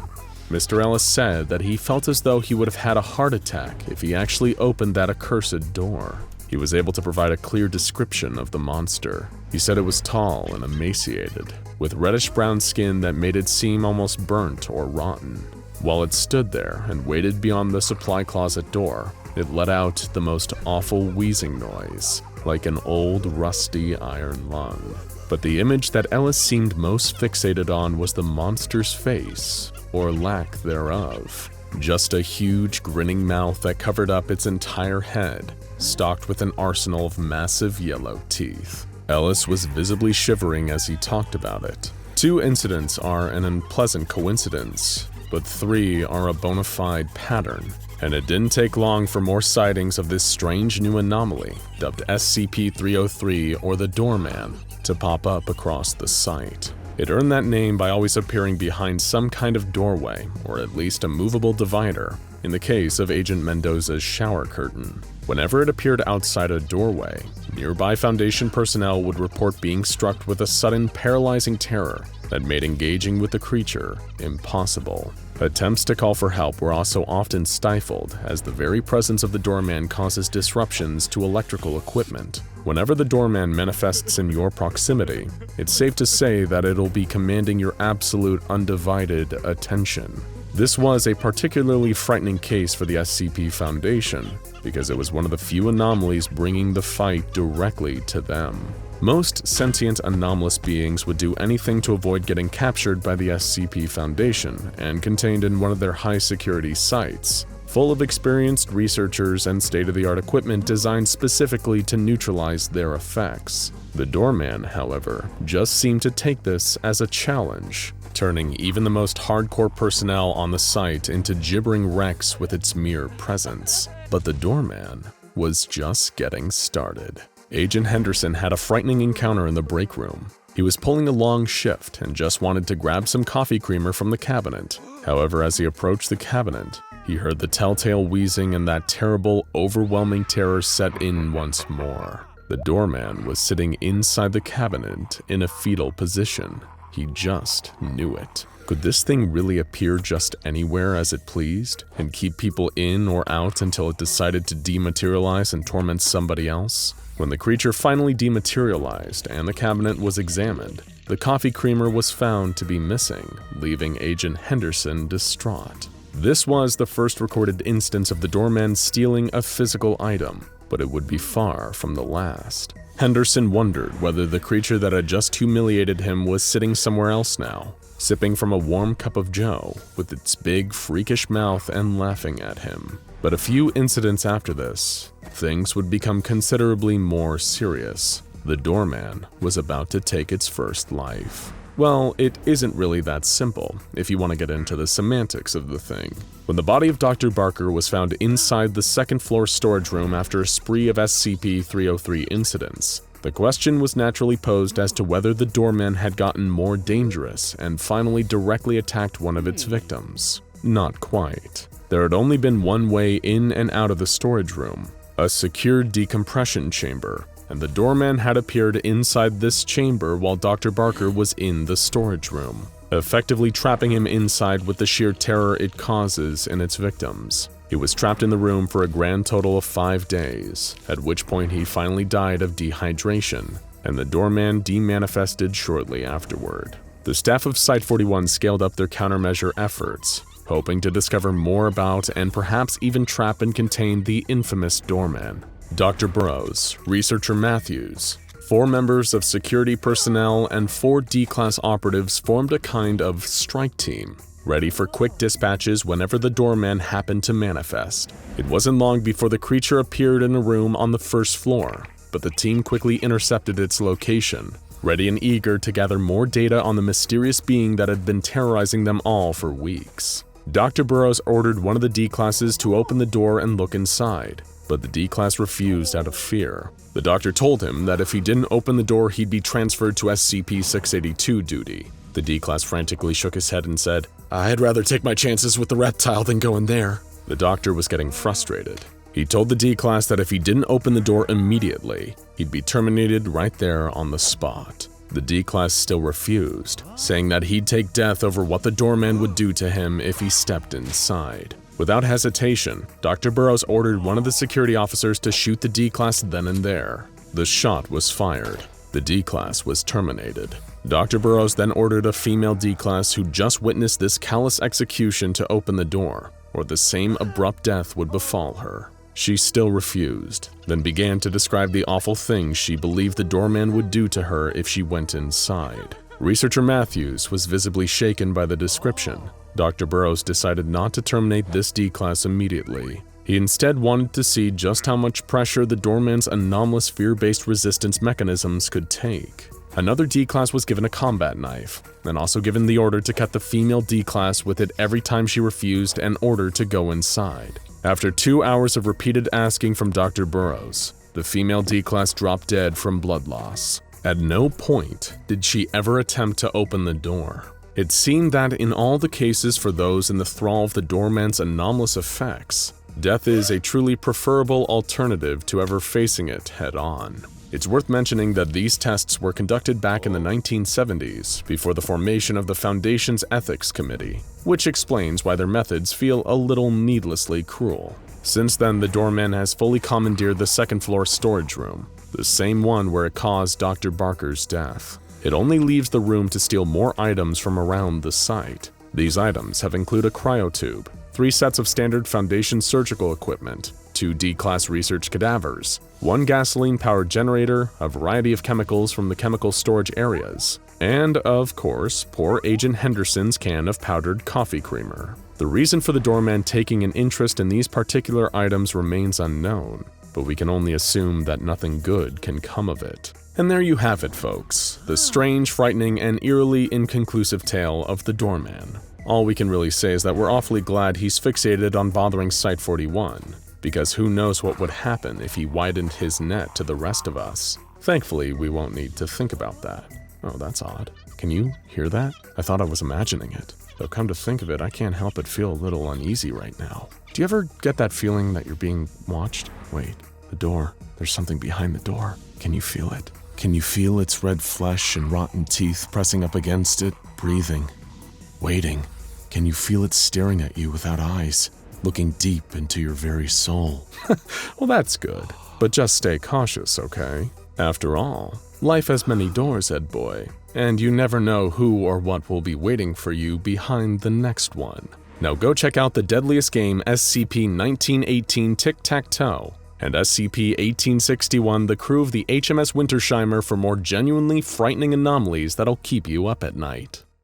Mr. Ellis said that he felt as though he would have had a heart attack if he actually opened that accursed door. He was able to provide a clear description of the monster. He said it was tall and emaciated, with reddish-brown skin that made it seem almost burnt or rotten. While it stood there and waited beyond the supply closet door, it let out the most awful wheezing noise, like an old, rusty iron lung. But the image that Ellis seemed most fixated on was the monster's face, or lack thereof. Just a huge, grinning mouth that covered up its entire head, stocked with an arsenal of massive yellow teeth. Ellis was visibly shivering as he talked about it. 2 incidents are an unpleasant coincidence, but 3 are a bona fide pattern. And it didn't take long for more sightings of this strange new anomaly, dubbed SCP-303 or the Doorman, to pop up across the site. It earned that name by always appearing behind some kind of doorway, or at least a movable divider, in the case of Agent Mendoza's shower curtain. Whenever it appeared outside a doorway, nearby Foundation personnel would report being struck with a sudden paralyzing terror that made engaging with the creature impossible. Attempts to call for help were also often stifled, as the very presence of the doorman causes disruptions to electrical equipment. Whenever the doorman manifests in your proximity, it's safe to say that it'll be commanding your absolute undivided attention. This was a particularly frightening case for the SCP Foundation, because it was one of the few anomalies bringing the fight directly to them. Most sentient anomalous beings would do anything to avoid getting captured by the SCP Foundation and contained in one of their high-security sites. full of experienced researchers and state-of-the-art equipment designed specifically to neutralize their effects. The doorman, however, just seemed to take this as a challenge, turning even the most hardcore personnel on the site into gibbering wrecks with its mere presence. But the doorman was just getting started. Agent Henderson had a frightening encounter in the break room. He was pulling a long shift and just wanted to grab some coffee creamer from the cabinet. However, as he approached the cabinet, he heard the telltale wheezing and that terrible, overwhelming terror set in once more. The doorman was sitting inside the cabinet in a fetal position. He just knew it. Could this thing really appear just anywhere as it pleased and keep people in or out until it decided to dematerialize and torment somebody else? When the creature finally dematerialized and the cabinet was examined, the coffee creamer was found to be missing, leaving Agent Henderson distraught. This was the first recorded instance of the doorman stealing a physical item, but it would be far from the last. Henderson wondered whether the creature that had just humiliated him was sitting somewhere else now, sipping from a warm cup of joe with its big, freakish mouth and laughing at him. But a few incidents after this, things would become considerably more serious. The doorman was about to take its first life. Well, it isn't really that simple, if you want to get into the semantics of the thing. When the body of Dr. Barker was found inside the second-floor storage room after a spree of SCP-303 incidents, the question was naturally posed as to whether the doorman had gotten more dangerous and finally directly attacked one of its victims. Not quite. There had only been one way in and out of the storage room, a secured decompression chamber, and the doorman had appeared inside this chamber while Dr. Barker was in the storage room, effectively trapping him inside with the sheer terror it causes in its victims. He was trapped in the room for a grand total of 5 days, at which point he finally died of dehydration, and the doorman demanifested shortly afterward. The staff of Site-41 scaled up their countermeasure efforts, hoping to discover more about and perhaps even trap and contain the infamous doorman. Dr. Burroughs, Researcher Matthews, 4 members of security personnel, and 4 D-Class operatives formed a kind of strike team, ready for quick dispatches whenever the doorman happened to manifest. It wasn't long before the creature appeared in a room on the first floor, but the team quickly intercepted its location, ready and eager to gather more data on the mysterious being that had been terrorizing them all for weeks. Dr. Burroughs ordered one of the D-Classes to open the door and look inside, but the D-Class refused out of fear. The doctor told him that if he didn't open the door, he'd be transferred to SCP-682 duty. The D-Class frantically shook his head and said, "I'd rather take my chances with the reptile than go in there." The doctor was getting frustrated. He told the D-Class that if he didn't open the door immediately, he'd be terminated right there on the spot. The D-Class still refused, saying that he'd take death over what the doorman would do to him if he stepped inside. Without hesitation, Dr. Burroughs ordered one of the security officers to shoot the D-Class then and there. The shot was fired. The D-Class was terminated. Dr. Burroughs then ordered a female D-Class who just witnessed this callous execution to open the door, or the same abrupt death would befall her. She still refused, then began to describe the awful things she believed the doorman would do to her if she went inside. Researcher Matthews was visibly shaken by the description. Dr. Burroughs decided not to terminate this D-Class immediately. He instead wanted to see just how much pressure the doorman's anomalous fear-based resistance mechanisms could take. Another D-Class was given a combat knife, and also given the order to cut the female D-Class with it every time she refused and ordered to go inside. After 2 hours of repeated asking from Dr. Burroughs, the female D-Class dropped dead from blood loss. At no point did she ever attempt to open the door. It seemed that in all the cases for those in the thrall of the doorman's anomalous effects, death is a truly preferable alternative to ever facing it head-on. It's worth mentioning that these tests were conducted back in the 1970s, before the formation of the Foundation's Ethics Committee, which explains why their methods feel a little needlessly cruel. Since then, the doorman has fully commandeered the second-floor storage room, the same one where it caused Dr. Barker's death. It only leaves the room to steal more items from around the site. These items have included a cryotube, 3 sets of standard Foundation surgical equipment, 2 D-Class research cadavers, 1 gasoline-powered generator, a variety of chemicals from the chemical storage areas, and, of course, poor Agent Henderson's can of powdered coffee creamer. The reason for the doorman taking an interest in these particular items remains unknown, but we can only assume that nothing good can come of it. And there you have it, folks. The strange, frightening, and eerily inconclusive tale of the doorman. All we can really say is that we're awfully glad he's fixated on bothering Site-41, because who knows what would happen if he widened his net to the rest of us. Thankfully, we won't need to think about that. Oh, that's odd. Can you hear that? I thought I was imagining it. Though come to think of it, I can't help but feel a little uneasy right now. Do you ever get that feeling that you're being watched? Wait, the door. There's something behind the door. Can you feel it? Can you feel its red flesh and rotten teeth pressing up against it, breathing, waiting? Can you feel it staring at you without eyes, looking deep into your very soul? Well, that's good, but just stay cautious, okay? After all, life has many doors, Ed Boy, and you never know who or what will be waiting for you behind the next one. Now go check out the deadliest game SCP-1918 Tic-Tac-Toe and SCP-1861 The Crew of the HMS Wintersheimer for more genuinely frightening anomalies that'll keep you up at night.